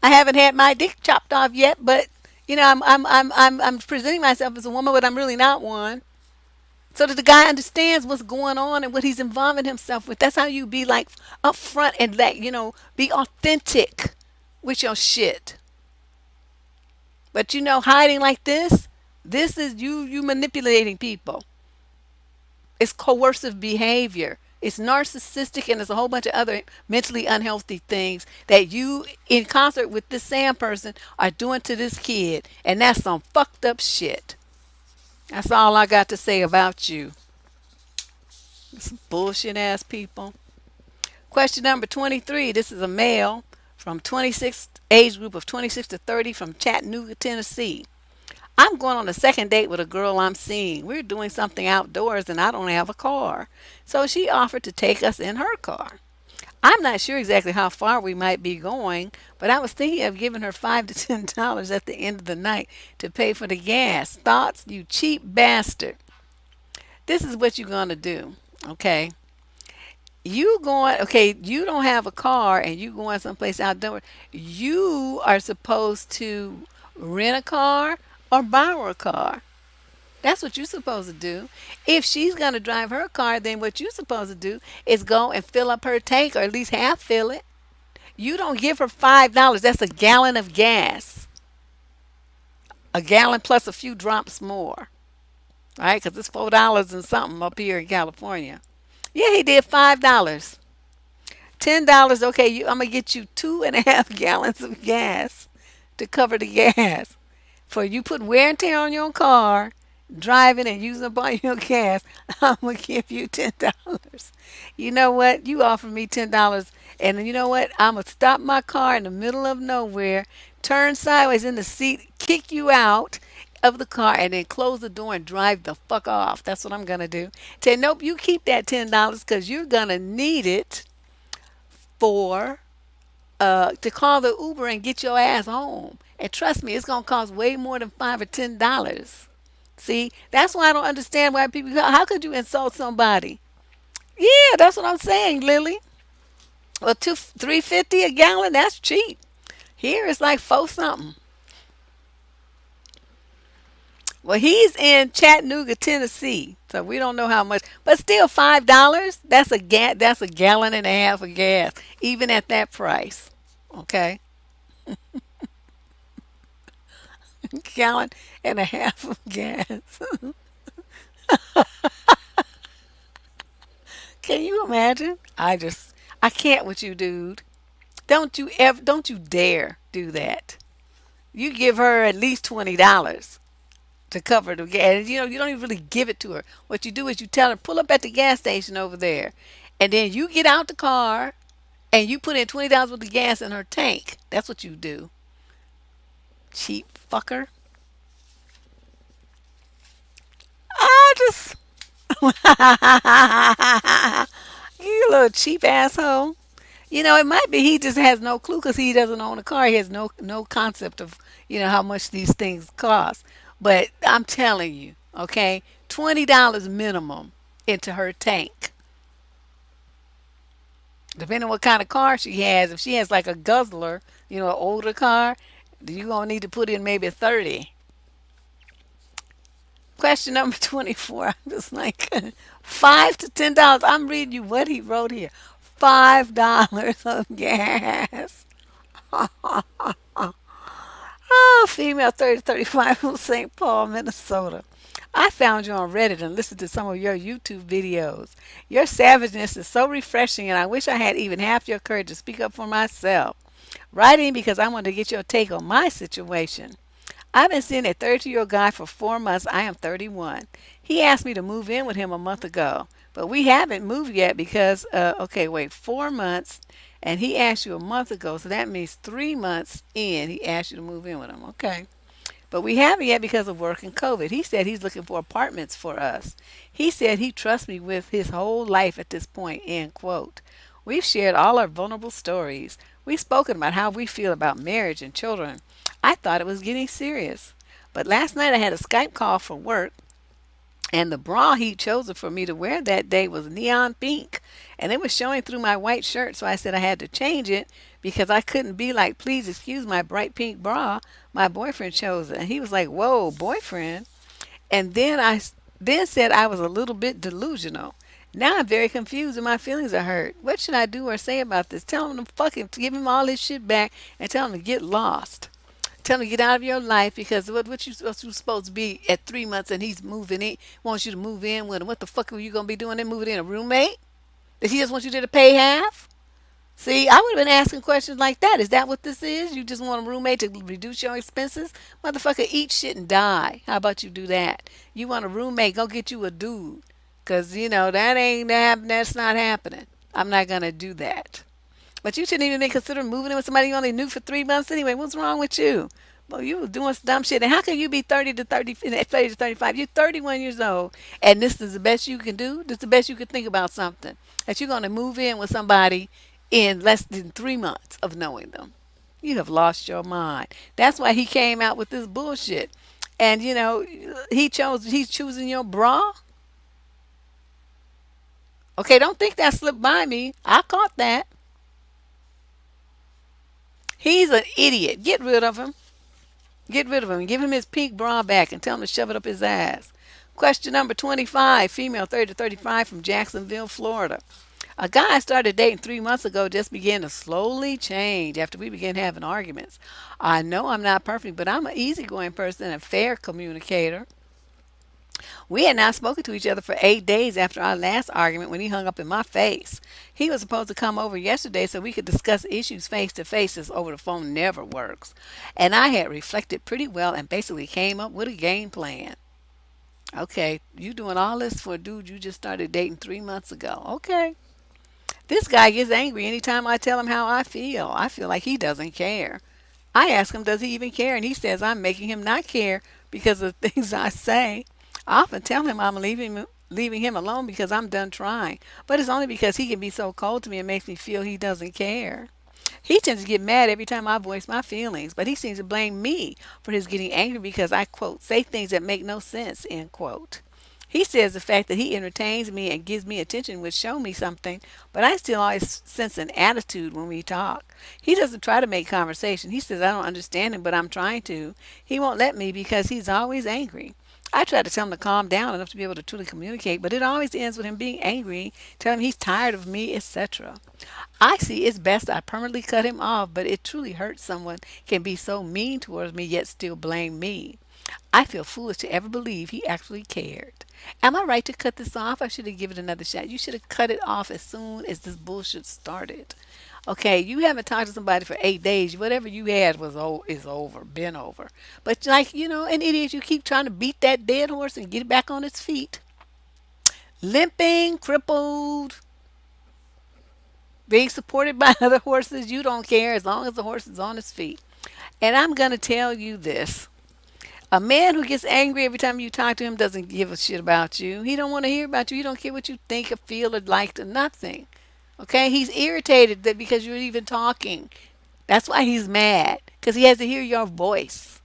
I haven't had my dick chopped off yet, but I'm presenting myself as a woman, but I'm really not one. So that the guy understands what's going on and what he's involving himself with. That's how you be like upfront and be authentic with your shit. But hiding like this is you manipulating people. It's coercive behavior. It's narcissistic and there's a whole bunch of other mentally unhealthy things that you, in concert with this Sam person, are doing to this kid. And that's some fucked up shit. That's all I got to say about you. Some bullshit ass people. Question number 23. This is a male from age group of 26 to 30 from Chattanooga, Tennessee. I'm going on a second date with a girl I'm seeing. We're doing something outdoors and I don't have a car. So she offered to take us in her car. I'm not sure exactly how far we might be going, but I was thinking of giving her $5 to $10 at the end of the night to pay for the gas. Thoughts, you cheap bastard. This is what you're going to do, okay? You don't have a car and you going someplace outdoors. You are supposed to rent a car or borrow a car. That's what you're supposed to do. If she's going to drive her car, then what you're supposed to do is go and fill up her tank or at least half fill it. You don't give her $5. That's a gallon of gas. A gallon plus a few drops more. Right? Because it's $4 and something up here in California. Yeah, he did $5. $10, okay, I'm going to get you 2.5 gallons of gas to cover the gas. For you put wear and tear on your car, driving and using up all your gas, I'm going to give you $10. You know what? You offer me $10. And you know what? I'm going to stop my car in the middle of nowhere, turn sideways in the seat, kick you out of the car, and then close the door and drive the fuck off. That's what I'm going to do. Say, nope, you keep that $10 because you're going to need it for to call the Uber and get your ass home. And trust me, it's gonna cost way more than $5 or $10. See, that's why I don't understand why people. How could you insult somebody? Yeah, that's what I'm saying, Lily. Well, 3.50 a gallon. That's cheap. Here it's like four something. Well, he's in Chattanooga, Tennessee, so we don't know how much, but still $5. That's a gallon and a half of gas, even at that price. Okay, gallon and a half of gas. Can you imagine? I can't with you, dude. Don't you dare do that. You give her at least $20 to cover the gas. You don't even really give it to her. What you do is you tell her, pull up at the gas station over there. And then you get out the car and you put in $20 worth of gas in her tank. That's what you do. Cheap fucker. I just you little cheap asshole. It might be he just has no clue because he doesn't own a car. He has no concept of how much these things cost. But I'm telling you, okay, $20 minimum into her tank. Depending on what kind of car she has. If she has like a guzzler, an older car, you're gonna need to put in maybe 30. Question number 24. I'm just like $5 to $10. I'm reading you what he wrote here. $5 of gas. Oh, female 30 to 35 from St. Paul, Minnesota. I found you on Reddit and listened to some of your YouTube videos. Your savageness is so refreshing, and I wish I had even half your courage to speak up for myself. Writing because I want to get your take on my situation. I've been seeing a 32-year-old guy for 4 months. I am 31. He asked me to move in with him a month ago, but we haven't moved yet because, okay, wait, 4 months, and he asked you a month ago, so that means 3 months in, he asked you to move in with him. Okay. But we haven't yet because of work and COVID. He said he's looking for apartments for us. He said he trusts me with his whole life at this point, end quote. We've shared all our vulnerable stories. We've spoken about how we feel about marriage and children. I thought it was getting serious. But last night I had a Skype call for work, and the bra he'd chosen for me to wear that day was neon pink. And it was showing through my white shirt, so I said I had to change it because I couldn't be like, please excuse my bright pink bra. My boyfriend chose it. And he was like, whoa, boyfriend. And then said I was a little bit delusional. Now I'm very confused and my feelings are hurt. What should I do or say about this? Tell him to fucking give him all his shit back and tell him to get lost. Tell him to get out of your life because what you supposed to be at 3 months and he's moving in, wants you to move in with him. What the fuck are you gonna be doing then? Moving in a roommate? Does he just want you to pay half? See, I would have been asking questions like that. Is that what this is? You just want a roommate to reduce your expenses? Motherfucker, eat shit and die. How about you do that? You want a roommate, go get you a dude. Because, that's not happening. I'm not going to do that. But you shouldn't even be considering moving in with somebody you only knew for 3 months anyway. What's wrong with you? Well, you was doing some dumb shit. And how can you be 30 to 35? You're 31 years old, and this is the best you can do? This is the best you can think about something. That you're going to move in with somebody in less than 3 months of knowing them. You have lost your mind. That's why he came out with this bullshit. And, he's choosing your bra. Okay, don't think that slipped by me. I caught that. He's an idiot. Get rid of him. Get rid of him and give him his pink bra back and tell him to shove it up his ass. Question number 25, female 30 to 35 from Jacksonville, Florida. A guy I started dating 3 months ago just began to slowly change after we began having arguments. I know I'm not perfect, but I'm an easygoing person and a fair communicator. We had not spoken to each other for 8 days after our last argument when he hung up in my face. He was supposed to come over yesterday so we could discuss issues face to face as over the phone never works. And I had reflected pretty well and basically came up with a game plan. Okay, you doing all this for a dude you just started dating 3 months ago. Okay. This guy gets angry anytime I tell him how I feel. I feel like he doesn't care. I ask him, does he even care? And he says I'm making him not care because of the things I say. I often tell him I'm leaving him alone because I'm done trying. But it's only because he can be so cold to me and makes me feel he doesn't care. He tends to get mad every time I voice my feelings, but he seems to blame me for his getting angry because I, quote, say things that make no sense, end quote. He says the fact that he entertains me and gives me attention would show me something, but I still always sense an attitude when we talk. He doesn't try to make conversation. He says I don't understand him, but I'm trying to. He won't let me because he's always angry. I try to tell him to calm down enough to be able to truly communicate, but it always ends with him being angry, telling him he's tired of me, etc. I see it's best I permanently cut him off, but it truly hurts someone can be so mean towards me yet still blame me. I feel foolish to ever believe he actually cared. Am I right to cut this off? I should have given it another shot. You should have cut it off as soon as this bullshit started. Okay, you haven't talked to somebody for 8 days. Whatever you had is over, been over. But like an idiot, you keep trying to beat that dead horse and get it back on its feet. Limping, crippled, being supported by other horses. You don't care as long as the horse is on its feet. And I'm gonna tell you this. A man who gets angry every time you talk to him doesn't give a shit about you. He don't want to hear about you. He don't care what you think or feel or like or nothing. Okay? He's irritated that because you're even talking. That's why he's mad. Because he has to hear your voice.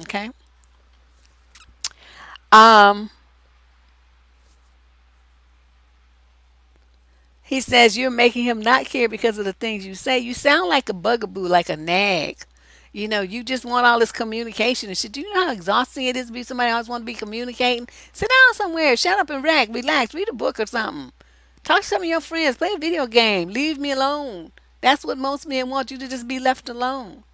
Okay? Um, he says you're making him not care because of the things you say. You sound like a bugaboo, like a nag. You just want all this communication and shit. Do you know how exhausting it is to be somebody who always want to be communicating? Sit down somewhere, shut up and relax, read a book or something. Talk to some of your friends, play a video game, leave me alone. That's what most men want, you to just be left alone.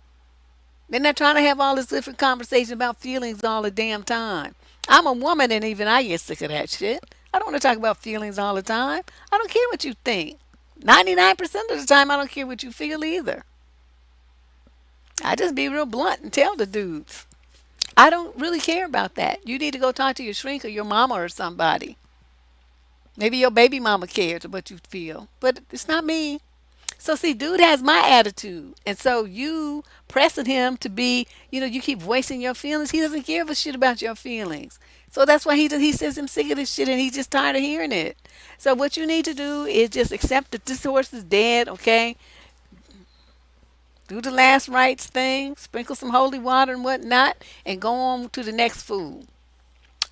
They're not trying to have all this different conversation about feelings all the damn time. I'm a woman and even I get sick of that shit. I don't want to talk about feelings all the time. I don't care what you think. 99% of the time, I don't care what you feel either. I just be real blunt and tell the dudes. I don't really care about that. You need to go talk to your shrink or your mama or somebody. Maybe your baby mama cares what you feel, but it's not me. So see, dude has my attitude, and so you pressing him to be, you keep voicing your feelings. He doesn't give a shit about your feelings. So that's why he says I'm sick of this shit, and he's just tired of hearing it. So what you need to do is just accept that this horse is dead. Okay, do the last rites thing, sprinkle some holy water and whatnot, and go on to the next fool.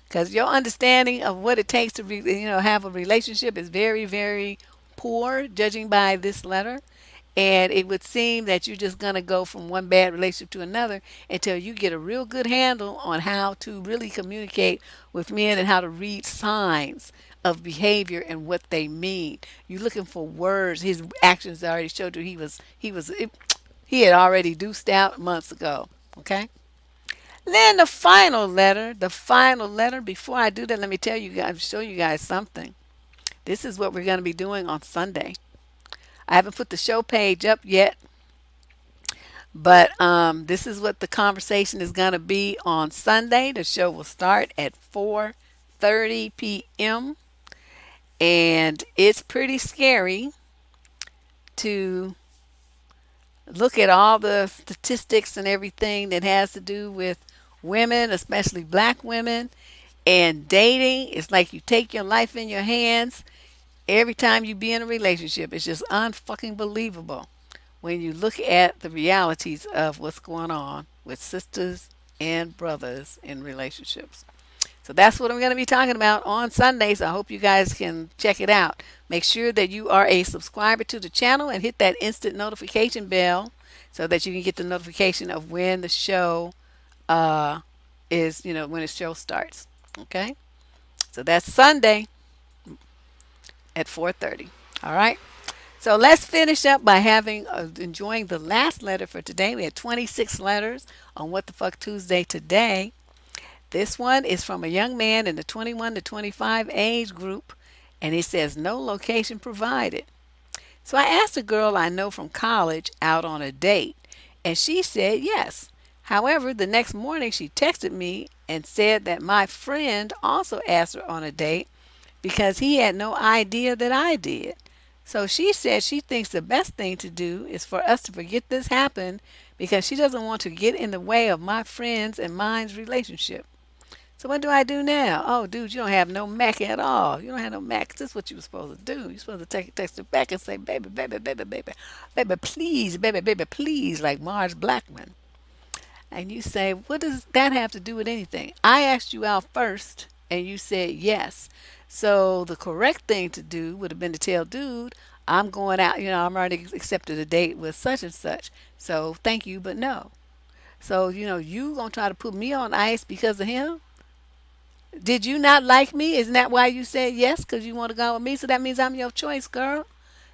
Because your understanding of what it takes to have a relationship is very, very poor, judging by this letter. And it would seem that you're just going to go from one bad relationship to another until you get a real good handle on how to really communicate with men and how to read signs of behavior and what they mean. You're looking for words. His actions already showed you he had already deuced out months ago. Okay. Then the final letter. Before I do that, let me tell you guys, show you guys something. This is what we're going to be doing on Sunday. I haven't put the show page up yet, but this is what the conversation is going to be on Sunday. The show will start at 4:30 p.m. and it's pretty scary to look at all the statistics and everything that has to do with women, especially black women, and dating. It's like you take your life in your hands every time you be in a relationship. It's just unfucking believable when you look at the realities of what's going on with sisters and brothers in relationships. So that's what I'm going to be talking about on Sundays. I hope you guys can check it out. Make sure that you are a subscriber to the channel and hit that instant notification bell so that you can get the notification of when the show uh, when the show starts. Okay? So that's Sunday at 4:30. All right? So let's finish up by enjoying the last letter for today. We had 26 letters on What the Fuck Tuesday today. This one is from a young man in the 21 to 25 age group, and he says, no location provided. So I asked a girl I know from college out on a date, and she said yes. However, the next morning she texted me and said that my friend also asked her on a date because he had no idea that I did. So she said she thinks the best thing to do is for us to forget this happened because she doesn't want to get in the way of my friends and mine's relationship. So what do I do now? Oh, dude, you don't have no Mac at all. You don't have no Mac. This is what you were supposed to do. You're supposed to text it back and say, baby, baby, baby, baby, baby, please, baby, baby, please, like Mars Blackman. And you say, what does that have to do with anything? I asked you out first, and you said yes. So the correct thing to do would have been to tell dude, I'm going out, I'm already accepted a date with such and such. So thank you, but no. So, you gonna try to put me on ice because of him? Did you not like me? Isn't that why you said yes? Because you want to go with me? So that means I'm your choice, girl.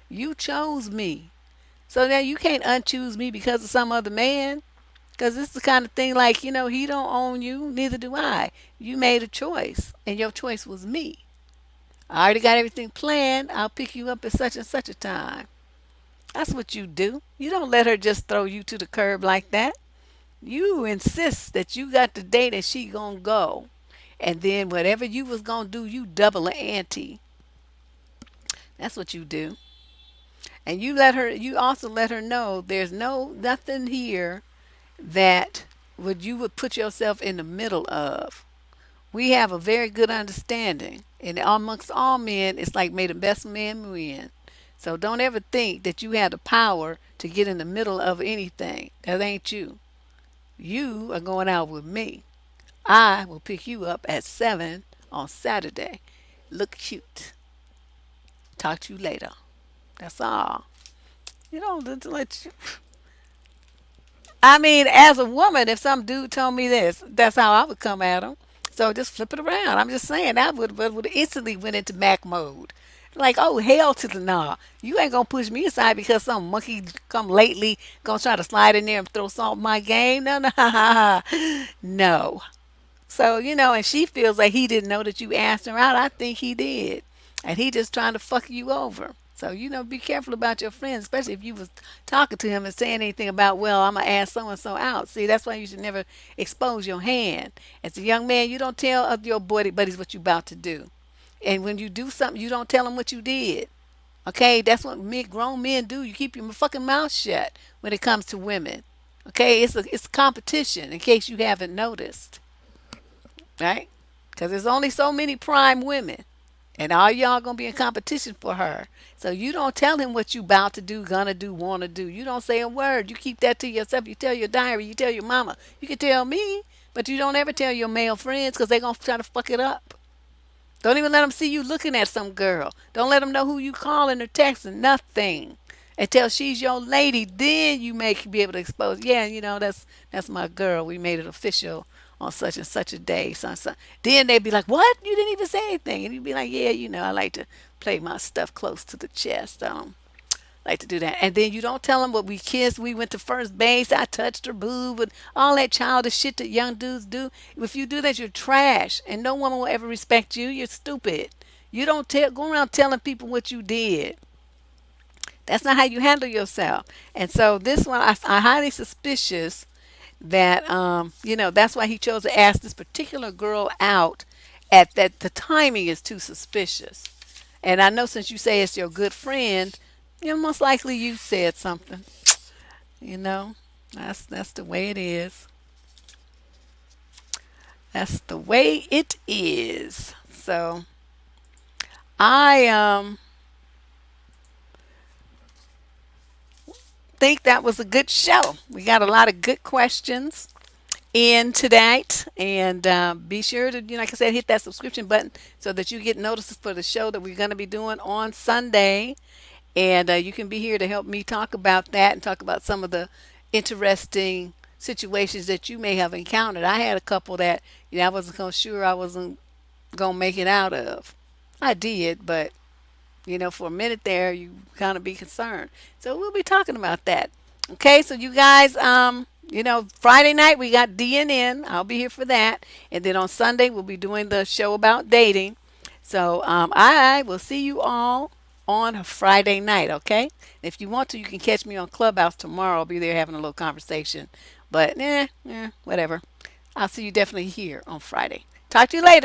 You chose me. So now you can't unchoose me because of some other man. Because this is the kind of thing like, he don't own you, neither do I. You made a choice, and your choice was me. I already got everything planned. I'll pick you up at such and such a time. That's what you do. You don't let her just throw you to the curb like that. You insist that you got the date and she gonna go. And then whatever you was gonna do, you double the ante. That's what you do. And you also let her know there's nothing here that you would put yourself in the middle of. We have a very good understanding. And amongst all men, it's like may the best man win. So don't ever think that you have the power to get in the middle of anything. That ain't you. You are going out with me. I will pick you up at 7 on Saturday. Look cute. Talk to you later. That's all. Let you. I mean, as a woman, if some dude told me this, that's how I would come at him. So just flip it around. I'm just saying that would instantly went into Mac mode. Like, oh, hell to the nah. You ain't gonna push me aside because some monkey come lately gonna try to slide in there and throw salt in my game. No, no, no. So, and she feels like he didn't know that you asked her out. I think he did. And he just trying to fuck you over. So, be careful about your friends, especially if you was talking to him and saying anything about, well, I'm going to ask so-and-so out. See, that's why you should never expose your hand. As a young man, you don't tell other your boy buddies what you about to do. And when you do something, you don't tell them what you did. Okay, that's what grown men do. You keep your fucking mouth shut when it comes to women. Okay, it's a competition. In case you haven't noticed, right? Because there's only so many prime women, and all y'all gonna be in competition for her. So you don't tell him what you about to do, gonna do, wanna do. You don't say a word. You keep that to yourself. You tell your diary. You tell your mama. You can tell me, but you don't ever tell your male friends because they gonna try to fuck it up. Don't even let them see you looking at some girl. Don't let them know who you calling or texting. Nothing. Until she's your lady, then you may be able to expose. Yeah, that's my girl. We made it official on such and such a day. So. Then they'd be like, "What? You didn't even say anything." And you'd be like, "Yeah, I like to play my stuff close to the chest. Like to do that." And then you don't tell them what we kissed, we went to first base, I touched her boob, and all that childish shit that young dudes do. If you do that, you're trash, and no woman will ever respect you. You're stupid. You don't go around telling people what you did. That's not how you handle yourself. And so this one, I highly suspicious that that's why he chose to ask this particular girl out. At that, the timing is too suspicious. And I know since you say it's your good friend, most likely you said something. You know, that's the way it is. That's the way it is. So I think that was a good show. We got a lot of good questions in tonight, and be sure to, like I said, hit that subscription button so that you get notices for the show that we're going to be doing on Sunday. And you can be here to help me talk about that and talk about some of the interesting situations that you may have encountered. I had a couple that I wasn't sure I wasn't gonna make it out of. I did, but for a minute there, you kind of be concerned. So we'll be talking about that. Okay, so you guys, Friday night we got DNN. I'll be here for that, and then on Sunday we'll be doing the show about dating. So I will see you all on Friday night. Okay, if you want to, you can catch me on Clubhouse tomorrow. I'll be there having a little conversation. But whatever. I'll see you definitely here on Friday. Talk to you later.